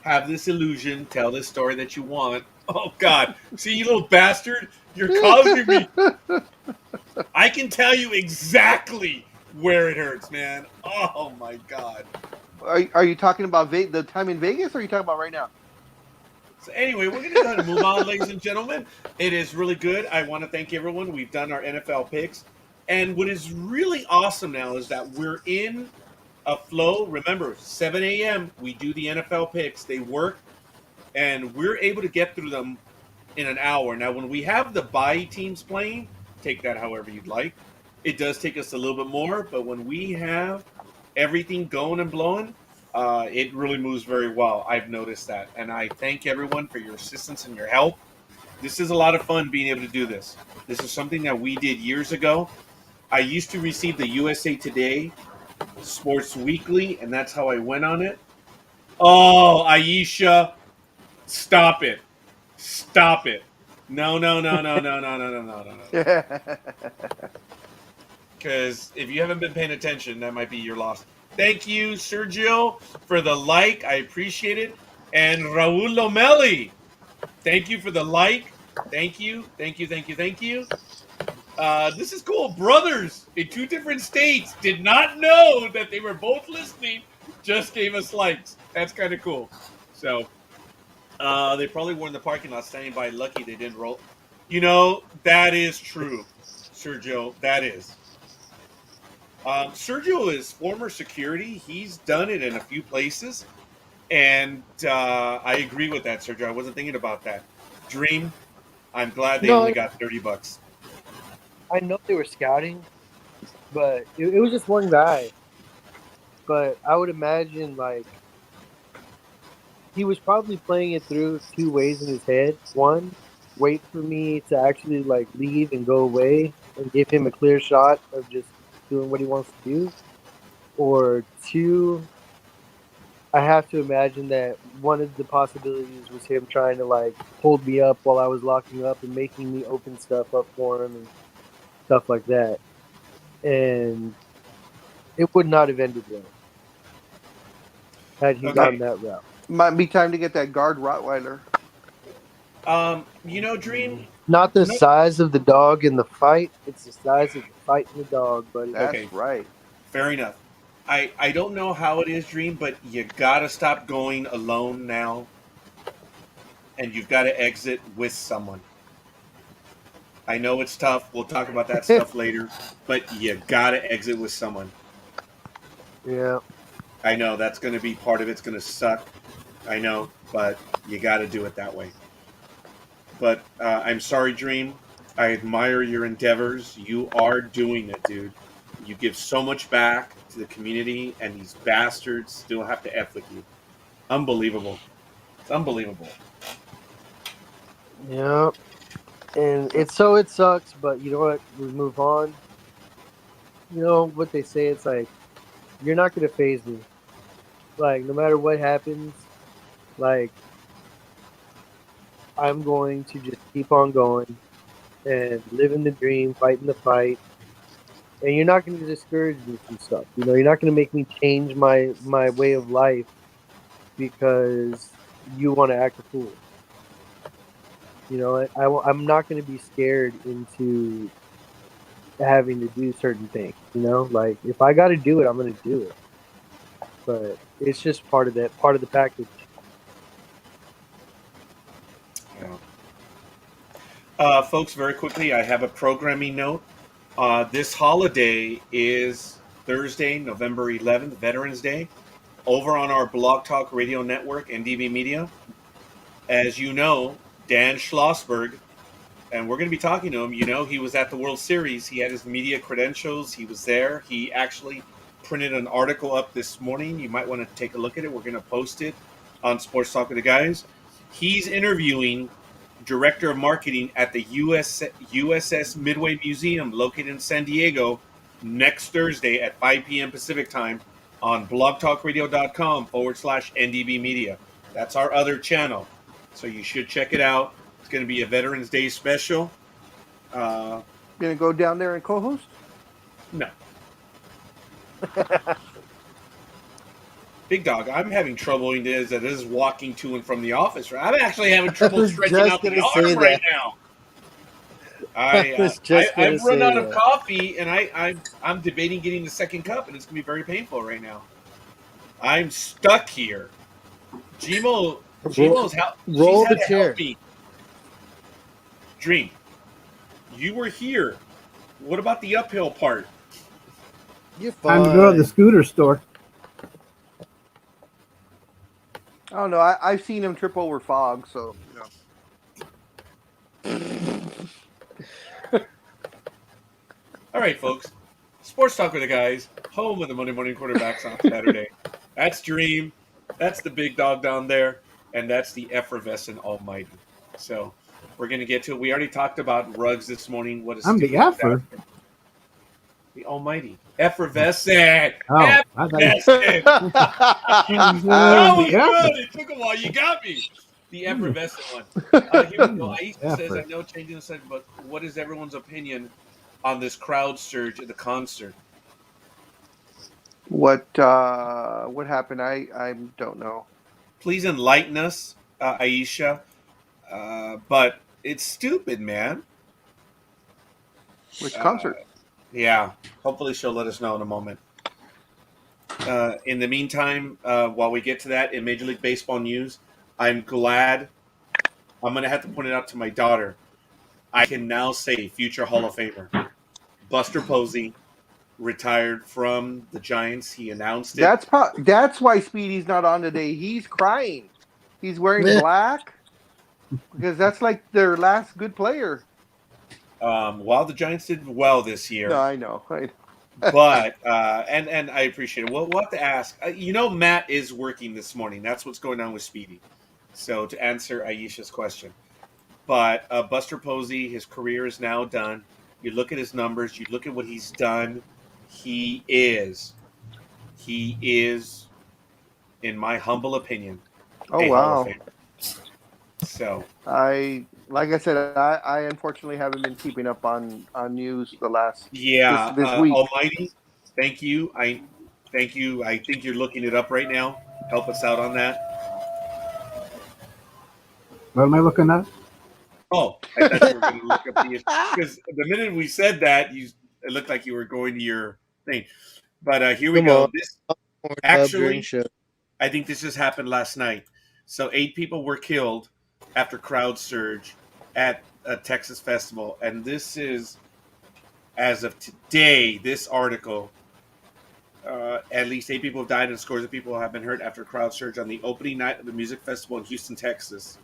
have this illusion, tell this story that you want. Oh God! See, you little bastard, you're causing me. I can tell you exactly where it hurts, man. Oh my God! Are you talking about the time in Vegas, or are you talking about right now? So anyway, we're going to go ahead and move on, ladies and gentlemen. It is really good. I want to thank everyone. We've done our NFL picks, and what is really awesome now is that we're in a flow. Remember, 7 a.m. we do the NFL picks. They work, and we're able to get through them in an hour. Now, when we have the bye teams playing, take that however you'd like. It does take us a little bit more, but when we have everything going and blowing, it really moves very well. I've noticed that, and I thank everyone for your assistance and your help. This is a lot of fun being able to do this. This is something that we did years ago. I used to receive the USA Today Sports Weekly, and that's how I went on it. Oh, Aisha, stop it. Stop it. No. Because if you haven't been paying attention, that might be your loss. Thank you, Sergio, for the like. I appreciate it. And Raul Lomelli, thank you for the like. Thank you. This is cool. Brothers in 2 different states did not know that they were both listening, just gave us likes. That's kind of cool. So they probably were in the parking lot standing by, lucky they didn't roll. You know, that is true, Sergio. That is. Sergio is former security. He's done it in a few places. And I agree with that, Sergio. I wasn't thinking about that. Dream, I'm glad they only got $30. I know they were scouting, but it was just one guy. But I would imagine, like, he was probably playing it through 2 ways in his head. One, wait for me to actually, like, leave and go away and give him a clear shot of just doing what he wants to do. Or 2, I have to imagine that one of the possibilities was him trying to, like, hold me up while I was locking up and making me open stuff up for him and stuff like that. And it would not have ended well had he gone that route. Might be time to get that guard Rottweiler. You know, Dream. Not the size of the dog in the fight; it's the size of the fight in the dog, buddy. That's right. Fair enough. I don't know how it is, Dream, but you gotta stop going alone now, and you've got to exit with someone. I know it's tough. We'll talk about that stuff later, but you gotta exit with someone. Yeah. I know that's going to be part of it's going to suck. I know, but you got to do it that way. But I'm sorry, Dream. I admire your endeavors. You are doing it, dude. You give so much back to the community, and these bastards still have to F with you. Unbelievable. It's unbelievable. Yeah. And it sucks, but you know what? We move on. You know what they say? It's like, you're not going to faze me. Like, no matter what happens, like, I'm going to just keep on going and living the dream, fighting the fight. And you're not going to discourage me from stuff. You know, you're not going to make me change my way of life because you want to act a fool. You know, I'm not going to be scared into having to do certain things. You know, like, if I got to do it, I'm going to do it. But it's just part of the package. Yeah. Folks, very quickly, I have a programming note. This holiday is Thursday, November 11th, Veterans Day, over on our Blog Talk Radio Network, NDB Media. As you know, Dan Schlossberg, and we're going to be talking to him. You know, he was at the World Series. He had his media credentials. He was there. He actually printed an article up this morning. You might want to take a look at it. We're going to post it on Sports Talk with the Guys. He's interviewing Director of Marketing at the USS Midway Museum, located in San Diego, next Thursday at 5 p.m. Pacific time on blogtalkradio.com/NDB Media. That's our other channel. So you should check it out. It's going to be a Veterans Day special. Gonna go down there and co-host? No. Big dog, I'm having trouble as it is walking to and from the office. I'm actually having trouble stretching out the arm right now. I've run out of coffee, and I'm debating getting the second cup, and it's going to be very painful right now. I'm stuck here. Gmo's roll the chair. Dream, you were here. What about the uphill part? You're fine. Time to go to the scooter store. I don't know. I've seen him trip over fog, so All right, folks. Sports Talk with the Guys, home of the Monday Morning Quarterbacks on Saturday. That's Dream. That's the big dog down there. And that's the effervescent almighty. So we're going to get to it. We already talked about rugs this morning. What is I'm the effer. The almighty. Effervescent. Oh, Effervescent. Oh, good. It took a while. You got me. The effervescent one. Here we go. Aisha says, I know changing the subject, but what is everyone's opinion on this crowd surge at the concert? what happened? I don't know. Please enlighten us, Aisha. But it's stupid, man. Which concert? Yeah. Hopefully she'll let us know in a moment. In the meantime, while we get to that, in Major League Baseball news, I'm glad. I'm going to have to point it out to my daughter. I can now say future Hall of Famer. Buster Posey retired from the Giants. He announced it. That's why Speedy's not on today. He's crying. He's wearing black because that's like their last good player. While the Giants did well this year. No, I know. But and I appreciate it. We'll have to ask. Matt is working this morning. That's what's going on with Speedy. So to answer Aisha's question, but Buster Posey, his career is now done. You look at his numbers. You look at what he's done. He is, in my humble opinion, oh wow. So like I said, I unfortunately haven't been keeping up on news the last this week. Almighty, thank you. I think you're looking it up right now. Help us out on that. What am I looking at? Oh, I thought you were going to look up because the minute we said that, it looked like you were going to your thing. But here we go. This actually, I think this just happened last night. So 8 people were killed after crowd surge at a Texas festival, and this is, as of today, this article. At least 8 people have died and scores of people have been hurt after crowd surge on the opening night of the music festival in Houston, Texas.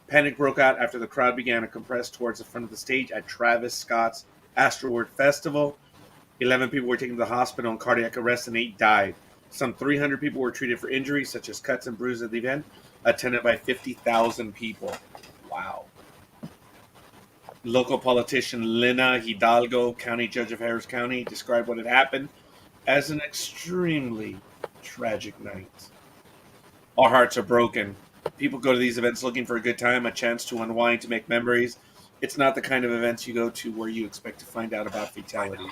Panic broke out after the crowd began to compress towards the front of the stage at Travis Scott's Astroworld Festival. 11 people were taken to the hospital in cardiac arrest and 8 died. Some 300 people were treated for injuries such as cuts and bruises at the event, attended by 50,000 people. Wow. Local politician Lina Hidalgo, county judge of Harris County, described what had happened as an extremely tragic night. Our hearts are broken. People go to these events looking for a good time, a chance to unwind, to make memories. It's not the kind of events you go to where you expect to find out about fatalities.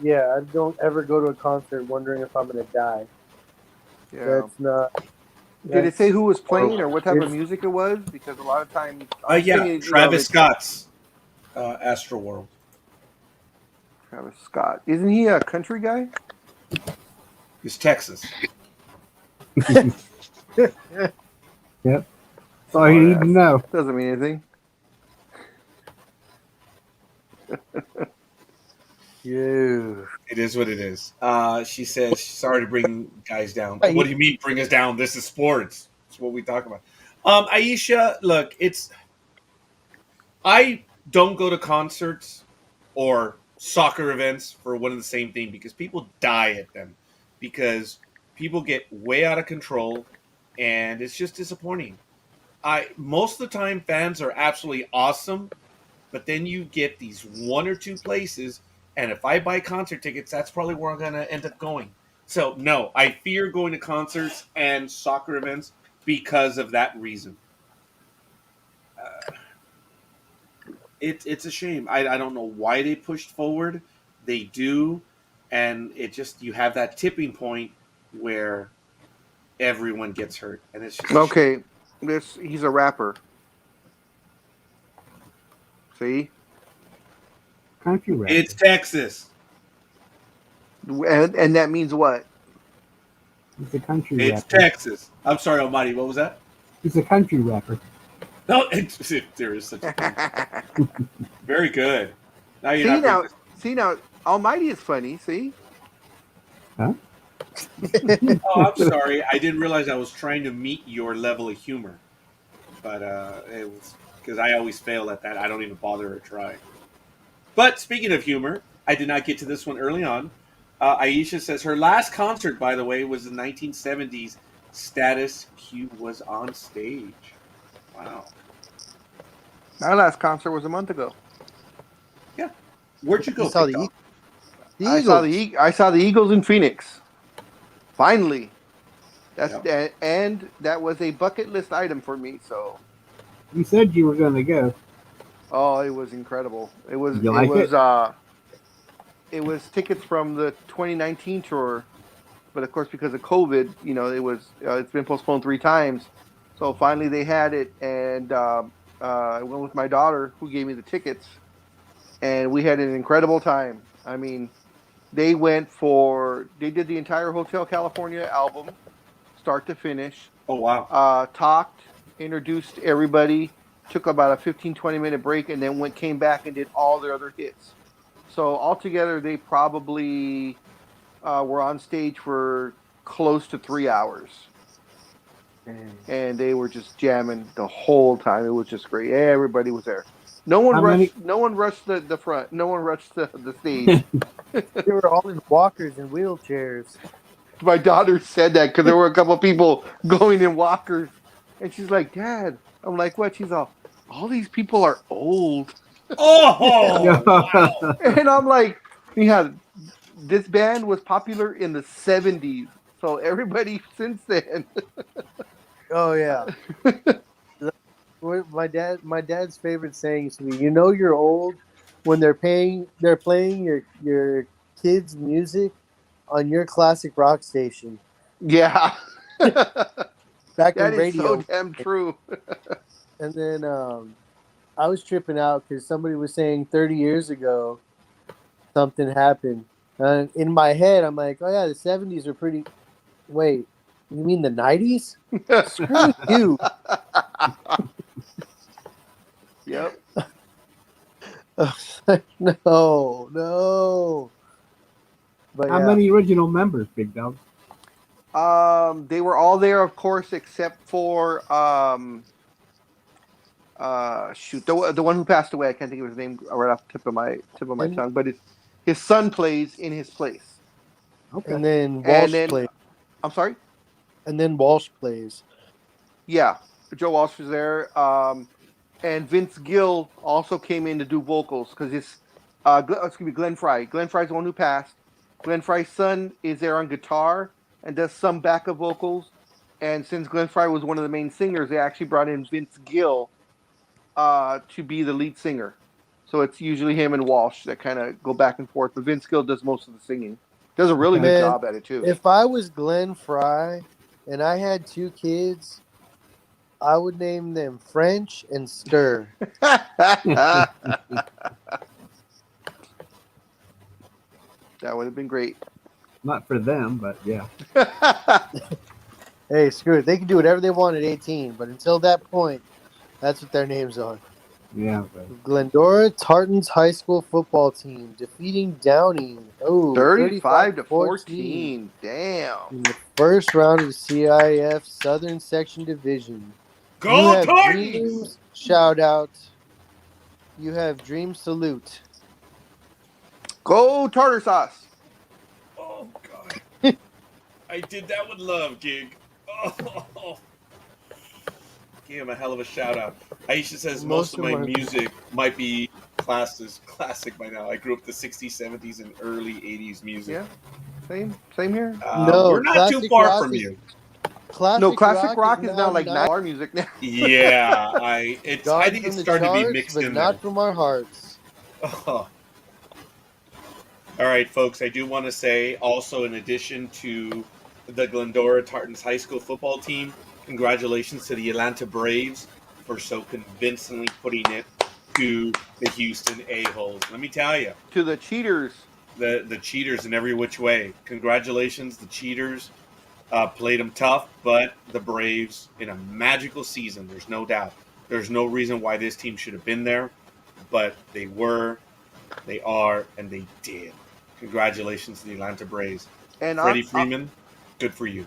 Yeah, I don't ever go to a concert wondering if I'm going to die. Yeah. That's not. Did it say who was playing or what type of music it was? Because a lot of times, Travis Scott's Astroworld. Travis Scott, isn't he a country guy? He's Texas. Yep. That's all you need to know. Doesn't mean anything. It is what it is. She says she's sorry to bring guys down. What do you mean bring us down? This is sports. It's what we talk about. Aisha, look, I don't go to concerts or soccer events for one and the same thing because people die at them because people get way out of control and it's just disappointing. Most of the time fans are absolutely awesome, but then you get these one or two places, and if I buy concert tickets, that's probably where I'm gonna end up going. So no, I fear going to concerts and soccer events because of that reason. It's a shame. I don't know why they pushed forward. They do, and it just you have that tipping point where everyone gets hurt, and it's just a shame. Okay, he's a rapper. See, Country rapper. It's Texas. and that means what? He's a country It's rapper. Texas. I'm sorry, Almighty. What was that? He's a country rapper. No, there is such a thing. Very good. Now you're See not. now, see now, Almighty is funny. See, Huh? Oh, I'm sorry. I didn't realize I was trying to meet your level of humor, but it was because I always fail at that. I don't even bother to try. But speaking of humor, I did not get to this one early on. Aisha says her last concert, by the way, was the 1970s. Status Q was on stage. Wow. my last concert was a month ago. Yeah. Where'd you go? You saw Big the dog? I saw the Eagles in Phoenix. Finally, and that was a bucket list item for me. So, You said you were going to go. oh, it was incredible. It was You like it was tickets from the 2019 tour, but of course because of COVID, it's been postponed 3 times. So finally they had it, and I went with my daughter who gave me the tickets, and we had an incredible time. I mean, they did the entire Hotel California album, start to finish. Oh, wow. Talked, introduced everybody, took about a 15-20 minute break, and then came back and did all their other hits. So altogether, they probably were on stage for close to 3 hours, and they were just jamming the whole time. It was just great. Everybody was there. No one rushed the front. No one rushed the stage. They were all in walkers and wheelchairs. My daughter said that because there were a couple of people going in walkers, and she's like, "Dad," I'm like, "What?" She's all these people are old, Oh, wow. and I'm like, "Yeah, this band was popular in the '70s, so everybody since then." Oh yeah. My dad's favorite saying used to be, "You know you're old when they're playing your kids' music on your classic rock station." Yeah, Back that in is radio. so damn true. And then I was tripping out because somebody was saying 30 years ago something happened. And in my head, I'm like, oh yeah, the 70s are pretty. Wait, you mean the 90s? Screw you. Yep. No. But How yeah. many original members, Big Dog? They were all there, of course, except for the one who passed away. I can't think of his name right off the tip of my tongue, but his son plays in his place. Okay. And then Walsh then- plays. I'm sorry. And then Walsh plays. Yeah, Joe Walsh was there, and Vince Gill also came in to do vocals because Glenn Fry. Glenn Fry's the one who passed. Glenn Fry's son is there on guitar and does some backup vocals. And since Glenn Fry was one of the main singers, they actually brought in Vince Gill to be the lead singer. So it's usually him and Walsh that kind of go back and forth. But Vince Gill does most of the singing. Does a really good job at it too. If I was Glenn Fry and I had 2 kids, I would name them French and Stir. That would have been great. Not for them, but yeah. Hey, screw it. They can do whatever they want at 18, but until that point, that's what their names are. Yeah. But Glendora Tartans High School football team defeating Downing. 35-14. Damn. In the first round of the CIF Southern Section Division. Go Tartans! Dreams, shout out. You have dream salute. Go tartar sauce. Oh, God. I did that with love, Gig. Oh. Give him a hell of a shout out. Aisha says most Most of of my my- music might be classic by now. I grew up the 60s, 70s, and early 80s music. Yeah, same here. No, We're not too classic far rock from is you. No, classic rock is now now like $9 music now. Yeah, I gone think from it's the starting to be charts, mixed but in not there. from our hearts. Oh. All right, folks. I do want to say also, in addition to the Glendora Tartans High School football team, congratulations to the Atlanta Braves for so convincingly putting it to the Houston A-holes. Let me tell you, To the cheaters. the cheaters in every which way. Congratulations, the cheaters played them tough, but the Braves in a magical season. There's no doubt. There's no reason why this team should have been there, but they were, they are, and they did. Congratulations to the Atlanta Braves. And Freddie Freeman, good for you.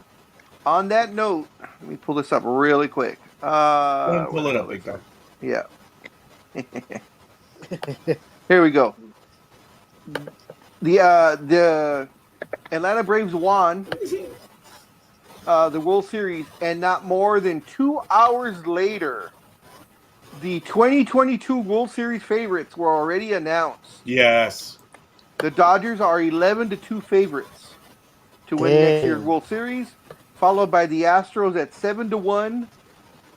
on that note, let me pull this up really quick. Go ahead and Where pull the it hell up, big is it? dog. Yeah. Here we go. The Atlanta Braves won the World Series, and not more than 2 hours later, the 2022 World Series favorites were already announced. Yes. The Dodgers are 11-2 favorites to win next year's Dang. World Series, followed by the Astros at 7-1.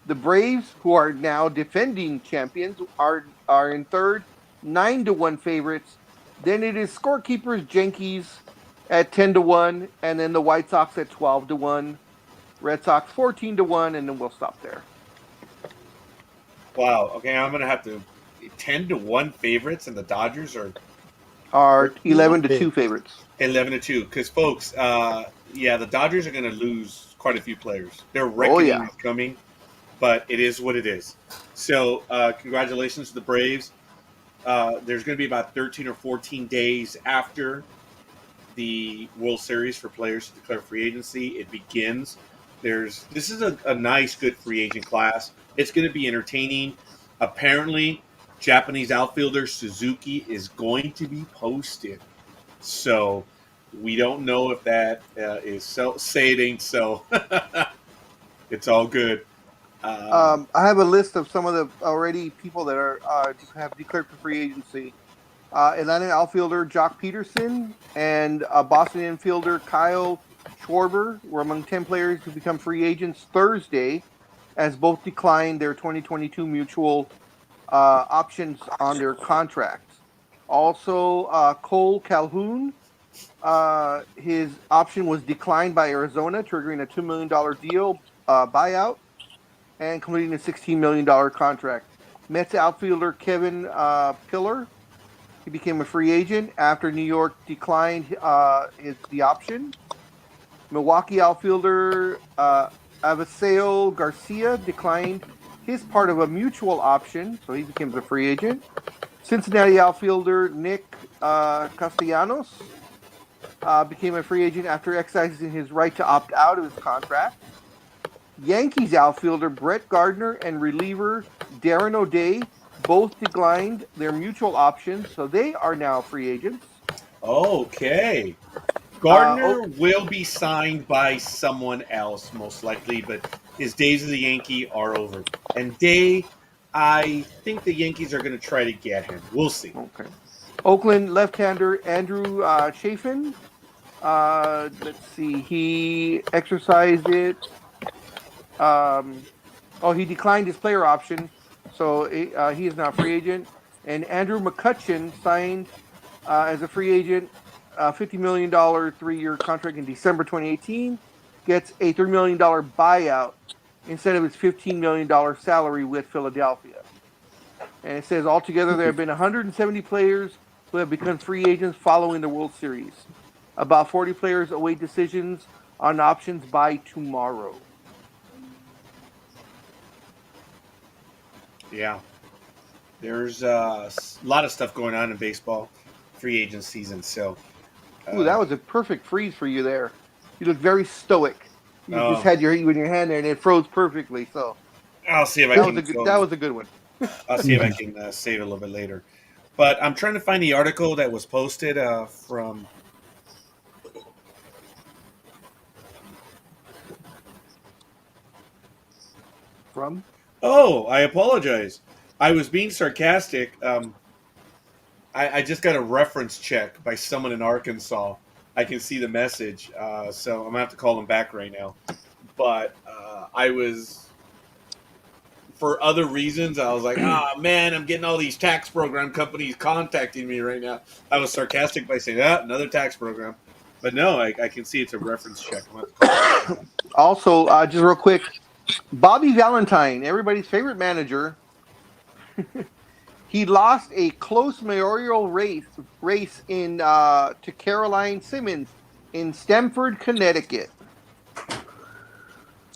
The Braves, who are now defending champions, are in third, 9-1 favorites. Then it is scorekeepers Yankees at 10-1, and then the White Sox at 12-1. Red Sox 14-1, and then we'll stop there. Wow. Okay, I'm gonna have to 10-1 favorites, and the Dodgers are Are 11-2 big. favorites. 11-2. Because folks, yeah, the Dodgers are gonna lose quite a few players. Their Oh reckoning yeah. is coming, but it is what it is. So, congratulations to the Braves. There's going to be about 13 or 14 days after the World Series for players to declare free agency. It begins. This is a nice, good free agent class. It's going to be entertaining. Apparently, Japanese outfielder Suzuki is going to be posted. So we don't know if that is so. Say it ain't so. It's all good. I have a list of some of the already people that are have declared for free agency. Atlanta outfielder Jock Peterson and Boston infielder Kyle Schwarber were among 10 players to become free agents Thursday, as both declined their 2022 mutual options on their contracts. Also, Cole Calhoun, his option was declined by Arizona, triggering a $2 million deal buyout and completing a $16 million contract. Mets outfielder Kevin Pillar, he became a free agent after New York declined the option. Milwaukee outfielder Aviseo Garcia declined his part of a mutual option, so he becomes a free agent. Cincinnati outfielder Nick Castellanos became a free agent after exercising his right to opt out of his contract. Yankees outfielder Brett Gardner and reliever Darren O'Day both declined their mutual options, so they are now free agents. Okay. Gardner will be signed by someone else, most likely, but his days of the Yankee are over. And I think the Yankees are going to try to get him. We'll see. Okay. Oakland left-hander Andrew Chafin. Let's see. He exercised it. He declined his player option, so he is now a free agent. And Andrew McCutchen signed as a free agent, $50 million 3-year contract in December 2018, gets a $3 million buyout instead of his $15 million salary with Philadelphia. And it says altogether there have been 170 players who have become free agents following the World Series. About 40 players await decisions on options by tomorrow. Yeah. There's a lot of stuff going on in baseball, free agent season. So, Ooh, that was a perfect freeze for you there. You look very stoic. You just had your hand there and it froze perfectly. So I'll see if I that can. was a good one. I'll see if I can save it a little bit later. But I'm trying to find the article that was posted from. Oh, I apologize. I was being sarcastic. I just got a reference check by someone in Arkansas. I can see the message, so I'm gonna have to call them back right now. But I was, for other reasons, I was like, ah, man, I'm getting all these tax program companies contacting me right now. I was sarcastic by saying, ah, another tax program. But no, I can see it's a reference check. I'm gonna have to call them back. Also, just real quick, Bobby Valentine, everybody's favorite manager, he lost a close mayoral race in to Caroline Simmons in Stamford, Connecticut.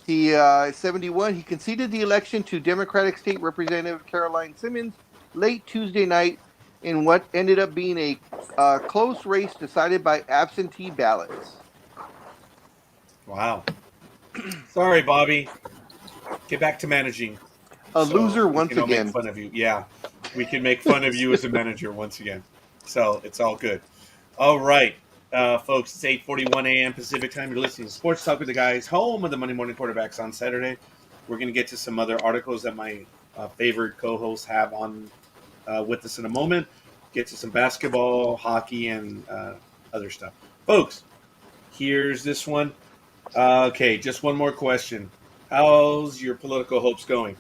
He is 71. He conceded the election to Democratic State Representative Caroline Simmons late Tuesday night in what ended up being a close race decided by absentee ballots. Wow. Sorry, Bobby. Get back to managing. A So loser we once can all make again. fun of you. Yeah, we can make fun of you as a manager once again. So it's all good. All right, folks. It's 8:41 a.m. Pacific time. You're listening to Sports Talk with the Guys, home of the Monday Morning Quarterbacks on Saturday. We're going to get to some other articles that my favorite co-hosts have on with us in a moment. Get to some basketball, hockey, and other stuff. Folks, here's this one. Okay, just one more question. How's your political hopes going?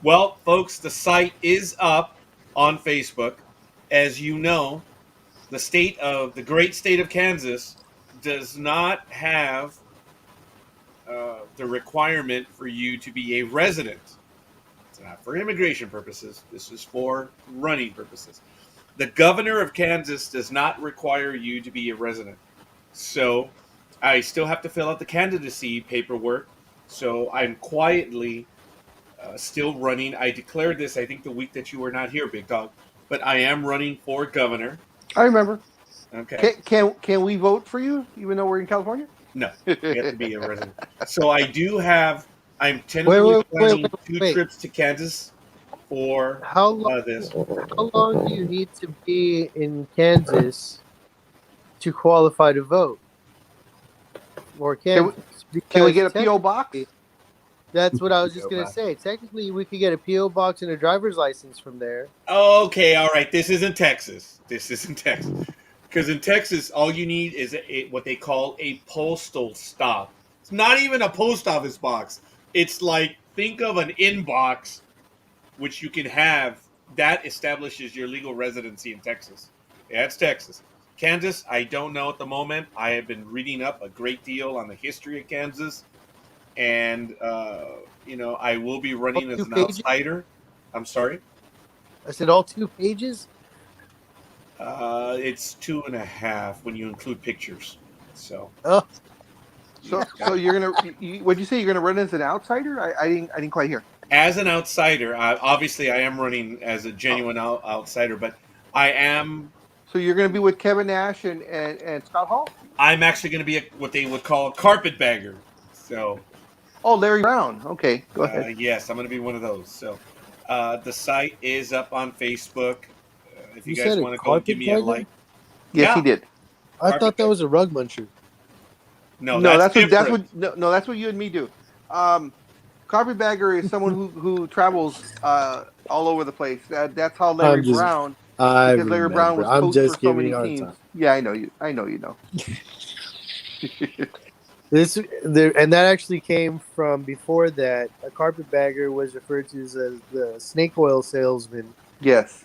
Well, folks, the site is up on Facebook. As you know, the great state of Kansas does not have the requirement for you to be a resident. It's not for immigration purposes. This is for running purposes. The governor of Kansas does not require you to be a resident. So I still have to fill out the candidacy paperwork. So I'm quietly still running. I declared this, I think, the week that you were not here, Big Dog. But I am running for governor. I remember. Okay. Can we vote for you, even though we're in California? No, you have to be a resident. So I do have. I'm tentatively planning two trips to Kansas for How this. long do you need to be in Kansas to qualify to vote? Or Can we get a P.O. box? That's what I was just going to say. Technically, we could get a P.O. box and a driver's license from there. Okay, all right. This isn't Texas. Because in Texas, all you need is what they call a postal stop. It's not even a post office box. It's like, think of an inbox, which you can have. That establishes your legal residency in Texas. Yeah, it's Texas. Kansas, I don't know at the moment. I have been reading up a great deal on the history of Kansas. And, I will be running as an outsider. I'm sorry? I said all 2 pages? It's 2.5 when you include pictures. So. Oh. So you're gonna? What'd you say? You're gonna run as an outsider? I didn't quite hear. As an outsider, obviously I am running as a genuine outsider, but I am. So you're gonna be with Kevin Nash and Scott Hall? I'm actually going to be what they would call a carpetbagger. So. Oh, Larry Brown. Okay, go ahead. Yes, I'm going to be one of those. So, the site is up on Facebook. If you guys want to go give me a like. Yes, he did. I thought that was a rug muncher. No, that's what you and me do. Carpetbagger is someone who travels all over the place. That's how Larry Brown. Because Larry Brown was coach for so many teams. Yeah, I know you. know. And that actually came from before that. A carpetbagger was referred to as the snake oil salesman. Yes.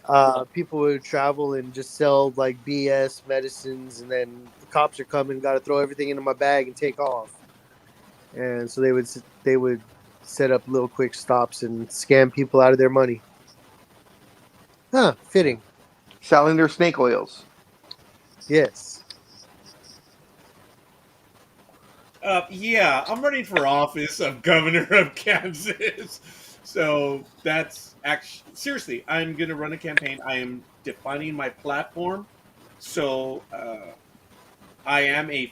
People would travel and just sell like BS medicines, and then the cops are coming, got to throw everything into my bag and take off. And so they would set up little quick stops and scam people out of their money. Huh, fitting. Selling their snake oils. Yes. Yeah, I'm running for office of governor of Kansas. So that's actually, seriously, I'm going to run a campaign. I am defining my platform. So I am a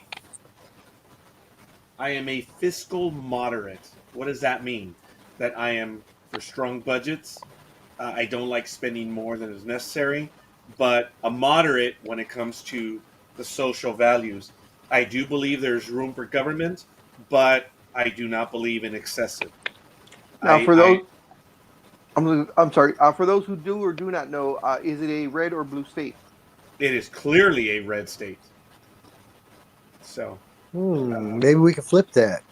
fiscal moderate. What does that mean? That I am for strong budgets. I don't like spending more than is necessary, but a moderate when it comes to the social values. I do believe there's room for government, but I do not believe in excessive. Now, I'm sorry. For those who do or do not know, is it a red or blue state? It is clearly a red state. So, Maybe we can flip that.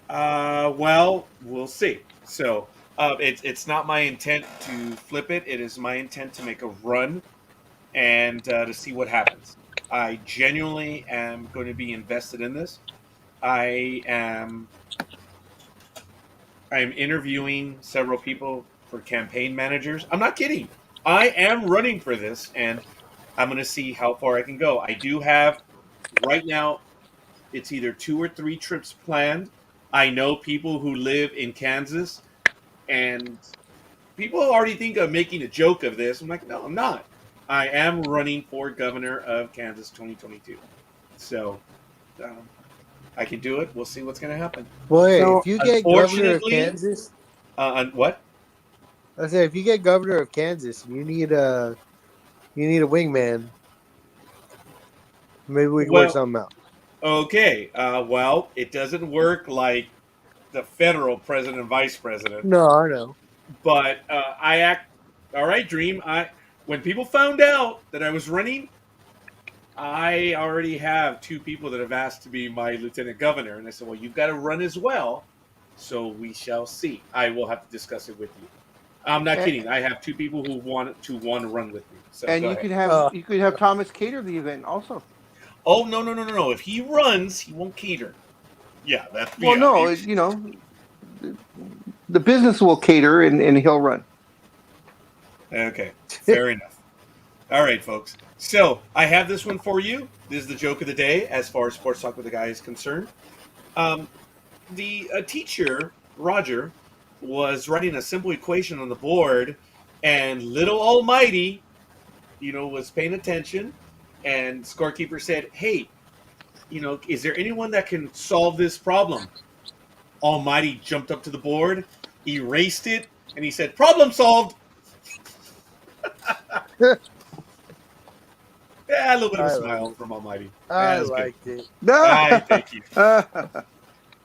well, we'll see. So, it's not my intent to flip it. It is my intent to make a run and to see what happens. I genuinely am going to be invested in this. I'm interviewing several people for campaign managers. I'm not kidding. I am running for this, and I'm going to see how far I can go. I do have right now. It's either 2 or 3 trips planned. I know people who live in Kansas, and people already think I'm making a joke of this. I'm like, no, I'm not. I am running for governor of Kansas 2022. So I can do it. We'll see what's going to happen. Boy, So, if you get governor of unfortunately- Kansas, What? I say if you get governor of Kansas, you need a wingman. Maybe we can work something out. Okay. Well, it doesn't work like the federal president and vice president. No, I know. But I act all right, Dream. When people found out that I was running, I already have 2 people that have asked to be my lieutenant governor, and I said, "Well, you've got to run as well." So we shall see. I will have to discuss it with you. I'm not kidding. I have 2 people who want to run with me. So And you could have Thomas cater the event also. Oh no! If he runs, he won't cater. Yeah, that's Well, no, you know, the business will cater and he'll run. Okay, fair enough. All right, folks. So I have this one for you. This is the joke of the day as far as Sports Talk with the Guy is concerned. The teacher, Roger, was writing a simple equation on the board, and little Almighty, was paying attention, and scorekeeper said, "Hey, is there anyone that can solve this problem?" Almighty jumped up to the board, erased it, and he said, "Problem solved." Yeah, a little bit of a smile from Almighty. I liked it. Thank you.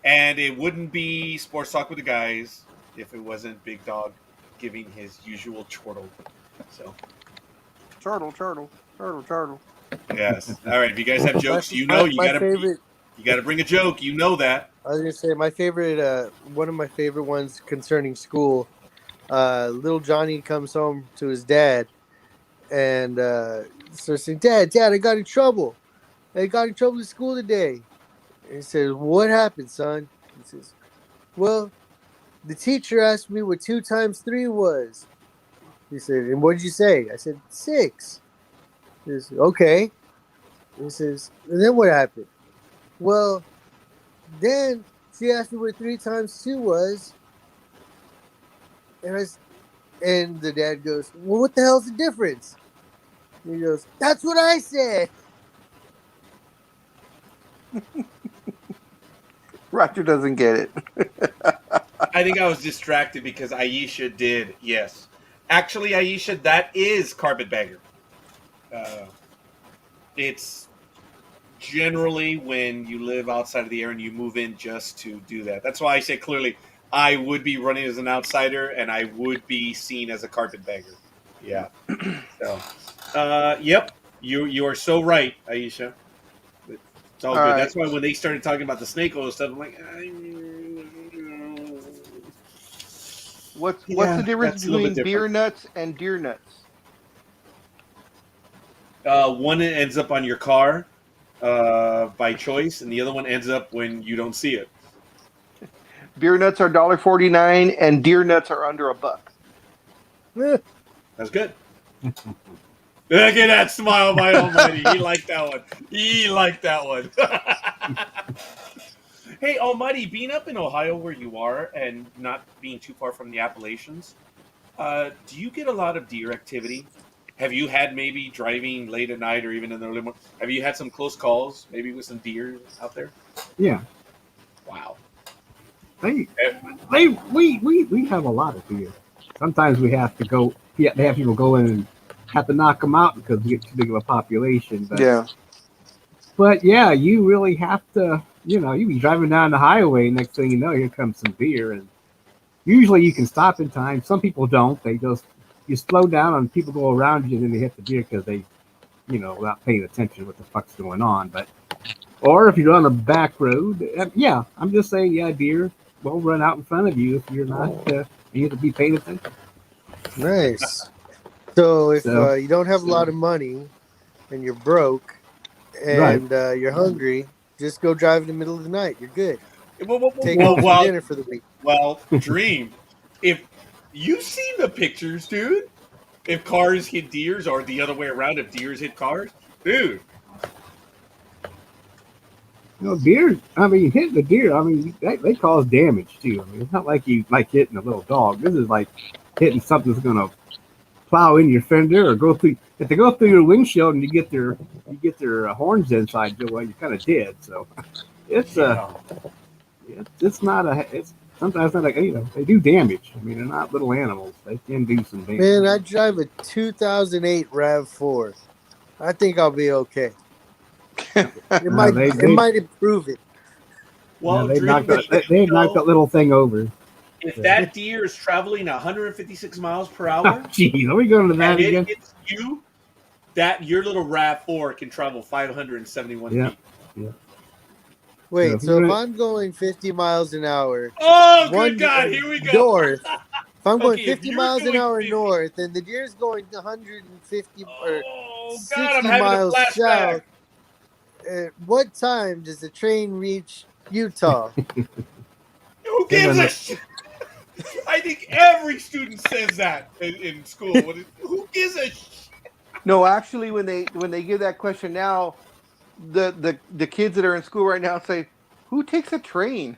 And it wouldn't be Sports Talk with the Guys if it wasn't Big Dog giving his usual chortle. So, Turtle. yes. All right. If you guys have jokes, you gotta bring a joke. You know that. I was gonna say my favorite, one of my favorite ones concerning school. Little Johnny comes home to his dad, and starts saying, "Dad, I got in trouble. I got in trouble at school today." And he says, "What happened, son?" He says, "Well, the teacher asked me what 2 times 3 was." He said, "And what did you say?" I said, 6. He says, "Okay." He says, "And then what happened?" "Well, then she asked me what 3 times 2 was." And the dad goes, "Well, what the hell's the difference?" And he goes, "That's what I said." Roger doesn't get it. I think I was distracted because Aisha did. Yes. Actually, Aisha, that is carpetbagger. It's generally when you live outside of the area and you move in just to do that. That's why I say clearly I would be running as an outsider and I would be seen as a carpetbagger. Yeah. So, yep. You are so right, Aisha. It's all good. Right. That's why when they started talking about the snake oil stuff, I'm like, What's the difference between beer nuts and deer nuts? One ends up on your car by choice, and the other one ends up when you don't see it. Beer nuts are $1.49, and deer nuts are under $1. That's good. Look at that smile by Almighty. He liked that one. Hey, Almighty, being up in Ohio where you are and not being too far from the Appalachians, do you get a lot of deer activity? Have you had maybe driving late at night or even in the early morning? Have you had some close calls, maybe with some deer out there? Yeah. Wow. We have a lot of deer. Sometimes we have to go. Yeah, they have people go in and have to knock them out because we get too big of a population. But, Yeah. But yeah, you really have to. You be driving down the highway. Next thing you know, here comes some deer, and usually you can stop in time. Some people don't. You slow down and people go around you and then they hit the deer because they, without paying attention to what the fuck's going on. But or if you're on a back road, yeah, I'm just saying, yeah, deer will run out in front of you if you're not. You have to be paying attention. Nice. So if you don't have a lot of money and you're broke and you're hungry, just go drive in the middle of the night. You're good. Take home for dinner for the week. Well, Dream, if you've seen the pictures, dude, if cars hit deers or the other way around, if deers hit cars, dude. Deer, hitting the deer, they cause damage too. It's not like you like hitting a little dog. This is like hitting something that's going to plow in your fender or go through. If they go through your windshield and you get their horns inside, well, you're kind of dead. So it's sometimes not like, they do damage. They're not little animals. They can do some damage. Man, I drive a 2008 RAV4. I think I'll be okay. It might improve it. Well, they knocked that little thing over. If that deer is traveling 156 miles per hour, jeez, are we going to that again? It hits you, your little RAV4 can travel 571 feet. Yeah. Wait, so if I'm going 50 miles an hour, good God, here we go. North. If I'm going 50 miles an hour north, and the deer's going 150 or 60 miles south, at what time does the train reach Utah? Who gives a shit? I think every student says that in school. Who gives a shit? No, actually, when they give that question now, the kids that are in school right now say, "Who takes a train?"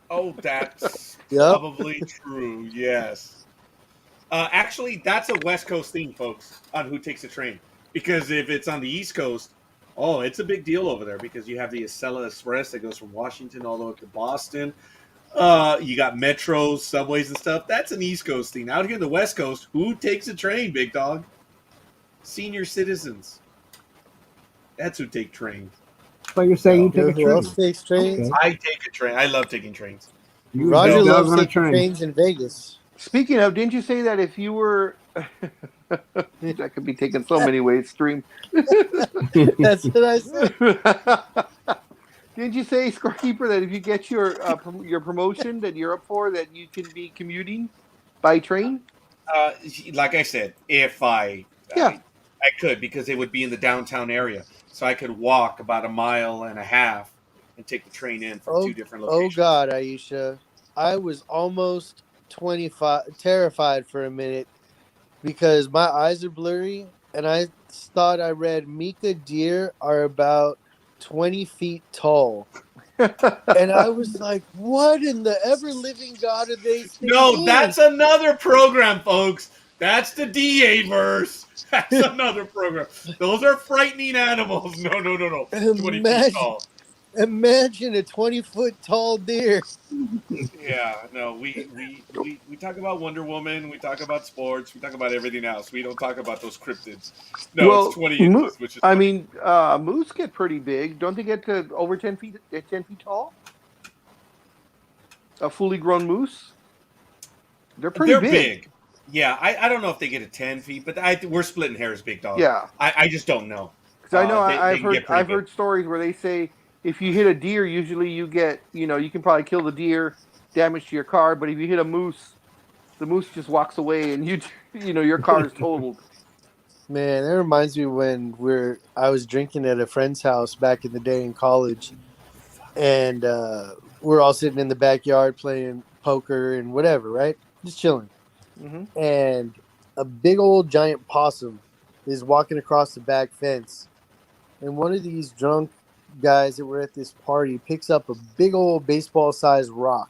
Oh, that's probably true. Yes. Actually, that's a West Coast thing, folks, on who takes a train. Because if it's on the East Coast, it's a big deal over there because you have the Acela Express that goes from Washington all the way to Boston. You got metros, subways, and stuff. That's an East Coast thing. Out here in the West Coast, who takes a train, big dog? Senior citizens. That's who take trains. So you're saying you take a train? Who else takes trains? Okay. I take a train. I love taking trains. Roger loves taking trains in Vegas. Speaking of, didn't you say that if you were... that could be taken so many ways, Stream. That's what I said. Didn't you say, Scorekeeper, that if you get your promotion that you're up for, that you can be commuting by train? Like I said, if I could, because it would be in the downtown area. So I could walk about 1.5 miles and take the train in from 2 different locations. Oh, God, Aisha. I was almost terrified for a minute because my eyes are blurry, and I thought I read Mika deer are about 20 feet tall. And I was like, what in the ever-living God are they thinking? No, that's another program, folks. That's the DA-verse. That's another program. Those are frightening animals. No. 20 feet tall. Imagine a 20-foot tall deer. Yeah, no, we talk about Wonder Woman, we talk about sports, we talk about everything else. We don't talk about those cryptids. No, it's 20 inches, which is moose get pretty big. Don't they get to over 10 feet tall? A fully grown moose? They're pretty big. Yeah, I don't know if they get to 10 feet, but we're splitting hairs, big dog. Yeah. I just don't know. Because I know I've heard stories where they say if you hit a deer, usually you get, you can probably kill the deer, damage to your car, but if you hit a moose, the moose just walks away and your car is totaled. Man, that reminds me when I was drinking at a friend's house back in the day in college, and we're all sitting in the backyard playing poker and whatever, right? Just chilling. Mm-hmm. And a big old giant possum is walking across the back fence, and one of these drunk guys that were at this party picks up a big old baseball-sized rock,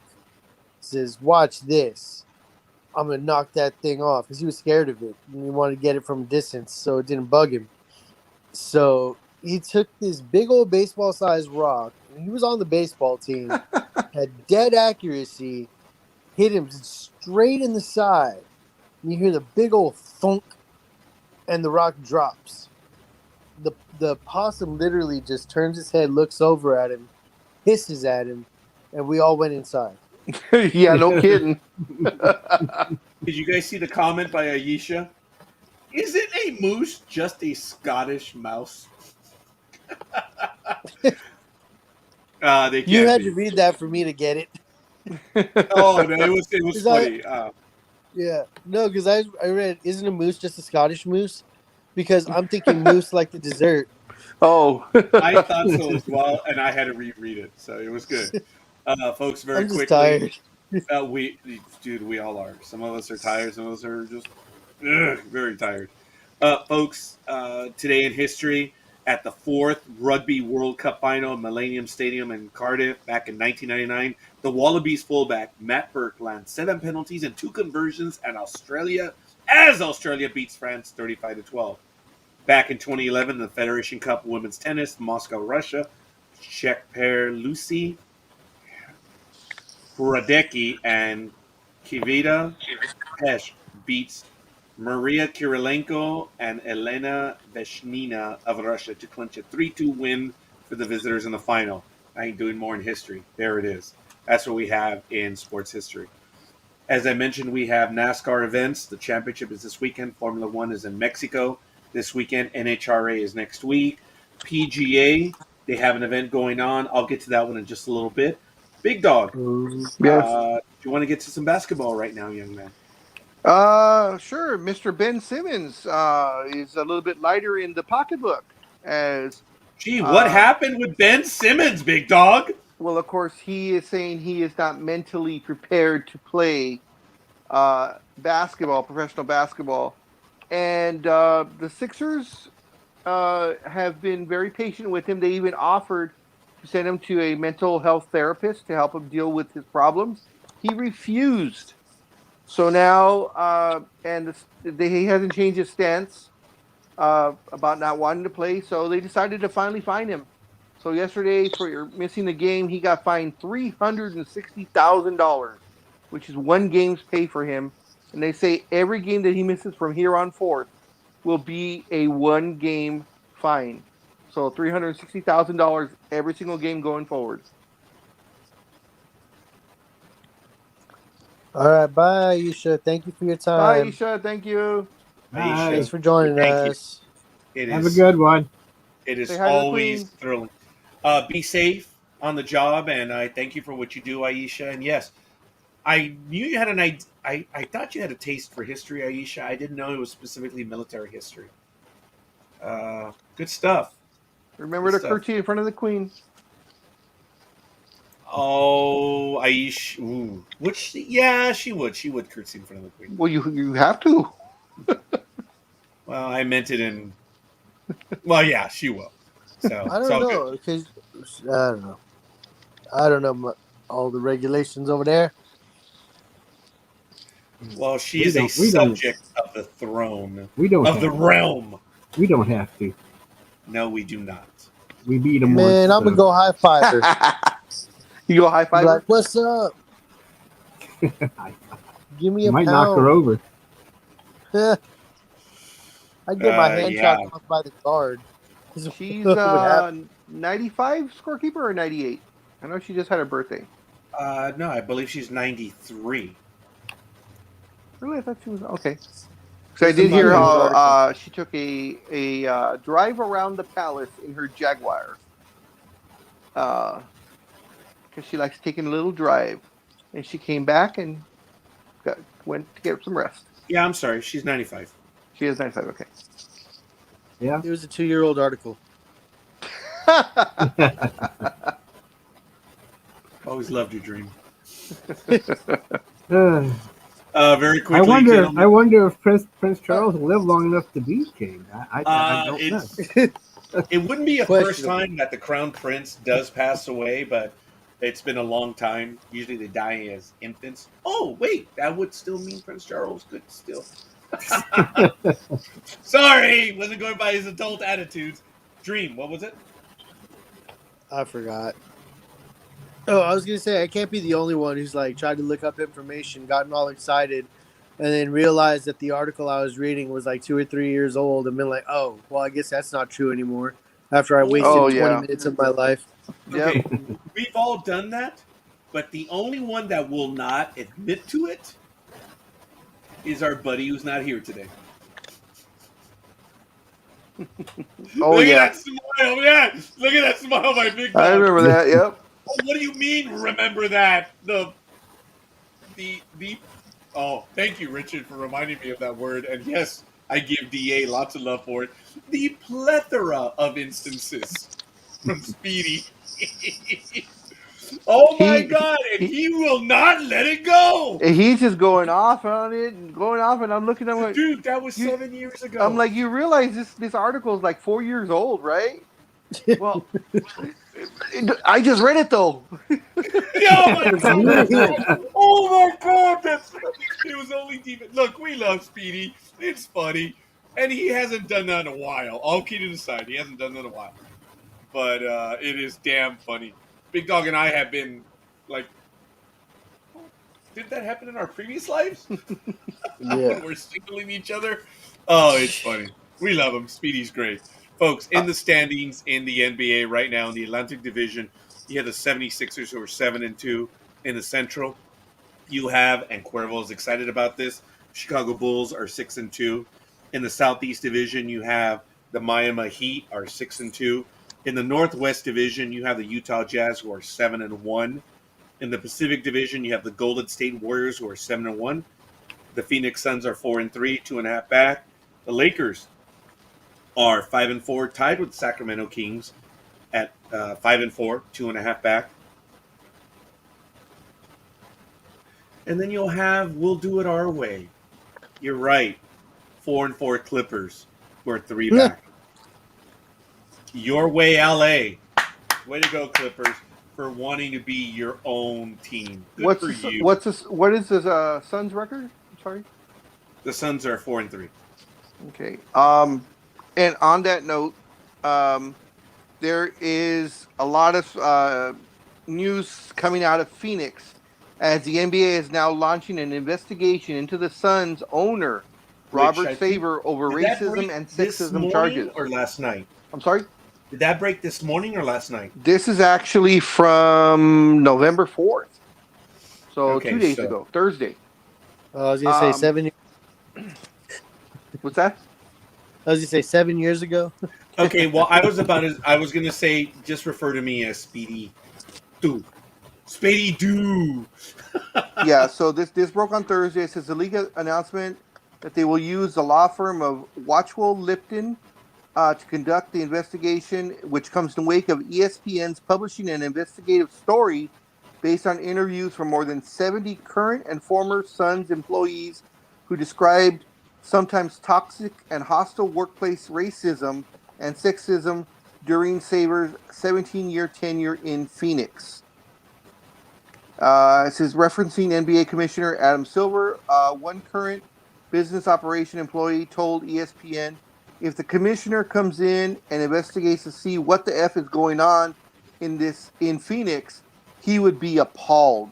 says, "Watch this. I'm going to knock that thing off," because he was scared of it and he wanted to get it from a distance so it didn't bug him. So he took this big old baseball-sized rock, and he was on the baseball team, had dead accuracy, hit him straight in the side. And you hear the big old thunk, and the rock drops. The possum literally just turns his head, looks over at him, hisses at him, and we all went inside. Yeah, no kidding. Did you guys see the comment by Aisha? Isn't a moose just a Scottish mouse? They You can't had be. to read that for me to get it. Oh no, it was 'Cause funny. Yeah, no, because I read, isn't a moose just a Scottish moose? Because I'm thinking moose like the dessert. Oh. I thought so as well, and I had to reread it, so it was good. Folks, very I'm just quickly, tired. we all are. Some of us are tired, some of us are just very tired. Folks, today in history, at the fourth Rugby World Cup final at Millennium Stadium in Cardiff back in 1999, the Wallabies fullback Matt Burke lands 7 penalties and 2 conversions, and Australia beats France 35-12. Back in 2011, the Federation Cup Women's Tennis, Moscow, Russia, Czech pair Lucy Hradecki and Kivita Pesh beats Maria Kirilenko and Elena Veshnina of Russia to clinch a 3-2 win for the visitors in the final. I ain't doing more in history. There it is. That's what we have in sports history. As I mentioned, we have NASCAR events. The championship is this weekend. Formula One is in Mexico this weekend. NHRA is next week. PGA, they have an event going on. I'll get to that one in just a little bit. Big Dog, Yes. do you want to get to some basketball right now, young man? Sure. Mr. Ben Simmons is a little bit lighter in the pocketbook as Gee, what happened with Ben Simmons, Big Dog? well, of course, he is saying he is not mentally prepared to play basketball, professional basketball. And the Sixers have been very patient with him. They even offered to send him to a mental health therapist to help him deal with his problems. He refused. So now, he hasn't changed his stance about not wanting to play. So they decided to finally fine him. So yesterday, for missing the game, he got fined $360,000, which is one game's pay for him. And they say every game that he misses from here on forth will be a one game fine. So $360,000 every single game going forward. All right, bye, Aisha. Thank you for your Bye, time. Isha. Thank you. Aisha, Thanks for joining thank you. us. Have a good one. It is Say hi to the always queen. thrilling. Be safe on the job, and I thank you for what you do, Aisha. And yes, I knew you had I thought you had a taste for history, Aisha. I didn't know it was specifically military history. Good stuff. Remember to curtsy in front of the queen. Oh, Aisha. Ooh. Yeah, she would. She would curtsy in front of the queen. Well, you have to. Well, I meant it in. Well, yeah, she will. So I don't know because I don't know all the regulations over there. Well, she is a subject of the throne. We don't of the realm. We don't have to. No, we do not. We beat them. Man, I'm gonna go high five her. You go high five her? Like, what's up? Give me a might pound. knock her over. I get my hand chopped off by the guard. She's 95 scorekeeper or 98? I know she just had her birthday. No, I believe she's 93. Really? I thought she was okay. So I did hear how she took a drive around the palace in her Jaguar. Because she likes taking a little drive. And she came back and went to get some rest. Yeah, I'm sorry. She's 95. She is 95, okay. Yeah. It was a 2-year-old article. Always loved your dream. Very quickly, I wonder if Prince Charles will live long enough to beat King. I don't know. It wouldn't be a first time that the Crown Prince does pass away, but it's been a long time. Usually they die as infants. Oh, wait, that would still mean Prince Charles could still. Sorry, wasn't going by his adult attitudes. Dream, what was it? I forgot. Oh, I was going to say, I can't be the only one who's like tried to look up information, gotten all excited, and then realized that the article I was reading was like 2 or 3 years old and been like, oh, well, I guess that's not true anymore after I wasted 20 minutes of my life. Okay, we've all done that, But the only one that will not admit to it is our buddy who's not here today. Oh Look yeah, at that smile, yeah. Look at that smile, my big dog. I remember that. Yep. Oh, what do you mean? Remember that the. Oh, thank you, Richard, for reminding me of that word. And yes, I give DA lots of love for it. The plethora of instances from Speedy. Oh my God! And he will not let it go. He's just going off on it and going off, and I'm looking at him like, Dude, that was You- 7 years ago. I'm like, you realize this article is like 4 years old, right? Well, I just read it though. Oh my God! Oh my God! It was only deep. Look, we love Speedy. It's funny, and he hasn't done that in a while. All kidding aside, he hasn't done that in a while. But it is damn funny. Big Dog and I have been like, did that happen in our previous lives? When we're signaling each other. Oh, it's funny. We love him. Speedy's great. Folks, in the standings in the NBA right now in the Atlantic Division, you have the 76ers who are 7-2 in the Central. You have, and Cuervo's excited about this, Chicago Bulls are 6-2. In the Southeast Division, you have the Miami Heat are 6-2. In the Northwest Division, you have the Utah Jazz who are 7-1. In the Pacific Division, you have the Golden State Warriors who are 7-1. The Phoenix Suns are 4-3, 2.5 back. The Lakers are 5-4, tied with the Sacramento Kings at 5-4, 2.5 back. And then you'll have We'll Do It Our Way. You're right. 4-4 Clippers who are 3 back. Your Way LA. Way to go, Clippers, for wanting to be your own team. Good for you. What is the Suns record? I'm sorry. The Suns are 4-3. Okay. And on that note, there is a lot of news coming out of Phoenix as the NBA is now launching an investigation into the Suns' owner, Robert Favor, over racism and sexism charges. Or last night? I'm sorry? Did that break this morning or last night? This is actually from November 4th. So 2 days ago, Thursday. I was going to say 7 years. What's that? I was going to say 7 years ago. Okay, well, I was going to say, just refer to me as Speedy Doo. Speedy Doo. Yeah, so this broke on Thursday. It says the league announcement that they will use the law firm of Watchwell Lipton to conduct the investigation, which comes in the wake of ESPN's publishing an investigative story based on interviews from more than 70 current and former Suns employees who described sometimes toxic and hostile workplace racism and sexism during Saber's 17-year tenure in Phoenix. This is referencing NBA Commissioner Adam Silver. One current business operation employee told ESPN, if the commissioner comes in and investigates to see what the F is going on in Phoenix, he would be appalled.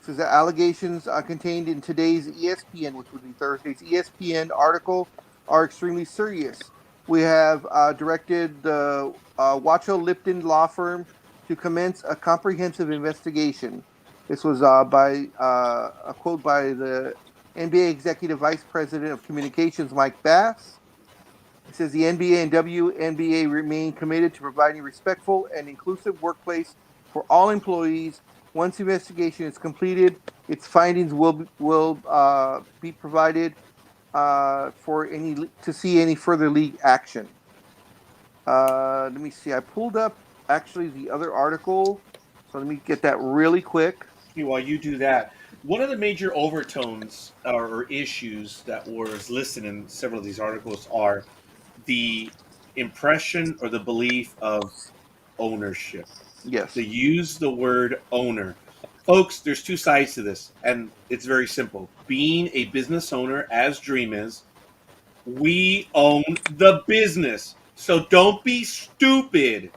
Says the allegations contained in today's ESPN, which would be Thursday's ESPN article, are extremely serious. We have directed the Watchwell Lipton law firm to commence a comprehensive investigation. This was by a quote by the NBA Executive Vice President of Communications, Mike Bass. It says the NBA and WNBA remain committed to providing a respectful and inclusive workplace for all employees. Once the investigation is completed, its findings will be provided to see any further league action. Let me see. I pulled up actually the other article, so let me get that really quick. While you do that, one of the major overtones or issues that was listed in several of these articles are the impression or the belief of ownership. Yes. They use the word owner. Folks, there's two sides to this, and it's very simple. Being a business owner, as Dream is, we own the business. So don't be stupid.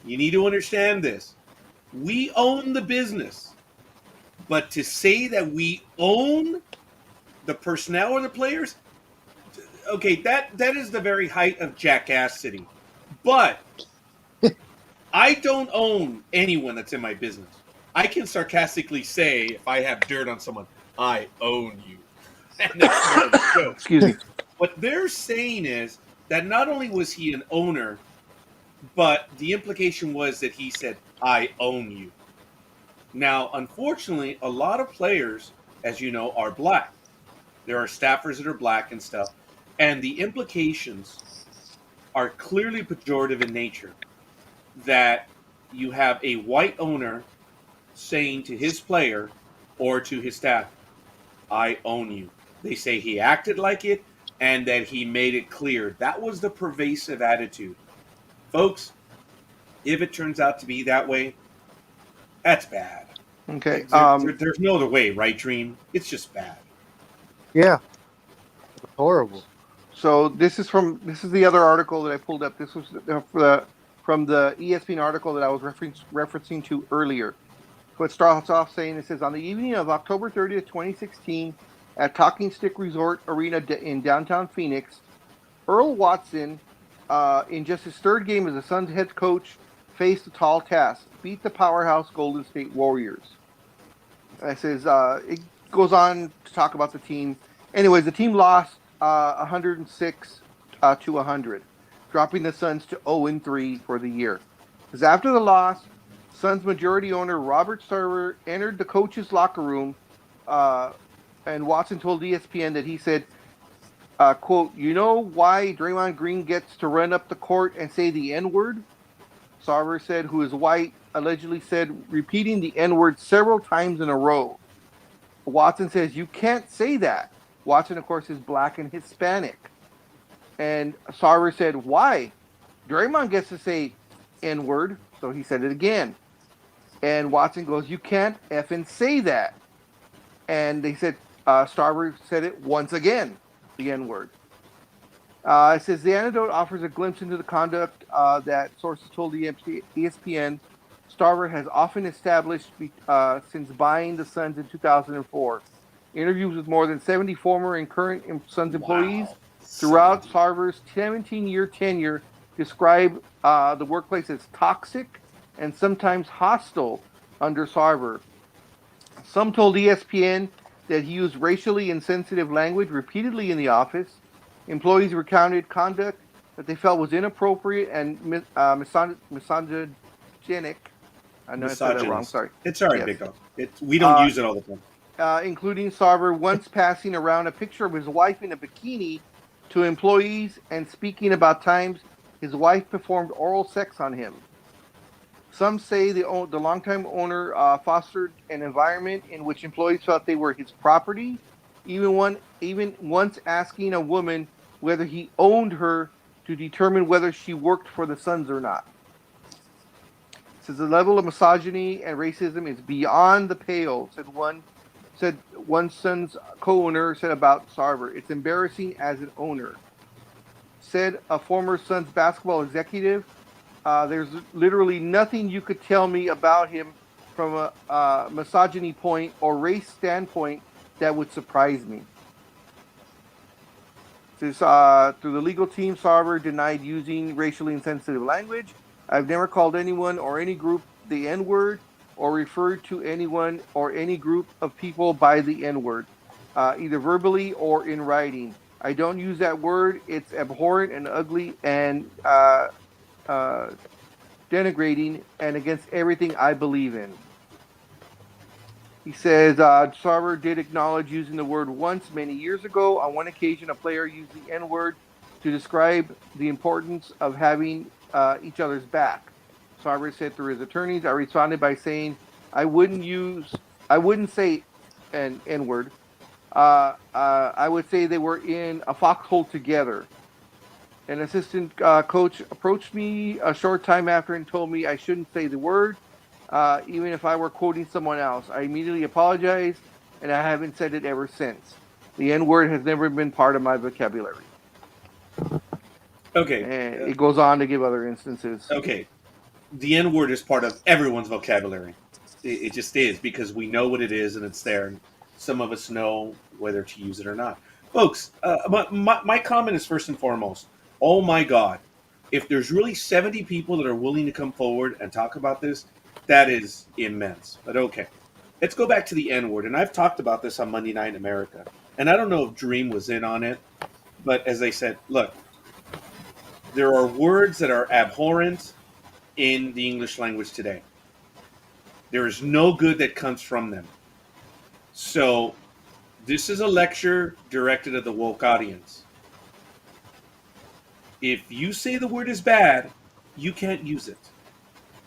You need to understand this. We own the business. But to say that we own the personnel or the players, okay, that is the very height of jackass city. But I don't own anyone that's in my business. I can sarcastically say, if I have dirt on someone, I own you. And that's more of a joke. Excuse me. What they're saying is that not only was he an owner, but the implication was that he said, I own you. Now, unfortunately, a lot of players, as you know, are black. There are staffers that are black and stuff. And the implications are clearly pejorative in nature. That you have a white owner saying to his player or to his staff, I own you. They say he acted like it and that he made it clear. That was the pervasive attitude. Folks, if it turns out to be that way, that's bad. Okay. There's no other way, right, Dream? It's just bad. Yeah. Horrible. So this is the other article that I pulled up. This was from the ESPN article that I was referencing to earlier. So it starts off saying, it says, on the evening of October 30th, 2016, at Talking Stick Resort Arena in downtown Phoenix, Earl Watson, in just his third game as the Suns head coach, faced a tall task: beat the powerhouse Golden State Warriors. It says, it goes on to talk about the team. Anyways, the team lost 106 to 100, dropping the Suns to 0-3 for the year. Because after the loss, Suns majority owner Robert Sarver entered the coach's locker room, and Watson told ESPN that he said, quote, you know why Draymond Green gets to run up the court and say the N-word? Sarver said, who is white, allegedly said, repeating the N-word several times in a row. Watson says, you can't say that. Watson, of course, is black and Hispanic. And Sarver said, why? Draymond gets to say N-word, so he said it again. And Watson goes, you can't effing say that. And they said, Sarver said it once again, the N-word. It says the anecdote offers a glimpse into the conduct that sources told ESPN Sarver has often established since buying the Suns in 2004. Interviews with more than 70 former and current Suns employees throughout Sarver's 17-year tenure describe the workplace as toxic and sometimes hostile under Sarver. Some told ESPN that he used racially insensitive language repeatedly in the office. Employees recounted conduct that they felt was inappropriate and misogynist. I know I said that wrong. Sorry. It's all right, yes. Big dog. We don't use it all the time. Including Sarver once passing around a picture of his wife in a bikini to employees and speaking about times his wife performed oral sex on him. Some say the longtime owner fostered an environment in which employees felt they were his property, even once asking a woman whether he owned her to determine whether she worked for the Suns or not. It says the level of misogyny and racism is beyond the pale, said one Suns co-owner said about Sarver. It's embarrassing as an owner. Said a former Suns basketball executive, there's literally nothing you could tell me about him from a misogyny point or race standpoint that would surprise me. This, through the legal team, Sarver denied using racially insensitive language. I've never called anyone or any group the N-word or referred to anyone or any group of people by the N-word, either verbally or in writing. I don't use that word. It's abhorrent and ugly and denigrating and against everything I believe in. He says Sarver did acknowledge using the word once many years ago. On one occasion, a player used the N-word to describe the importance of having each other's back. Sarver said through his attorneys, I responded by saying, I wouldn't say an N-word. I would say they were in a foxhole together. An assistant coach approached me a short time after and told me I shouldn't say the word, even if I were quoting someone else. I immediately apologized, and I haven't said it ever since. The N-word has never been part of my vocabulary. Okay. And it goes on to give other instances. Okay. The N-word is part of everyone's vocabulary. It just is, because we know what it is and it's there. And some of us know whether to use it or not. Folks, my comment is first and foremost, oh my God, if there's really 70 people that are willing to come forward and talk about this, That is immense. But okay. Let's go back to the N word. And I've talked about this on Monday Night in America. And I don't know if Dream was in on it. But as I said, look, there are words that are abhorrent in the English language today. There is no good that comes from them. So this is a lecture directed at the woke audience. If you say the word is bad, you can't use it.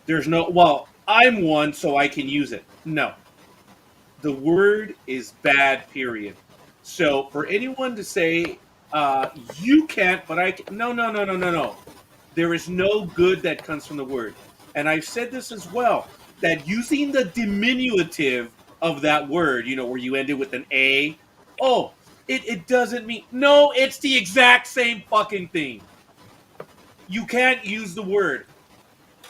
There's no, well, I'm one, so I can use it. No. The word is bad, period. So for anyone to say, you can't, but I can, no, no, no, no, no, no. There is no good that comes from the word. And I've said this as well, that using the diminutive of that word, where you end it with an A, oh, it doesn't mean, no, it's the exact same fucking thing. You can't use the word.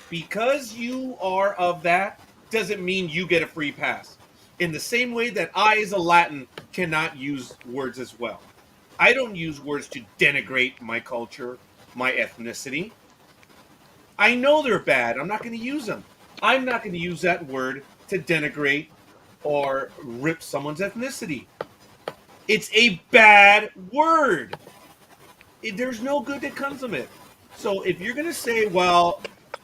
Because you are of that, doesn't mean you get a free pass. In the same way that I, as a Latin, cannot use words as well. I don't use words to denigrate my culture, my ethnicity. I know they're bad. I'm not going to use them. I'm not going to use that word to denigrate or rip someone's ethnicity. It's a bad word. There's no good that comes from it. So if you're going to say, well,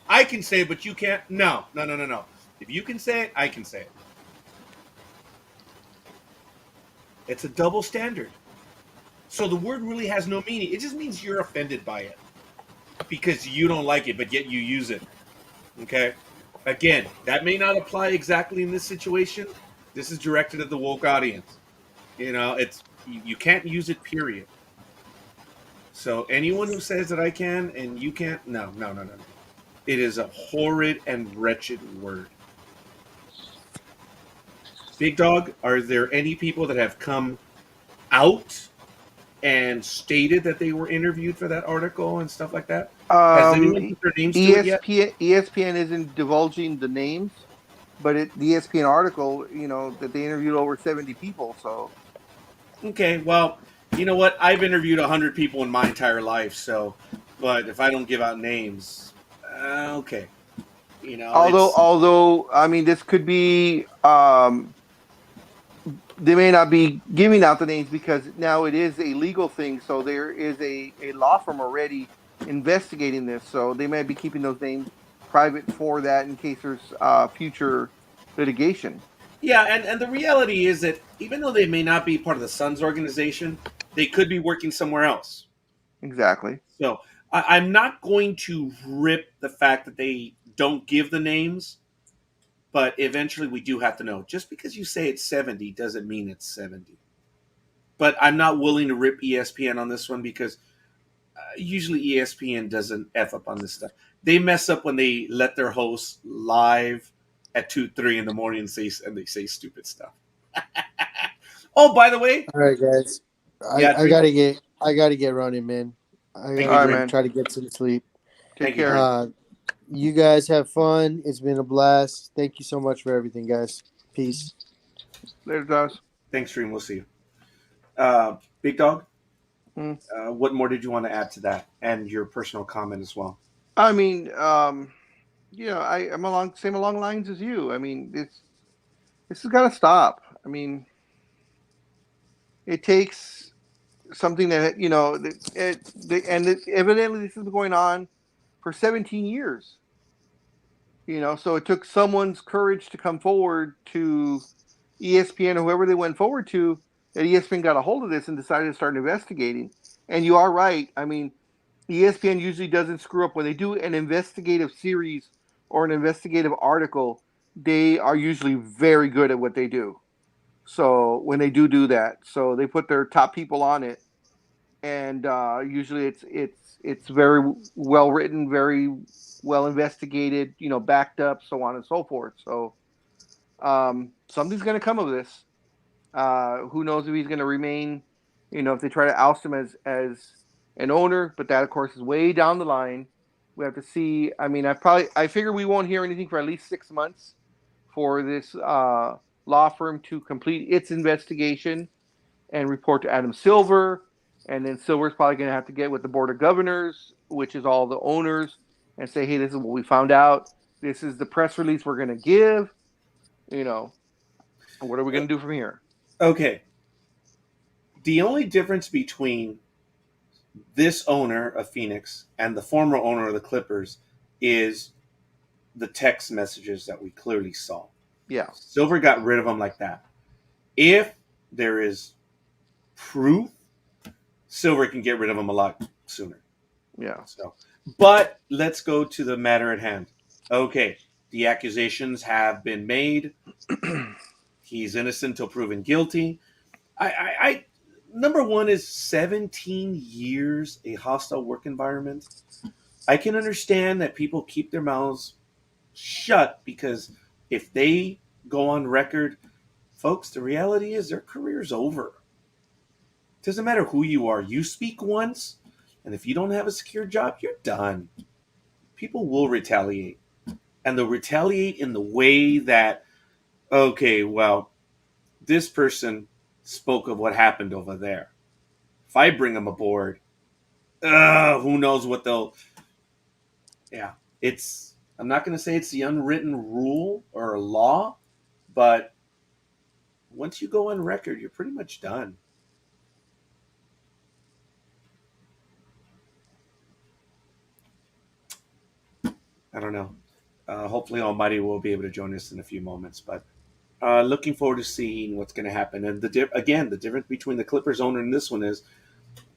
I can say it, but you can't. No, no, no, no, no. If you can say it, I can say it. It's a double standard. So the word really has no meaning. It just means you're offended by it because you don't like it, but yet you use it. Okay? Again, that may not apply exactly in this situation. This is directed at the woke audience. It's you can't use it, period. So anyone who says that I can and you can't, no, no, no, no, no. It is a horrid and wretched word. Big Dog, are there any people that have come out and stated that they were interviewed for that article and stuff like that? Has anyone put their names to it yet? ESPN isn't divulging the names, but the ESPN article, that they interviewed over 70 people. So, okay, well, you know what? I've interviewed 100 people in my entire life, but if I don't give out names, okay. although I mean, this could be. They may not be giving out the names because now it is a legal thing. So there is a law firm already investigating this. So they may be keeping those names private for that in case there's future litigation. Yeah, and the reality is that even though they may not be part of the Suns organization, they could be working somewhere else. Exactly. So I'm not going to rip the fact that they don't give the names, but eventually we do have to know. Just because you say it's 70 doesn't mean it's 70. But I'm not willing to rip ESPN on this one because usually ESPN doesn't F up on this stuff. They mess up when they let their hosts live at 2, 3 in the morning and they say stupid stuff. Oh, by the way. All right, guys. I gotta get running, man. I gotta try to get some sleep. Take care. You guys have fun. It's been a blast. Thank you so much for everything, guys. Peace. Later, guys. Thanks, Stream. We'll see you. Big Dog, what more did you want to add to that and your personal comment as well? I mean, I'm along lines as you. I mean, this has got to stop. I mean, it takes something that evidently this has been going on for 17 years. So it took someone's courage to come forward to ESPN or whoever they went forward to, that ESPN got a hold of this and decided to start investigating. And you are right. I mean, ESPN usually doesn't screw up when they do an investigative series or an investigative article. They are usually very good at what they do. So when they do that, so they put their top people on it, and usually it's very well written, very well investigated, backed up, so on and so forth. So something's going to come of this. Who knows if he's going to remain? If they try to oust him as an owner, but that of course is way down the line. We have to see. I mean, I figure we won't hear anything for at least 6 months for this law firm to complete its investigation and report to Adam Silver. And then Silver's probably going to have to get with the board of governors, which is all the owners, and say, hey, this is what we found out. This is the press release we're going to give. You know, what are we going to do from here? Okay. The only difference between this owner of Phoenix and the former owner of the Clippers is the text messages that we clearly saw. Yeah. Silver got rid of them like that. If there is proof, Silver can get rid of them a lot sooner. Yeah. So, but let's go to the matter at hand. Okay, the accusations have been made. He's innocent until proven guilty. I number one is 17 years a hostile work environment. I can understand that people keep their mouths shut because if they go on record, folks, the reality is their career's over. Doesn't matter who you are. You speak once, and if you don't have a secure job, you're done. People will retaliate. And they'll retaliate in the way that, okay, well, this person spoke of what happened over there. If I bring them aboard, who knows what they'll. Yeah, it's. I'm not going to say it's the unwritten rule or law, but once you go on record, you're pretty much done. I don't know. Hopefully, Almighty will be able to join us in a few moments, but looking forward to seeing what's going to happen. And the difference between the Clippers owner and this one is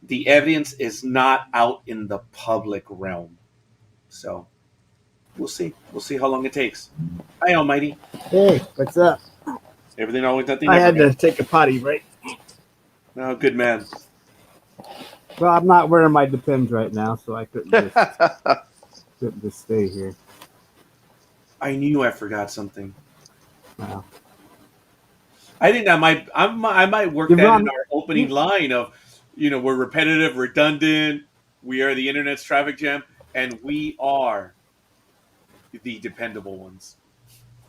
the evidence is not out in the public realm. So we'll see. We'll see how long it takes. Hi, Almighty. Hey, what's up? Everything always nothing. I had never, to take a potty break. man. Oh, good man. Well, I'm not wearing my Depends right now, so I couldn't just stay here. I knew I forgot something. Wow. I think I might work that in our opening line of, we're repetitive, redundant. We are the internet's traffic jam, and we are the dependable ones.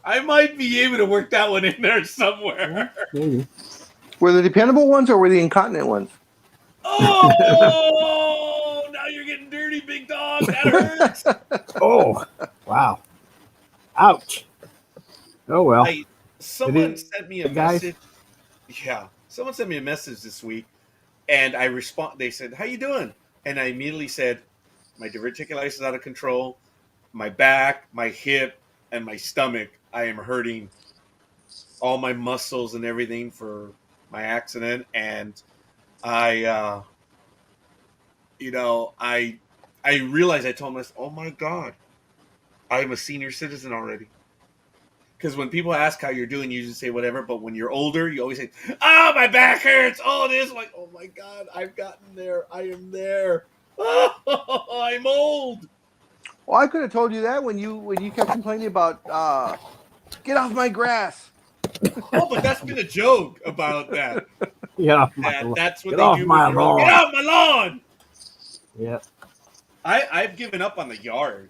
I might be able to work that one in there somewhere. Maybe. Were the dependable ones or were the incontinent ones? Oh, now you're getting dirty, big dog. That hurts. Oh, wow. Ouch. Oh, well. Someone sent me a message. Yeah. Someone sent me a message this week, and I respond. They said, "How you doing?" And I immediately said, "My diverticulitis is out of control. My back, my hip, and my stomach. I am hurting. All my muscles and everything for my accident, and I realized I told myself, oh my God, I'm a senior citizen already." Because when people ask how you're doing, you usually say whatever. But when you're older, you always say, "Oh, my back hurts. Oh, this." Like, oh my God, I've gotten there. I am there. Oh, I'm old. Well, I could have told you that when you kept complaining about get off my grass. Oh, but that's been a joke about that. Yeah, that's what get they off do. My lawn. Get off my lawn. Yeah. I've given up on the yard.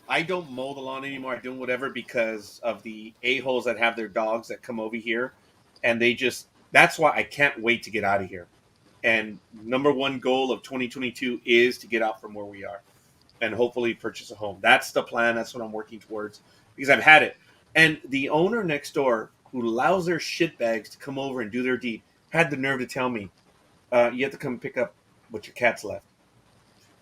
I don't mow the lawn anymore. I do whatever because of the a-holes that have their dogs that come over here. And that's why I can't wait to get out of here. And number one goal of 2022 is to get out from where we are and hopefully purchase a home. That's the plan. That's what I'm working towards because I've had it. And the owner next door who allows their shitbags to come over and do their deed had the nerve to tell me, you have to come pick up what your cats left.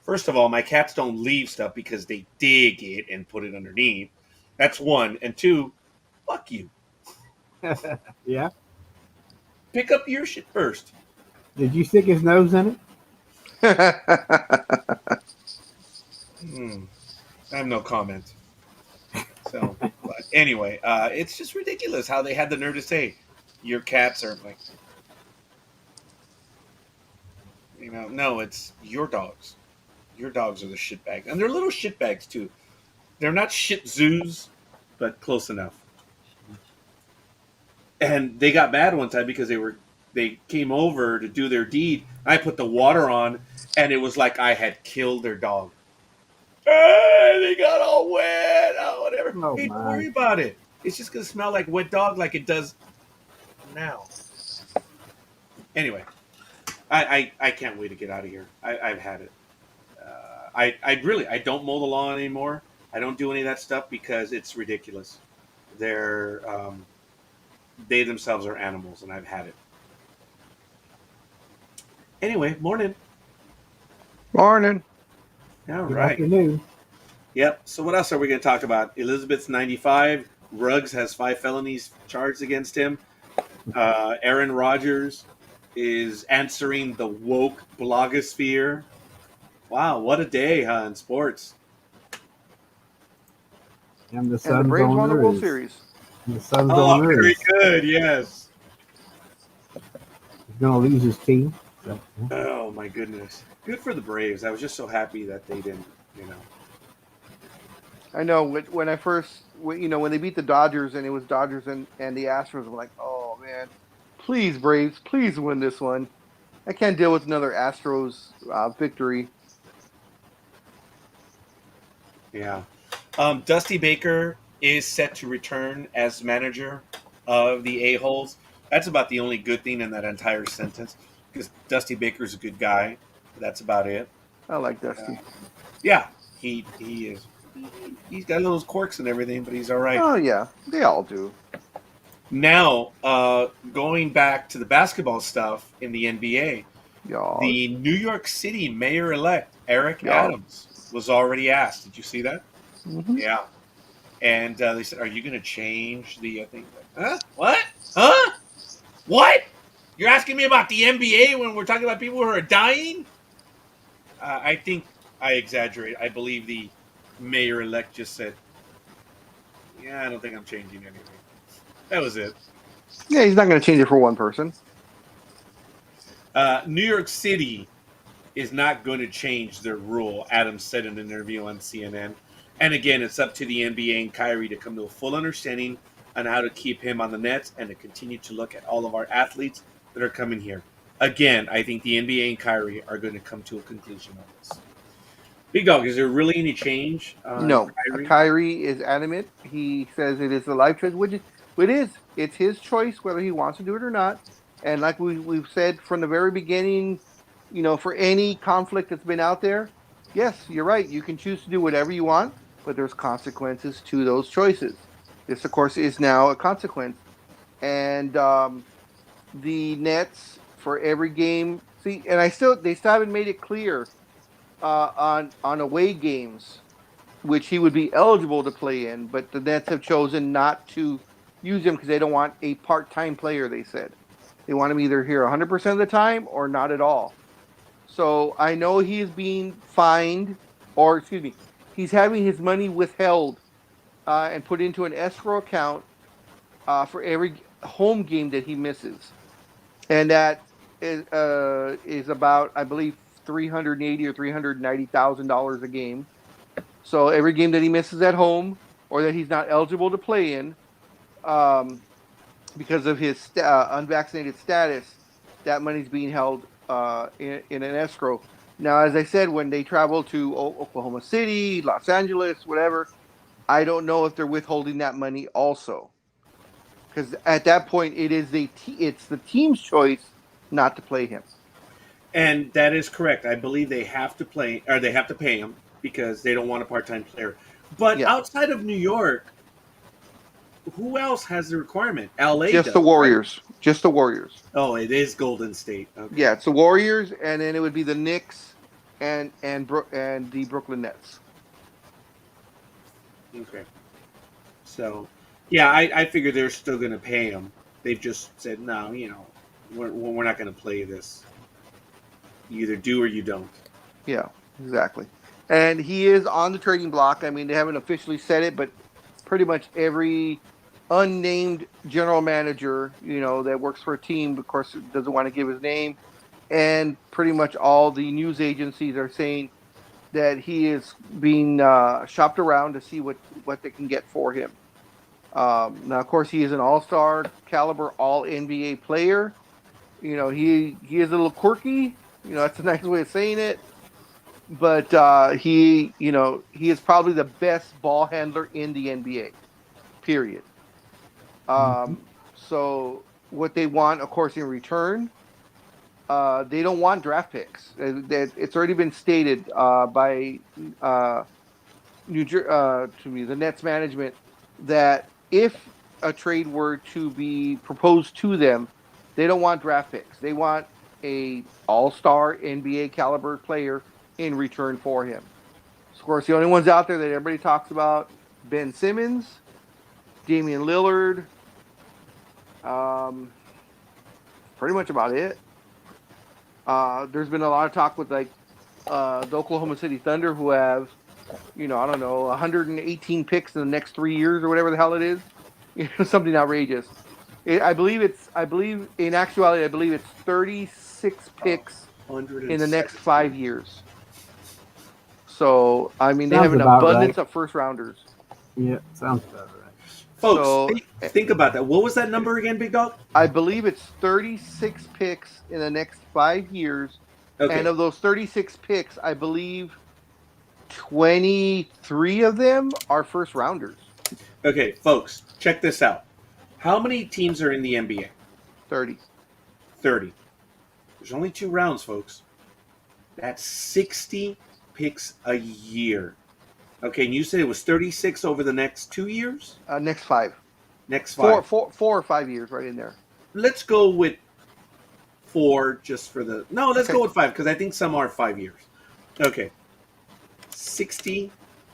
First of all, my cats don't leave stuff because they dig it and put it underneath. That's one. And two, fuck you. Yeah. Pick up your shit first. Did you stick his nose in it? I have no comment. So, but anyway, it's just ridiculous how they had the nerve to say your cats are like, no, it's your dogs. Your dogs are the shitbags. And they're little shitbags, too. They're not shit zoos, but close enough. And they got mad one time because they came over to do their deed. I put the water on, and it was like I had killed their dog. They got all wet. Oh, whatever. Oh, hey, don't worry about it. It's just going to smell like wet dog like it does now. Anyway, I can't wait to get out of here. I've had it. I don't mow the lawn anymore. I don't do any of that stuff because it's ridiculous. They're they themselves are animals, and I've had it. Anyway, morning. Morning. All Good right. afternoon. Yep. So what else are we going to talk about? Elizabeth's 95. Ruggs has 5 felonies charged against him. Aaron Rodgers is answering the woke blogosphere. Wow, what a day, huh, in sports. And the And the Suns Braves won the owner World is Series. the Suns Oh, owner very is good. Yes. going to lose his team. So, Oh my goodness. Good for the Braves. I was just so happy that they didn't. You know. I know when I first, when they beat the Dodgers and it was Dodgers and the Astros, I'm like, oh man, please Braves, please win this one. I can't deal with another Astros victory. Yeah. Dusty Baker is set to return as manager of the A-Holes. That's about the only good thing in that entire sentence because Dusty Baker's a good guy. That's about it. I like Dusty. Yeah, he is. He's got those quirks and everything, but he's all right. Oh yeah, they all do. Now, going back to the basketball stuff in the NBA, Y'all, the New York City mayor-elect Eric y'all. Adams was already asked. Did you see that? Mm-hmm. Yeah. And they said, "Are you going to change the thing?" Huh? What? Huh? What? You're asking me about the NBA when we're talking about people who are dying? I think I exaggerate. I believe the mayor-elect just said, "Yeah, I don't think I'm changing anything." That was it. Yeah, he's not going to change it for one person. New York City is not going to change their rule, Adams said in an interview on CNN. And again, it's up to the NBA and Kyrie to come to a full understanding on how to keep him on the nets and to continue to look at all of our athletes that are coming here. Again, I think the NBA and Kyrie are going to come to a conclusion on this. Big Dog, is there really any change on No, Kyrie? Kyrie is adamant. He says it is a life choice, which it is. It's his choice whether he wants to do it or not. And like we've said from the very beginning, for any conflict that's been out there, yes, you're right. You can choose to do whatever you want, but there's consequences to those choices. This, of course, is now a consequence. And the Nets for every game. See, and they still haven't made it clear on away games which he would be eligible to play in, but the Nets have chosen not to use him because they don't want a part-time player, they said. They want him either here 100% of the time or not at all. So I know he is being fined, or excuse me, he's having his money withheld and put into an escrow account for every home game that he misses. And that is about, I believe, $380,000 or $390,000 a game. So every game that he misses at home or that he's not eligible to play in because of his unvaccinated status, that money's being held in an escrow. Now, as I said, when they travel to Oklahoma City, Los Angeles, whatever, I don't know if they're withholding that money also. Because at that point, it's the team's choice not to play him. And that is correct. I believe they have to pay him because they don't want a part-time player. But Yeah. outside of New York, who else has the requirement? LA Just does, the right? Warriors. Just the Warriors. Oh, it is Golden State. Okay. Yeah, it's the Warriors, and then it would be the Knicks and the Brooklyn Nets. Okay. So, yeah, I figure they're still going to pay him. They've just said, no, we're not going to play this. You either do or you don't. Yeah, exactly. And he is on the trading block. I mean, they haven't officially said it, but pretty much every unnamed general manager, that works for a team, of course, doesn't want to give his name. And pretty much all the news agencies are saying that he is being shopped around to see what they can get for him. Now, of course, he is an all-star caliber, all-NBA player. He is a little quirky. That's a nice way of saying it. But he is probably the best ball handler in the NBA. Period. So what they want, of course, in return, they don't want draft picks. It's already been stated by the Nets management that if a trade were to be proposed to them, they don't want draft picks. They want a all-star NBA caliber player in return for him. Of course, the only ones out there that everybody talks about: Ben Simmons, Damian Lillard. Pretty much about it. There's been a lot of talk with the Oklahoma City Thunder, who have, I don't know, 118 picks in the next 3 years or whatever the hell it is. Something outrageous. I believe in actuality, I believe it's 36 picks in the next 5 years. So, I mean, they have Sounds an about abundance right. of first rounders. Yeah, sounds about right. Folks, So, think about that. What was that number again, Big Dog? I believe it's 36 picks in the next 5 years. Okay. And of those 36 picks, I believe 23 of them are first rounders. Okay, folks, check this out. How many teams are in the NBA? 30. 30. There's only 2 rounds, folks. That's 60 picks a year. Okay, and you said it was 36 over the next 2 years? Next 5. Next 5. 4 or 5 years, right in there. Let's go with 4 just for the... No, let's Okay. go with 5 because I think some are 5 years. Okay. 60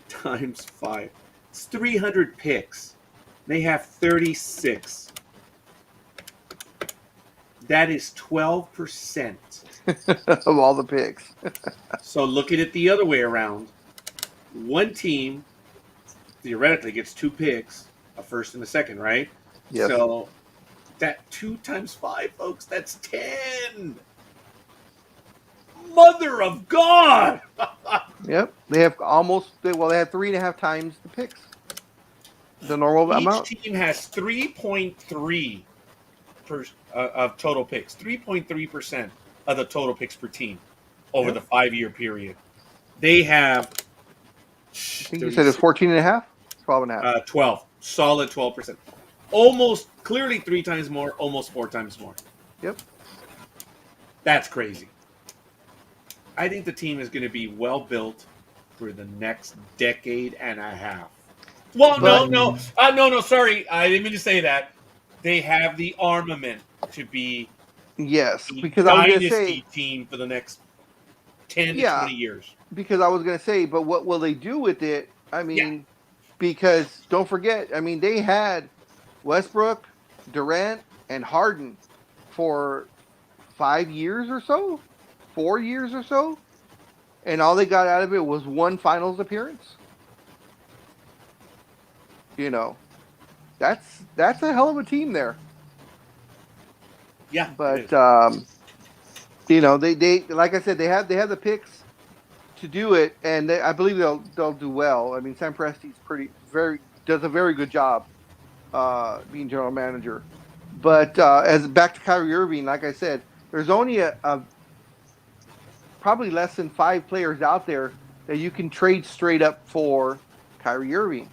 times 5. It's 300 picks. They have 36. That is 12%. Of all the picks. So look at it the other way around. One team theoretically gets 2 picks, a first and a second, right? Yes. So that 2 times 5, folks, that's 10. Mother of God! Yep. They have they have 3.5 times the picks. The normal amount. Each team has 3.3 of total picks. 3.3% of the total picks per team over the 5-year period. They have... I think you said it's 14.5? 12.5. 12. Solid 12%. Almost, clearly 3 times more, almost 4 times more. Yep. That's crazy. I think the team is going to be well built for the next decade and a half. Well, no, sorry. I didn't mean to say that. They have the armament to be Yes, a because I was going to dynasty say, team for the next 10 to 20 years. Because I was going to say, but what will they do with it? I mean, because don't forget, I mean, they had Westbrook, Durant, and Harden for 5 years or so, 4 years or so, and all they got out of it was one finals appearance. That's a hell of a team there. Yeah, but they like I said, they have the picks to do it, and I believe they'll do well. I mean, Sam Presti's does a very good job being general manager. But as back to Kyrie Irving, like I said, there's only a probably less than 5 players out there that you can trade straight up for Kyrie Irving.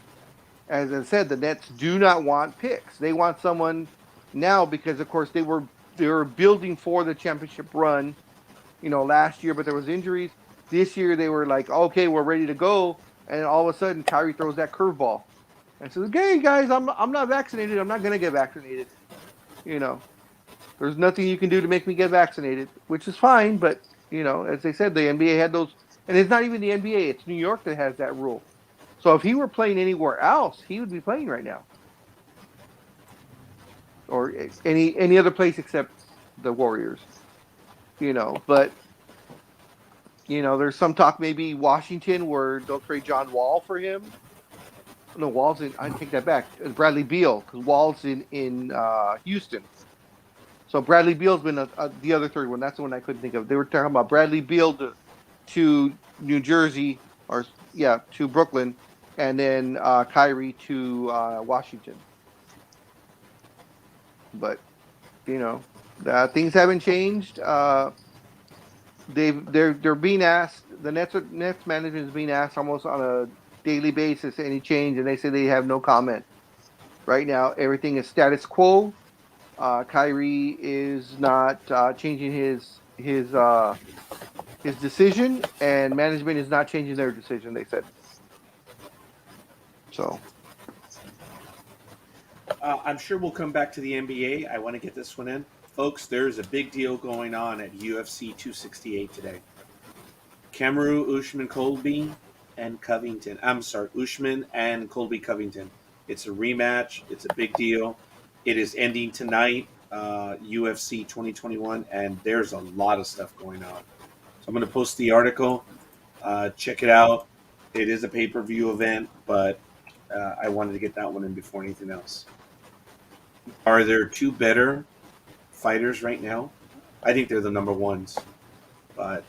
As I said, the Nets do not want picks. They want someone now because, of course, they were building for the championship run, last year, but there was injuries. This year they were like, okay, we're ready to go, and all of a sudden Kyrie throws that curveball and says, "Okay, guys, I'm not vaccinated. I'm not gonna get vaccinated. There's nothing you can do to make me get vaccinated," which is fine. But as they said, the NBA had those, and it's not even the NBA. It's New York that has that rule. So if he were playing anywhere else, he would be playing right now, or any other place except the Warriors. But there's some talk maybe Washington where they'll trade John Wall for him. No, Wall's in. I take that back. It's Bradley Beal, because Wall's in Houston. So Bradley Beal's been the other third one. That's the one I couldn't think of. They were talking about Bradley Beal to New Jersey, to Brooklyn, and then Kyrie to Washington. But things haven't changed. They're being asked. The Nets management is being asked almost on a daily basis any change, and they say they have no comment. Right now, everything is status quo. Kyrie is not changing his decision, and management is not changing their decision. They said. So I'm sure we'll come back to the NBA. I want to get this one in. Folks, there's a big deal going on at UFC 268 today. Kamaru Usman Colby and Covington. I'm sorry, Usman and Colby Covington. It's a rematch. It's a big deal. It is ending tonight, UFC 2021, and there's a lot of stuff going on. So I'm going to post the article. Check it out. It is a pay-per-view event, but I wanted to get that one in before anything else. Are there two better fighters right now? I think they're the number ones, but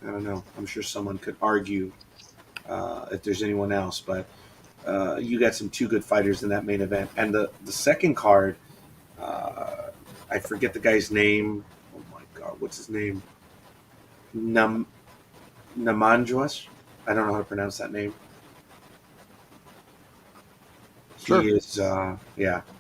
I don't know. I'm sure someone could argue if there's anyone else, but you got two good fighters in that main event. And the second card, I forget the guy's name. Oh my God, what's his name? Namanjuas? I don't know how to pronounce that name. Sure. He is,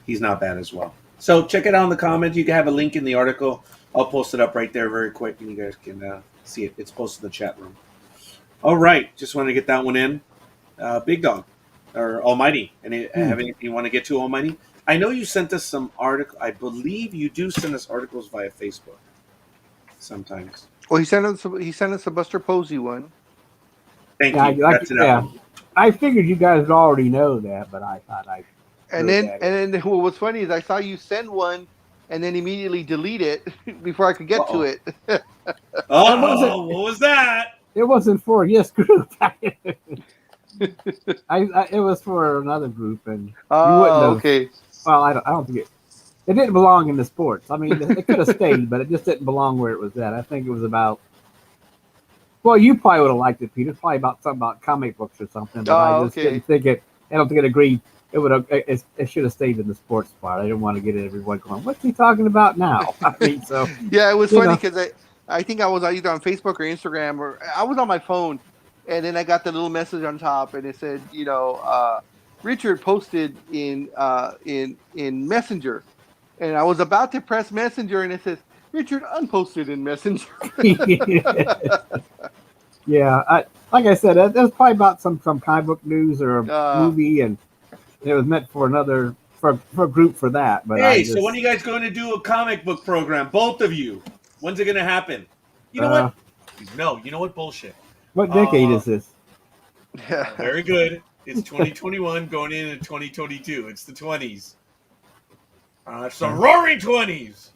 he's not bad as well. So check it out in the comments. You can have a link in the article. I'll post it up right there very quick, and you guys can see it. It's posted in the chat room. All right, just wanted to get that one in. Big Dog or Almighty. Have anything you want to get to, Almighty? I know you sent us some article. I believe you do send us articles via Facebook sometimes. Well, he sent us a Buster Posey one. Thank Yeah, you. like, yeah. I figured you guys already know that, but I thought I. And then what's funny is I saw you send one, and then immediately delete it before I could get to it. What was that? It wasn't for this group. It was for another group, and you wouldn't have. Okay. Well, I don't think it didn't belong in the sports. I mean, it could have stayed, but it just didn't belong where it was at. I think it was about. Well, you probably would have liked it, Peter. It's probably about something about comic books or something. But I just didn't think it. I don't think it agreed. It would have. It should have stayed in the sports part. I didn't want to get everyone going. What's he talking about now? I mean, so yeah, it was funny because I think I was either on Facebook or Instagram, or I was on my phone, and then I got the little message on top, and it said, Richard posted in Messenger, and I was about to press Messenger, and it says Richard unposted in Messenger. Yeah, like I said, that was probably about some comic book news or a movie, and it was meant for a group for that. But hey, so when are you guys going to do a comic book program? Both of you. When's it going to happen? You know what? No, you know what? Bullshit. What decade is this? Very good. It's 2021 going into 2022. It's the 20s. It's the roaring 20s.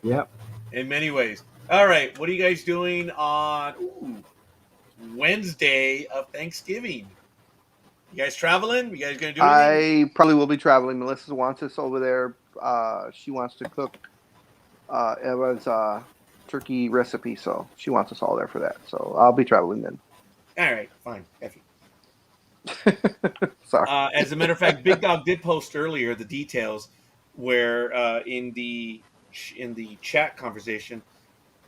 Yep. In many ways. All right. What are you guys doing on Wednesday of Thanksgiving? You guys traveling? You guys going to do anything? I probably will be traveling. Melissa wants us over there. She wants to cook Eva's turkey recipe, so she wants us all there for that. So I'll be traveling then. All right. Fine. Effie. Sorry. As a matter of fact, Big Dog did post earlier the details where in the chat conversation,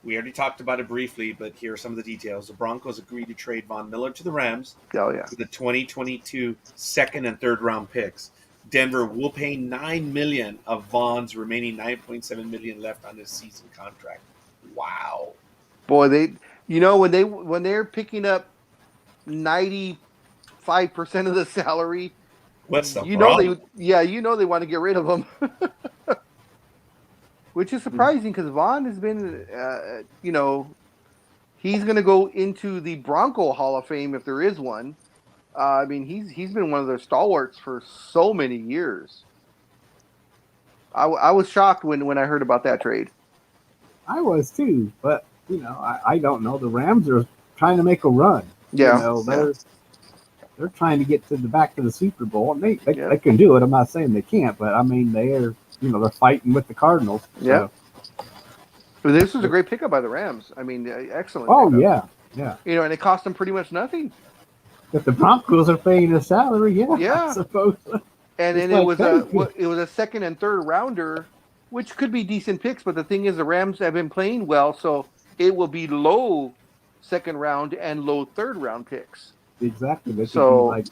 we already talked about it briefly, but here are some of the details. The Broncos agreed to trade Von Miller to the Rams for the 2022 second and third round picks. Denver will pay $9 million of Von's remaining $9.7 million left on his season contract. Wow. Boy, when they're picking up 95% of the salary, what's the problem? They want to get rid of him. Which is surprising because Vaughn has been, he's going to go into the Bronco Hall of Fame if there is one. I mean, he's been one of their stalwarts for so many years. I was shocked when I heard about that trade. I was too, but I don't know. The Rams are trying to make a run. Yeah, they're trying to get back to the Super Bowl, and they can do it. I'm not saying they can't, but I mean they're fighting with the Cardinals. Yeah. But this was a great pickup by the Rams. I mean, excellent. Oh pickup. yeah. And it cost them pretty much nothing. If the Broncos are paying his salary, I suppose. And then it was a second and third rounder, which could be decent picks. But the thing is, the Rams have been playing well, so it will be low second round and low third round picks. Exactly. They should be like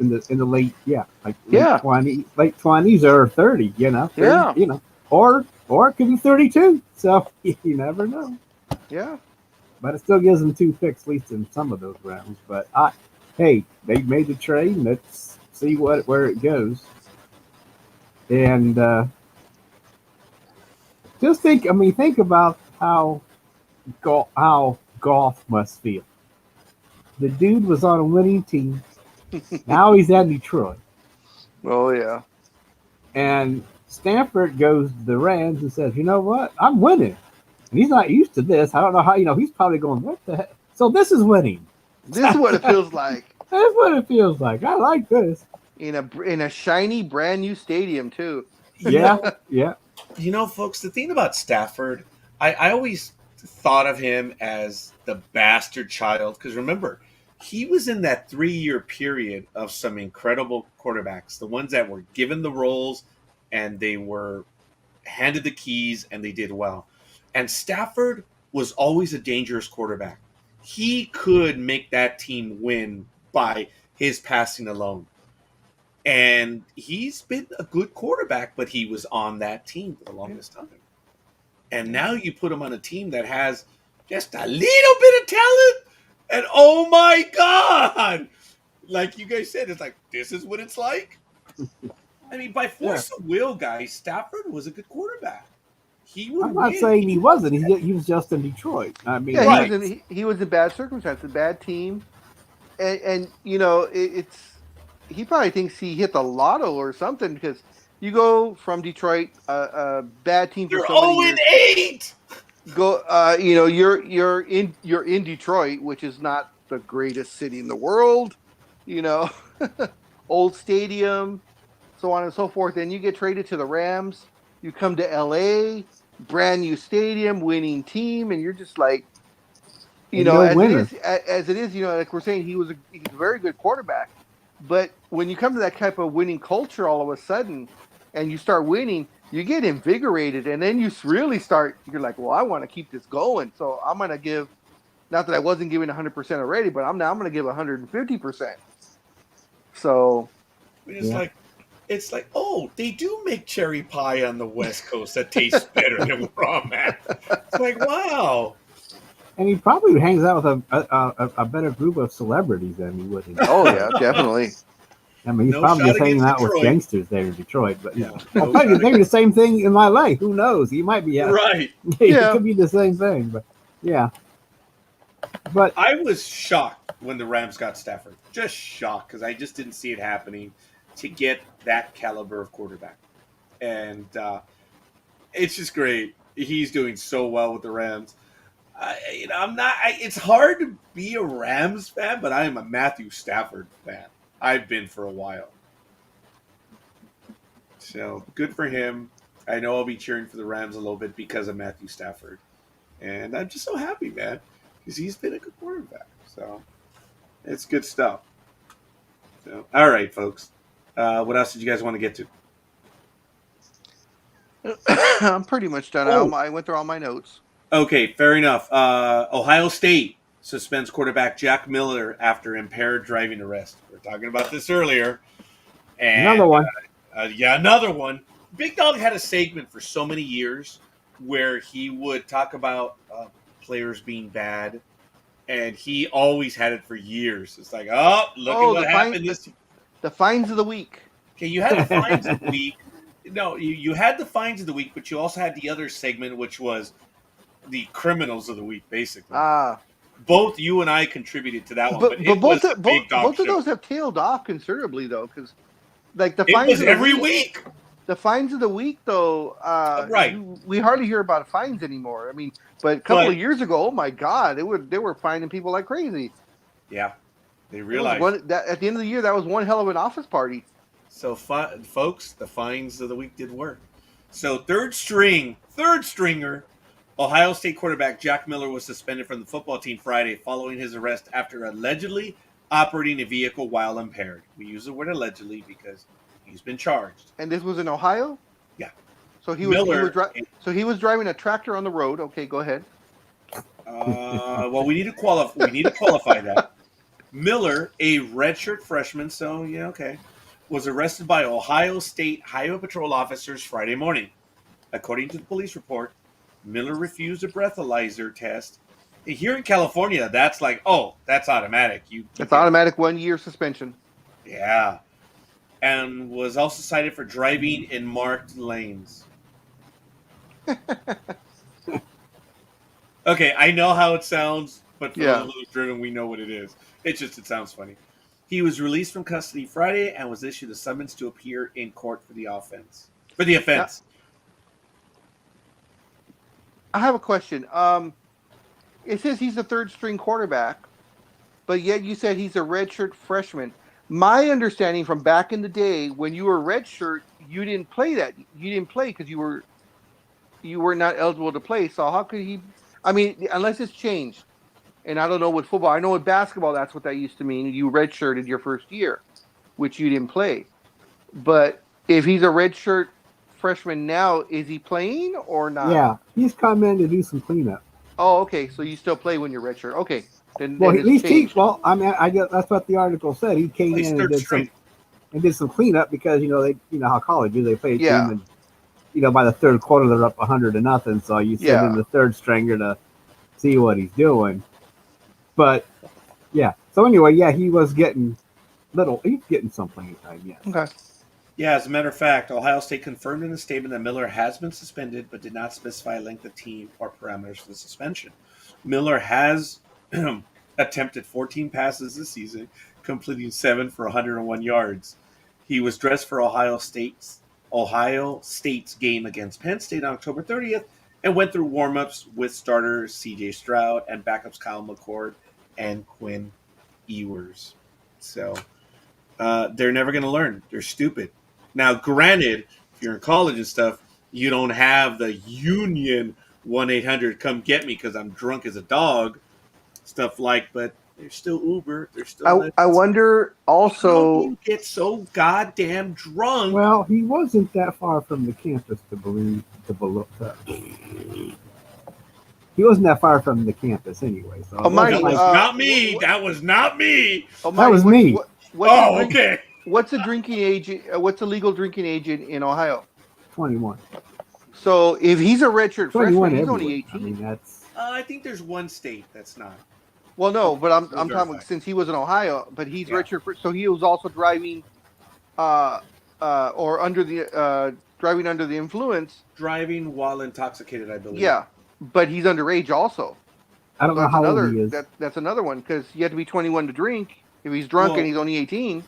in the late, late 20s or 30, 30, or it could be 32. So you never know. Yeah. But it still gives them two picks, at least in some of those rounds. But hey, they made the trade. Let's see where it goes. And just think. I mean, think about how golf must feel. The dude was on a winning team. Now he's at Detroit, Oh yeah. and Stanford goes to the Rams and says, "You know what? I'm winning." And he's not used to this. I don't know how. He's probably going, "What the heck?" So this is winning. This is what it feels like That's what it feels like. I like this. in a shiny brand new stadium too. Yeah, yeah. Folks, the thing about Stafford, I always thought of him as the bastard child because remember, he was in that 3-year period of some incredible quarterbacks, the ones that were given the roles and they were handed the keys and they did well. And Stafford was always a dangerous quarterback. He could make that team win by his passing alone. And he's been a good quarterback, but he was on that team for the longest time. And now you put him on a team that has just a little bit of talent, and oh my God! Like you guys said, it's like, this is what it's like? I mean, by force of will, guys, Stafford was a good quarterback. He would I'm not win. saying he wasn't. He was just in Detroit. I mean, Yeah, Right. he was in bad circumstances, a bad team, and it's he probably thinks he hit the lotto or something because you go from Detroit, a bad team for They're so many 0 years. 8. Go, you're in Detroit, which is not the greatest city in the world, you know, old stadium, so on and so forth. Then you get traded to the Rams. You come to LA, brand new stadium, winning team, and you're just like, and no winner. as it is, like we're saying, he's a very good quarterback. But when you come to that type of winning culture, all of a sudden, and you start winning, you get invigorated, and then you really start. You're like, well, I want to keep this going, so I'm going to give. Not that I wasn't giving 100% already, but I'm going to give 150%. So It's like, oh, they do make cherry pie on the West Coast that tastes better than where I'm at. It's like, wow. And he probably hangs out with a better group of celebrities than he would in. oh yeah, definitely. I mean, he's No probably shot just hanging against out with Detroit. gangsters there in Detroit. But Yeah, I'll no tell you, shot maybe the same thing in LA. Who knows? He might be. Right. It Yeah. could be the same thing. But yeah. But I was shocked when the Rams got Stafford. Just shocked because I just didn't see it happening to get that caliber of quarterback. And it's just great. He's doing so well with the Rams. I'm not. It's hard to be a Rams fan, but I am a Matthew Stafford fan. I've been for a while. So good for him. I know I'll be cheering for the Rams a little bit because of Matthew Stafford. And I'm just so happy, man, because he's been a good quarterback. So it's good stuff. So, all right, folks. What else did you guys want to get to? I'm pretty much done. Oh. I went through all my notes. Okay, fair enough. Ohio State suspends quarterback Jack Miller after impaired driving arrest. We were talking about this earlier. And, another one. Another one. Big Dog had a segment for so many years where he would talk about players being bad, and he always had it for years. It's like, look at what happened. The fines of the week. Okay, you had the fines of the week. No, you had the fines of the week, but you also had the other segment, which was the criminals of the week, basically. Both you and I contributed to that one, but both of those have tailed off considerably, though, because like the fines was every week. The fines of the week, though, right? We hardly hear about fines anymore. I mean, but a couple of years ago, oh my God, they were fining people like crazy. Yeah, they realized that at the end of the year, that was one hell of an office party. So, folks, the fines of the week did work. So, third stringer, Ohio State quarterback Jack Miller was suspended from the football team Friday following his arrest after allegedly operating a vehicle while impaired. We use the word allegedly because he's been charged. And this was in Ohio? Yeah. So he was driving a tractor on the road. Okay, go ahead. Well, we need to qualify that. Miller, a redshirt freshman, so yeah, okay, was arrested by Ohio State Highway Patrol officers Friday morning. According to the police report, Miller refused a breathalyzer test here in California, that's like, oh, that's automatic. It's automatic 1 year suspension. Yeah. And was also cited for driving in marked lanes. Okay, I know how it sounds, but for those who are driven, we know what it is. It sounds funny. He was released from custody Friday and was issued a summons to appear in court for the offense. I have a question. It says he's a third string quarterback, but yet you said he's a redshirt freshman. My understanding from back in the day, when you were redshirt, you didn't play that. You didn't play because you were not eligible to play. So how could he? I mean, unless it's changed, and I don't know with football. I know with basketball, that's what that used to mean. You redshirted your first year, which you didn't play. But if he's a redshirt freshman now, is he playing or not? Yeah, he's come in to do some cleanup. Oh, okay. So you still play when you're redshirt. Okay. Then Well, at least changed. I guess that's what the article said. He came in and did some cleanup because how college is. They play a team and by the third quarter they're up 100-0. So you send in the third stringer to see what he's doing. But yeah. So anyway, he was getting some playing time. Yes. Okay. Yeah, as a matter of fact, Ohio State confirmed in a statement that Miller has been suspended, but did not specify length of team or parameters for the suspension. Miller has attempted 14 passes this season, completing 7 for 101 yards. He was dressed for Ohio State's game against Penn State on October 30th and went through warm-ups with starter C.J. Stroud and backups Kyle McCord and Quinn Ewers. So they're never going to learn. They're stupid. Now, granted, if you're in college and stuff, you don't have the union 1-800 come get me because I'm drunk as a dog stuff but they're still Uber. They're still. I wonder also. How do you get so goddamn drunk? Well, he wasn't that far from the campus he wasn't that far from the campus anyway. So that was not me. That was not me. That was me. Okay. What's a drinking age? What's a legal drinking age in Ohio? 21. So if he's a redshirt freshman, he's only 18. I mean, that's. I think there's one state that's not. Well, no, but I'm talking about since he was in Ohio, but he's redshirt, so he was also driving, or under the driving under the influence. Driving while intoxicated, I believe. Yeah, but he's underage also. I don't know how old he is. That's another one because you have to be 21 to drink. If he's drunk and he's only 18.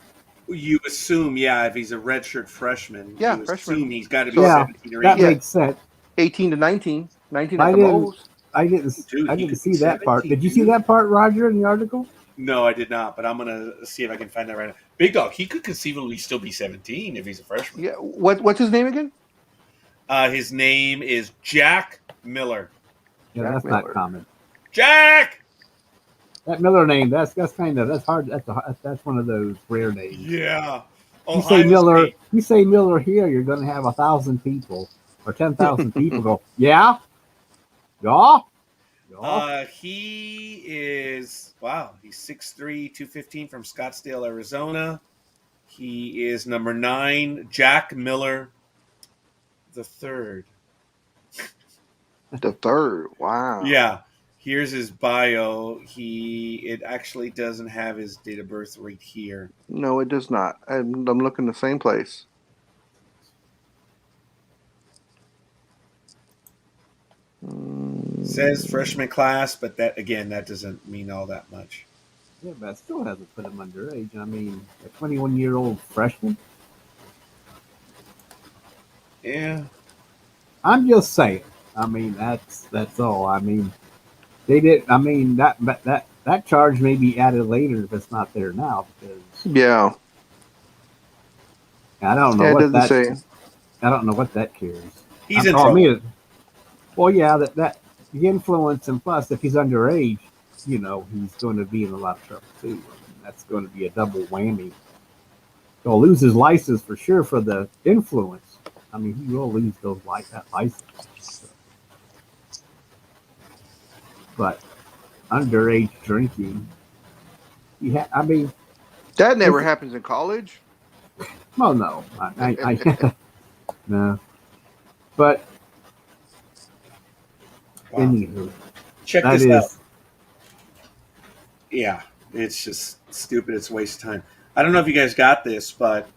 You assume, if he's a redshirt freshman, assume he's got to be 17 or 18. That makes sense. 18 to 19. 19 at the most. I didn't see that part. Did you see that part, Roger, in the article? No, I did not, but I'm going to see if I can find that right now. Big Dog, he could conceivably still be 17 if he's a freshman. Yeah. What's his name again? His name is Jack Miller. Yeah, Jack Miller. Not common. Jack! That Miller name, that's hard. That's one of those rare names. Yeah. You say Miller. State. You say Miller here, you're going to have 1,000 people or 10,000 people go. Yeah. He is he's 6'3", 215 from Scottsdale, Arizona. He is number 9, Jack Miller the third. The third. Wow. Yeah. Here's his bio. It actually doesn't have his date of birth right here. No, it does not. I'm looking the same place. Says freshman class, but that doesn't mean all that much. Yeah, but it still hasn't put him underage. I mean, a 21-year-old freshman. Yeah. I'm just saying. I mean, that's all. I mean. They did. I mean that charge may be added later if it's not there now. Because I don't know what that. Say. I don't know what that carries. He's in trouble. Well, yeah, that the influence, and plus if he's underage, he's going to be in a lot of trouble too. I mean, that's going to be a double whammy. He'll lose his license for sure for the influence. I mean, he will lose that license. But underage drinking, that never happens in college. Well, no, I no, but anywho, check this out. Yeah, it's just stupid. It's a waste of time. I don't know if you guys got this, but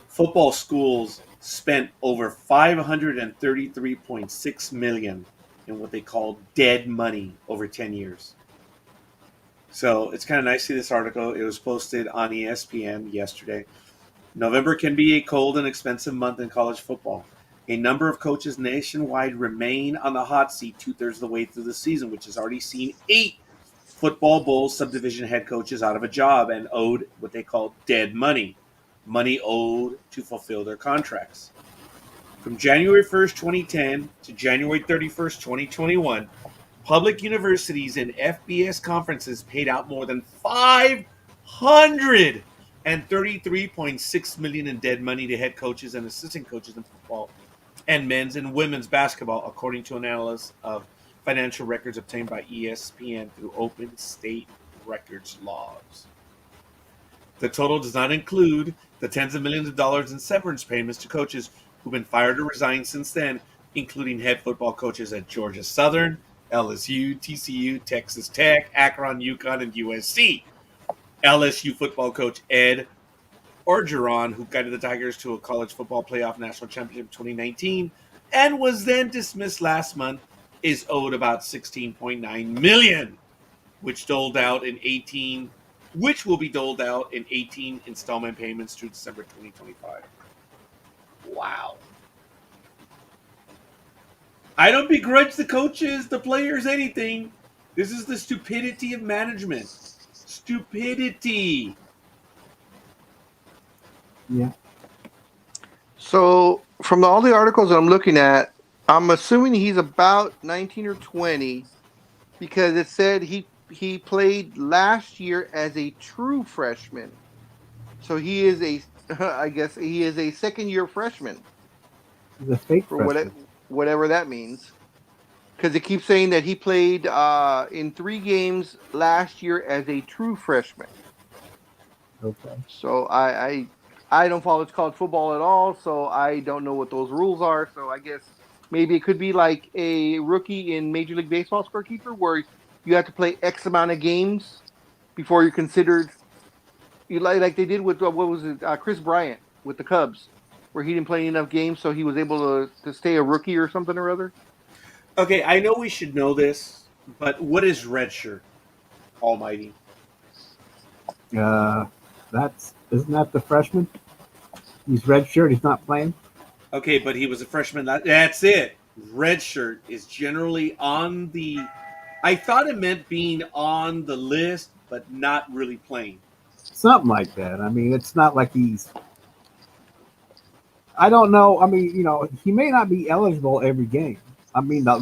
football schools spent over 533.6 million in what they call dead money over 10 years. So it's kind of nice to see this article. It was posted on ESPN yesterday. November can be a cold and expensive month in college football. A number of coaches nationwide remain on the hot seat 2/3 of the way through the season, which has already seen 8 football bowl subdivision head coaches out of a job and owed what they call dead money, money owed to fulfill their contracts. From January 1st, 2010 to January 31st, 2021, public universities and FBS conferences paid out more than $533.6 million in dead money to head coaches and assistant coaches in football and men's and women's basketball, according to an analyst of financial records obtained by ESPN through open state records logs. The total does not include the tens of millions of dollars in severance payments to coaches who've been fired or resigned since then, including head football coaches at Georgia Southern, LSU, TCU, Texas Tech, Akron, UConn, and USC. LSU football coach Ed Orgeron, who guided the Tigers to a college football playoff national championship in 2019 and was then dismissed last month, is owed about $16.9 million, which will be doled out in 18 installment payments through December 2025. Wow. I don't begrudge the coaches, the players, anything. This is the stupidity of management. Stupidity. Yeah. So from all the articles that I'm looking at, I'm assuming he's about 19 or 20 because it said he played last year as a true freshman. So he is I guess he is a second-year freshman. He's a fake for freshman. whatever that means. Because it keeps saying that he played in 3 games last year as a true freshman. Okay. So I don't follow college football at all, so I don't know what those rules are. So I guess maybe it could be like a rookie in Major League Baseball scorekeeper, where you have to play X amount of games before you're considered. Like they did with what was it, Chris Bryant with the Cubs, where he didn't play enough games, so he was able to stay a rookie or something or other. Okay, I know we should know this, but what is redshirt? Almighty. Isn't that the freshman? He's redshirt. He's not playing. Okay, but he was a freshman. That's it. Redshirt is generally on the. I thought it meant being on the list, but not really playing. Something like that. I mean, it's not like he's. I don't know. I mean, he may not be eligible every game. I mean, that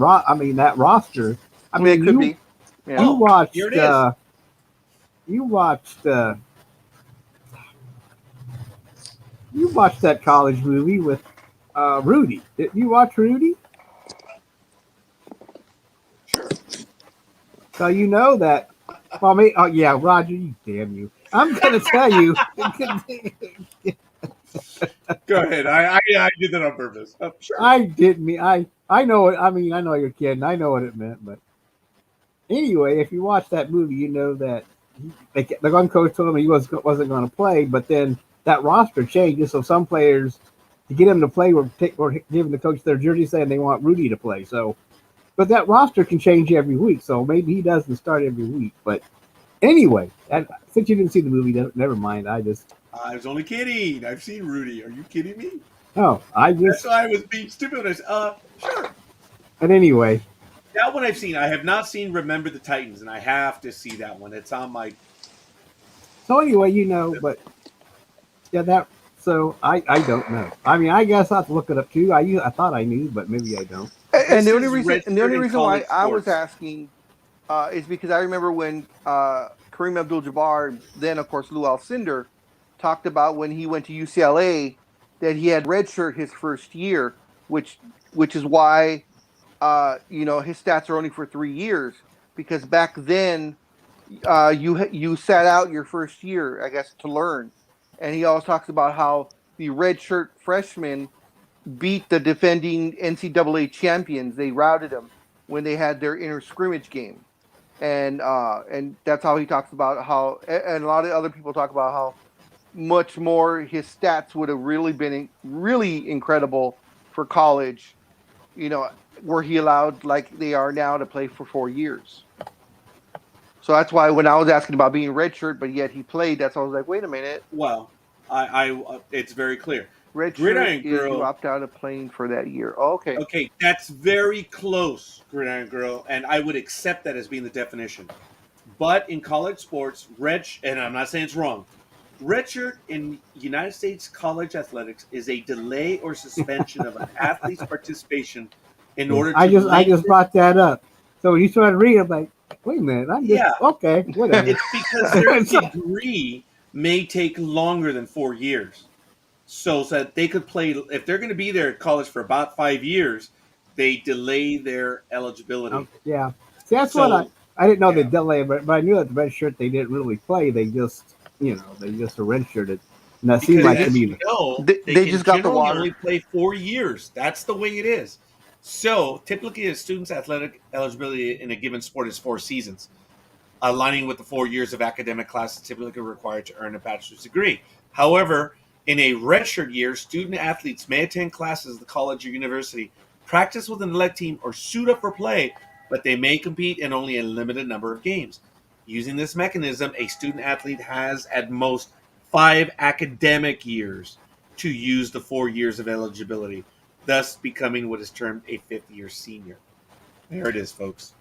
roster. I mean, it could be. Yeah. You watched. Here it is. You watched that college movie with Rudy. Did you watch Rudy? Sure. So you know that. Well, yeah, Roger. Damn you! I'm gonna tell you. Go ahead. I did that on purpose. Oh, sure. I didn't. I know it. I mean, I know you're kidding. I know what it meant, but anyway, if you watch that movie, you know that the gun coach told him he wasn't going to play, but then that roster changes. So some players, to get him to play, were giving the coach their jersey saying they want Rudy to play. So, but that roster can change every week. So maybe he doesn't start every week. But anyway, since you didn't see the movie, never mind. I was only kidding. I've seen Rudy. Are you kidding me? Oh, That's why I was being stupid. Sure. But anyway. That one I've seen. I have not seen Remember the Titans, and I have to see that one. It's on my. So anyway, but yeah, so I don't know. I mean, I guess I have to look it up too. I thought I knew, but maybe I don't. And the only reason why I was asking is because I remember when Kareem Abdul-Jabbar, then of course Lou Alcindor, talked about when he went to UCLA that he had redshirt his first year, which is why his stats are only for 3 years, because back then you sat out your first year, I guess, to learn. And he always talks about how the redshirt freshmen beat the defending NCAA champions. They routed them when they had their inter scrimmage game. and that's how he talks about how, and a lot of other people talk about how much more his stats would have really been really incredible for college, were he allowed like they are now to play for 4 years. So that's why when I was asking about being redshirt, but yet he played, that's why I was like, wait a minute, Well, it's very clear. redshirt Gridiron is you Girl. opt out of playing for that year. Oh, okay. Okay, that's very close, Gridiron Girl, and I would accept that as being the definition. But in college sports, and I'm not saying it's wrong, redshirt in United States college athletics is a delay or suspension of an athlete's participation in order to. I just brought that up. So when you started reading, I'm like, wait a minute, okay, whatever. It's because their degree may take longer than 4 years. So that they could play, if they're going to be there at college for about 5 years, they delay their eligibility. Yeah. See, that's what I didn't know they delay, but I knew that the red shirt they didn't really play. They just, they just redshirted. And that seemed like to me. They just got the water. Only play 4 years. That's the way it is. So typically, a student's athletic eligibility in a given sport is 4 seasons, aligning with the 4 years of academic classes typically required to earn a bachelor's degree. However, in a redshirt year, student athletes may attend classes at the college or university, practice with an elect team, or suit up for play, but they may compete in only a limited number of games. Using this mechanism, a student athlete has at most 5 academic years to use the 4 years of eligibility, thus becoming what is termed a 5th-year senior. There it is, folks.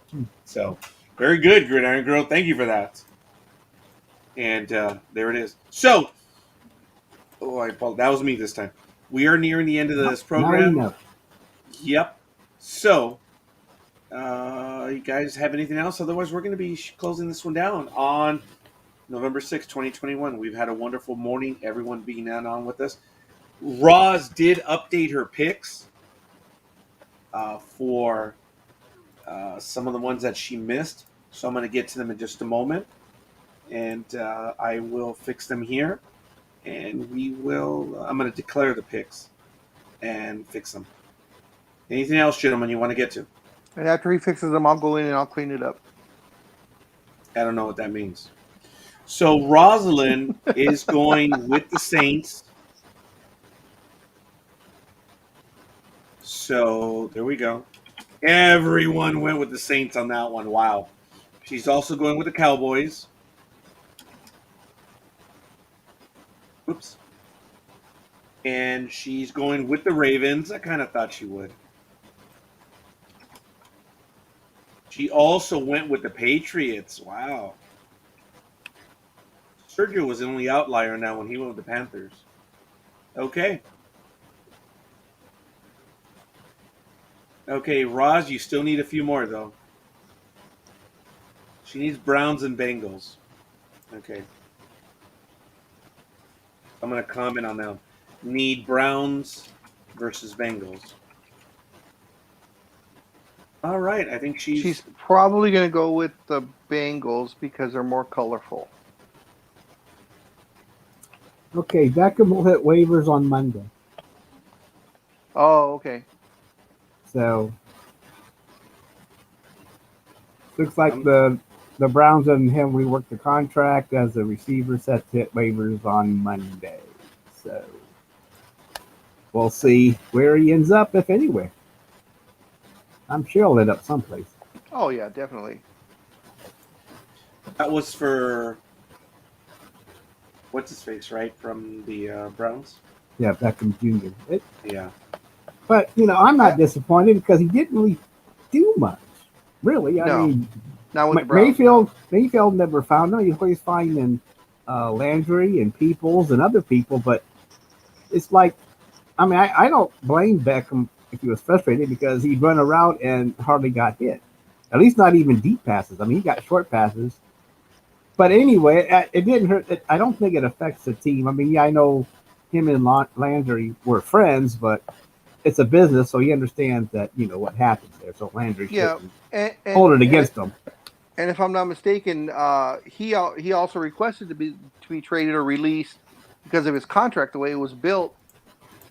So, very good, Gridiron Girl. Thank you for that. And there it is. So, that was me this time. We are nearing the end of this program. Yep. So, you guys have anything else? Otherwise, we're going to be closing this one down on November 6th, 2021. We've had a wonderful morning. Everyone being on with us. Roz did update her picks for some of the ones that she missed. So I'm going to get to them in just a moment. And I will fix them here. And I'm going to declare the picks and fix them. Anything else, gentlemen, you want to get to? And after he fixes them, I'll go in and I'll clean it up. I don't know what that means. So Rosalind is going with the Saints. So there we go. Everyone went with the Saints on that one. Wow. She's also going with the Cowboys. Oops. And she's going with the Ravens. I kind of thought she would. She also went with the Patriots. Wow. Sergio was the only outlier now when he went with the Panthers. Okay. Okay, Roz, you still need a few more, though. She needs Browns and Bengals. Okay. I'm going to comment on them. Need Browns versus Bengals. All right, I think she's probably going to go with the Bengals because they're more colorful. Okay, Beckham will hit waivers on Monday. Oh, okay. So looks like the Browns and him reworked the contract as a receiver set to hit waivers on Monday. So we'll see where he ends up, if anywhere. I'm sure he'll end up someplace. Oh, yeah, definitely. That was for what's his face, right? From the Browns? Yeah, Beckham Jr. Yeah. But, I'm not disappointed because he didn't really do much. Really. I mean, not with the Browns. Mayfield never found him. He's always finding Landry and Peoples and other people. But it's like, I don't blame Beckham if he was frustrated because he'd run a route and hardly got hit. At least not even deep passes. He got short passes. But anyway, it didn't hurt. I don't think it affects the team. I know him and Landry were friends, but it's a business, so he understands that, what happens there. So Landry shouldn't hold it against him. And if I'm not mistaken, he also requested to be traded or released because of his contract, the way it was built.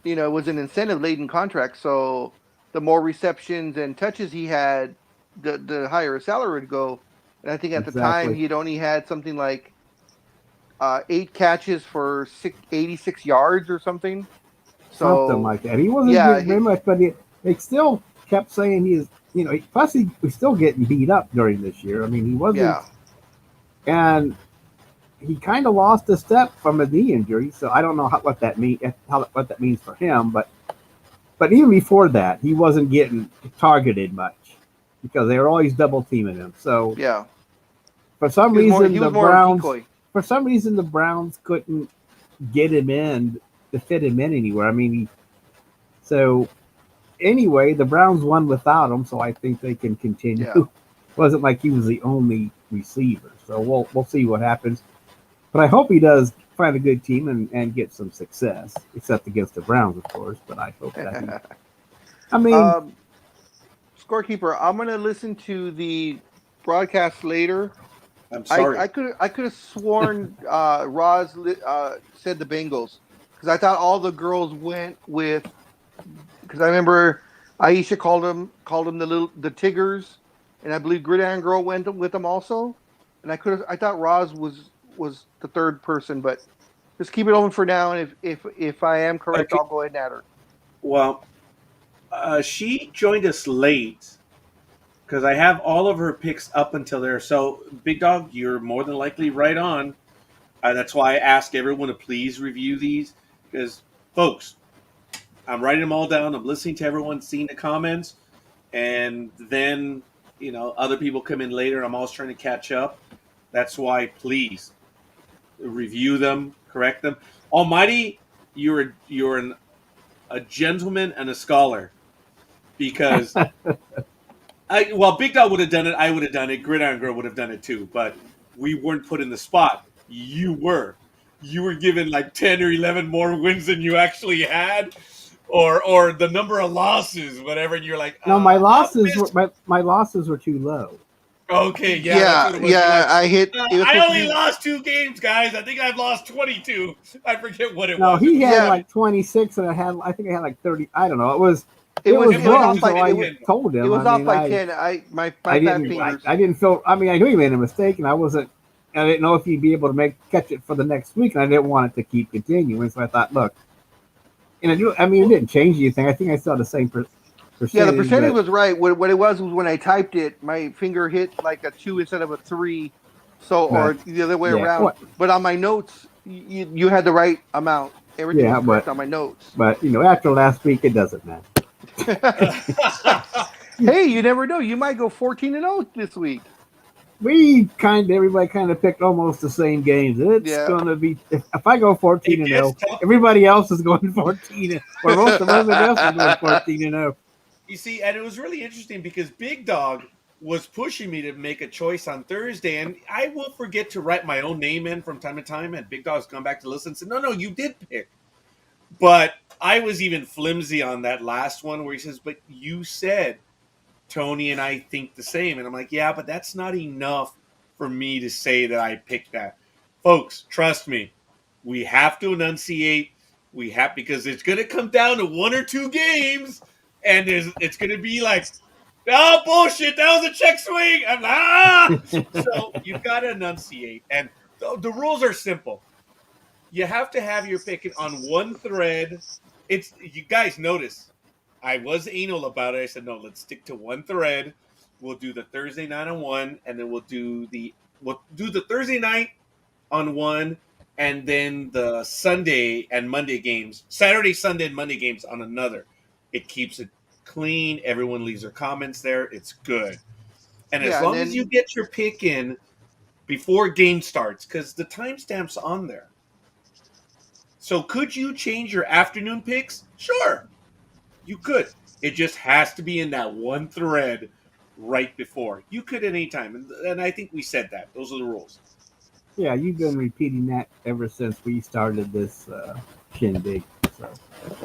It was an incentive-laden contract, so the more receptions and touches he had, the higher his salary would go. And I think at the time he'd only had something like 8 catches for 86 yards or something. So, something like that. He wasn't getting very much, but they still kept saying he's, plus he was still getting beat up during this year. I mean, he wasn't, and he kind of lost a step from a knee injury. So I don't know what that means for him, but even before that, he wasn't getting targeted much because they were always double teaming him. So for some reason the Browns couldn't get him in to fit him in anywhere. I mean, so anyway, the Browns won without him, so I think they can continue. Yeah. It wasn't like he was the only receiver, so we'll see what happens. But I hope he does find a good team and get some success, except against the Browns, of course. But I hope that. Scorekeeper, I'm going to listen to the broadcast later. I'm sorry. I could have sworn Roz said the Bengals because I thought all the girls went with. Because I remember Aisha called them the Tigers, and I believe Gridiron Girl went with them also. And I thought Roz was the third person, but just keep it open for now. And if I am correct, I'll go ahead and add her. Well, she joined us late because I have all of her picks up until there. So, Big Dog, you're more than likely right on. That's why I ask everyone to please review these because, folks, I'm writing them all down. I'm listening to everyone, seeing the comments, and then other people come in later. I'm always trying to catch up. That's why, please review them, correct them. Almighty, you're a gentleman and a scholar because Big Dog would have done it. I would have done it. Gridiron Girl would have done it too. But we weren't put in the spot. You were given like 10 or 11 more wins than you actually had. Or the number of losses, whatever. And you're like, no, my losses were too low. Okay, I hit. I only lost 2 games, guys. I think I've lost 22. I forget what it was. No, he had like 26, and I think I had like 30. I don't know. It was wrong, so I told him. It was off by 10. I didn't feel. I mean, I knew he made a mistake, and I didn't know if he'd be able to catch it for the next week, and I didn't want it to keep continuing. So I thought, look. And it didn't change anything. I think I still had the same percentage. Yeah, the percentage was right. What it was when I typed it, my finger hit like a 2 instead of a 3. So, or the other way around. But on my notes, you had the right amount. Everything was correct on my notes. But, after last week, it doesn't matter. Hey, you never know. You might go 14-0 this week. Everybody kind of picked almost the same games. It's going to be, if I go 14-0, everybody else is going 14, or most of everybody else is going 14-0. You see, and it was really interesting because Big Dog was pushing me to make a choice on Thursday, and I will forget to write my own name in from time to time, and Big Dog's come back to listen and said, no, you did pick. But I was even flimsy on that last one where he says, but you said Tony and I think the same. And I'm like, yeah, but that's not enough for me to say that I picked that. Folks, trust me, we have to enunciate. Because it's going to come down to 1 or 2 games, and it's going to be like, oh, bullshit, that was a check swing. I'm like, So you've got to enunciate. And the rules are simple. You have to have your pick on one thread. You guys notice. I was anal about it. I said, no, let's stick to one thread. We'll do the Thursday night on one, and then we'll do the Thursday night on one, and then the Sunday and Monday games, Saturday, Sunday, and Monday games on another. It keeps it clean. Everyone leaves their comments there. It's good. And as long as you get your pick in before game starts, because the timestamp's on there. So could you change your afternoon picks? Sure. You could. It just has to be in that one thread right before. You could at any time. And I think we said that. Those are the rules. Yeah, you've been repeating that ever since we started this shindig. So.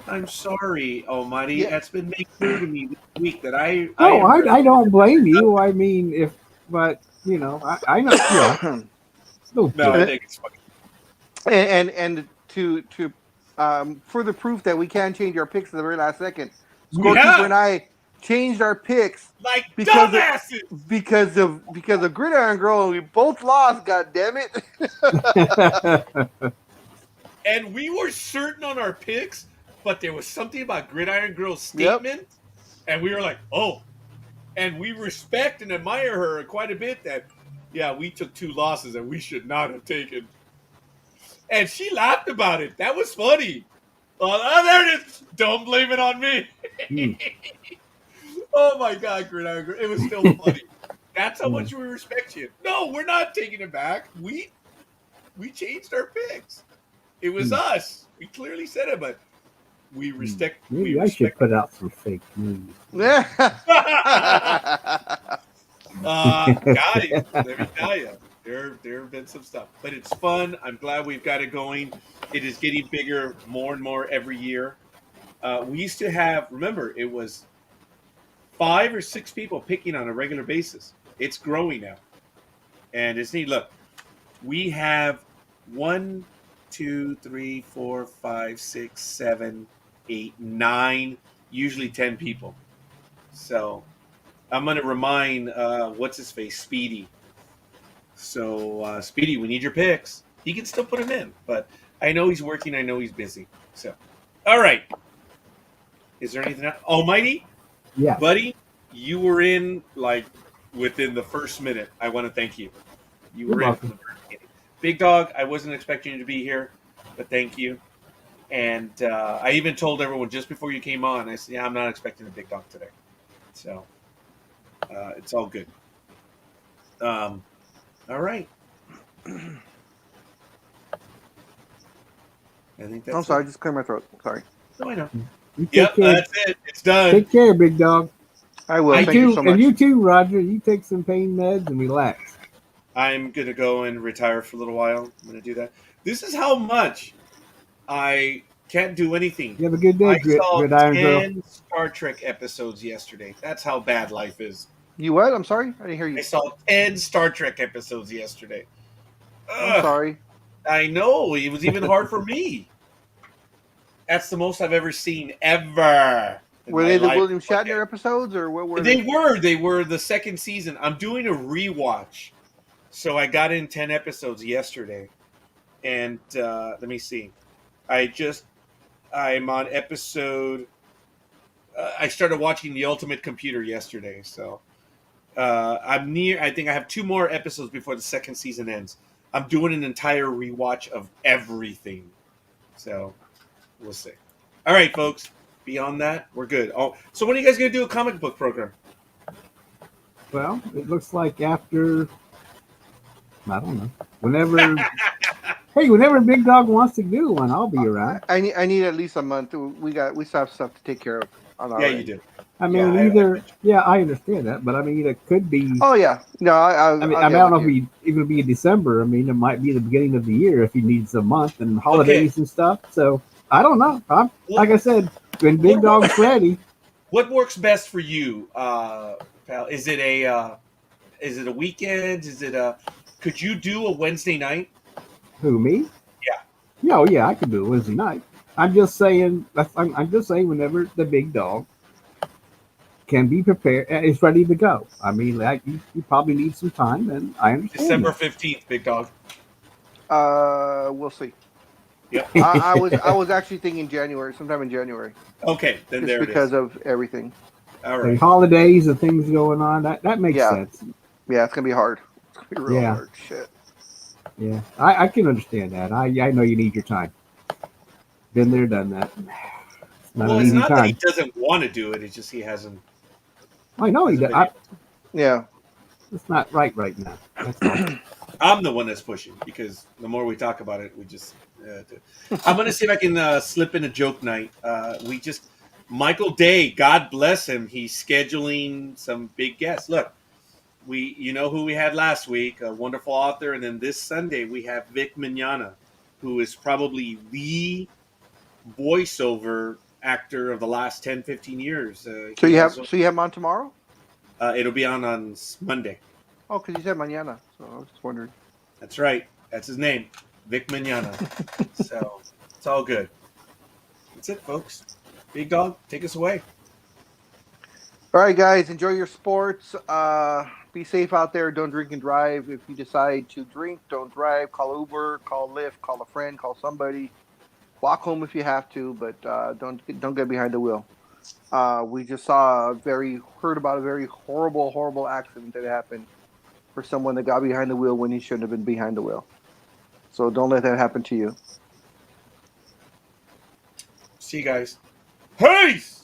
I'm sorry, Almighty. Yeah. That's been made clear to me this week that I don't blame you. I mean, I know. Yeah. No, I think it's funny. And to further proof that we can change our picks at the very last second, Scorekeeper and I changed our picks Like because dumbasses. because of Gridiron Girl, and we both lost. God damn it! And we were certain on our picks, but there was something about Gridiron Girl's statement, and we were like, oh. And we respect and admire her quite a bit that, yeah, we took 2 losses and we should not have taken. And she laughed about it. That was funny. Oh, there it is. Don't blame it on me. Oh, my God, Gridiron Girl. It was still funny. That's how much we respect you. No, we're not taking it back. We changed our picks. It was us. We clearly said it, but we respect. Maybe I should put out some fake news. Yeah. Guys, let me tell you, there have been some stuff, but it's fun. I'm glad we've got it going. It is getting bigger more and more every year. We used to have, remember, it was 5 or 6 people picking on a regular basis. It's growing now, and it's neat. Look, we have 1, 2, 3, 4, 5, 6, 7, 8, 9, usually 10 people. So I'm going to remind, what's his face, Speedy. So, Speedy, we need your picks. He can still put them in, but I know he's working. I know he's busy. So, all right. Is there anything else? Almighty? Yeah. Buddy, you were in, like, within the first minute. I want to thank you. You were in from the first beginning. Big Dog, I wasn't expecting you to be here, but thank you. And I even told everyone just before you came on, I said, yeah, I'm not expecting a Big Dog today. So, it's all good. All right. I think that's I'm sorry, I just cleared my throat. Sorry. No, I know. Yep, that's it. It's done. Take care, Big Dog. I will. Thank you so much. And you too, Roger. You take some pain meds and relax. I'm going to go and retire for a little while. I'm going to do that. This is how much I can't do anything. You have a good day, I saw Gridiron 10 Girl. Star Trek episodes yesterday. That's how bad life is. You what? I'm sorry? I didn't hear you. I saw 10 Star Trek episodes yesterday. I'm sorry. I know. It was even hard for me. That's the most I've ever seen, ever. Were they the William Shatner episodes, or what were they? They were the second season. I'm doing a rewatch. So I got in 10 episodes yesterday. And let me see. I'm on episode... I started watching The Ultimate Computer yesterday. So I'm near... I think I have 2 more episodes before the second season ends. I'm doing an entire rewatch of everything. So we'll see. All right, folks. Beyond that, we're good. Oh, so when are you guys going to do a comic book program? Well, it looks like after... I don't know. Whenever Big Dog wants to do one, I'll be around. I need at least a month. We still have stuff to take care of on our Yeah, end. you do. I mean, I understand that, but I mean, it could be. Oh yeah, no, I don't know if we even be in December. I mean, it might be the beginning of the year if he needs a month and holidays and stuff. So I don't know. Like I said, when Big Dog's ready. What works best for you, pal? Is it a weekend? Could you do a Wednesday night? Who, me? Yeah. Oh yeah, I could do a Wednesday night. I'm just saying whenever the Big Dog can be prepared, is ready to go. I mean, you probably need some time, and I understand. December 15th, Big Dog. We'll see. Yep. I was actually thinking January, sometime in January. Okay, then just there it is. Because of everything. All right. Holidays and things going on. That makes sense. Yeah, it's gonna be hard. It's gonna be real hard. Shit. Yeah, I can understand that. I know you need your time. Been there, done that. It's not that he doesn't want to do it. It's just he hasn't. I know he does. Yeah. It's not right now. I'm the one that's pushing because the more we talk about it, we just. I'm going to see if I can slip in a joke night. Michael Day, God bless him. He's scheduling some big guests. Look, you know who we had last week, a wonderful author. And then this Sunday, we have Vic Mignogna, who is probably the voiceover actor of the last 10, 15 years. So you have him on tomorrow? It'll be on Monday. Oh, because you said mañana, so I was just wondering. That's right. That's his name, Vic Mignogna. So it's all good. That's it, folks. Big Dog, take us away. All right, guys, enjoy your sports. Be safe out there. Don't drink and drive. If you decide to drink, don't drive. Call Uber, call Lyft, call a friend, call somebody. Walk home if you have to, but don't get behind the wheel. We just heard about a very horrible accident that happened for someone that got behind the wheel when he shouldn't have been behind the wheel. So don't let that happen to you. See you guys. Peace!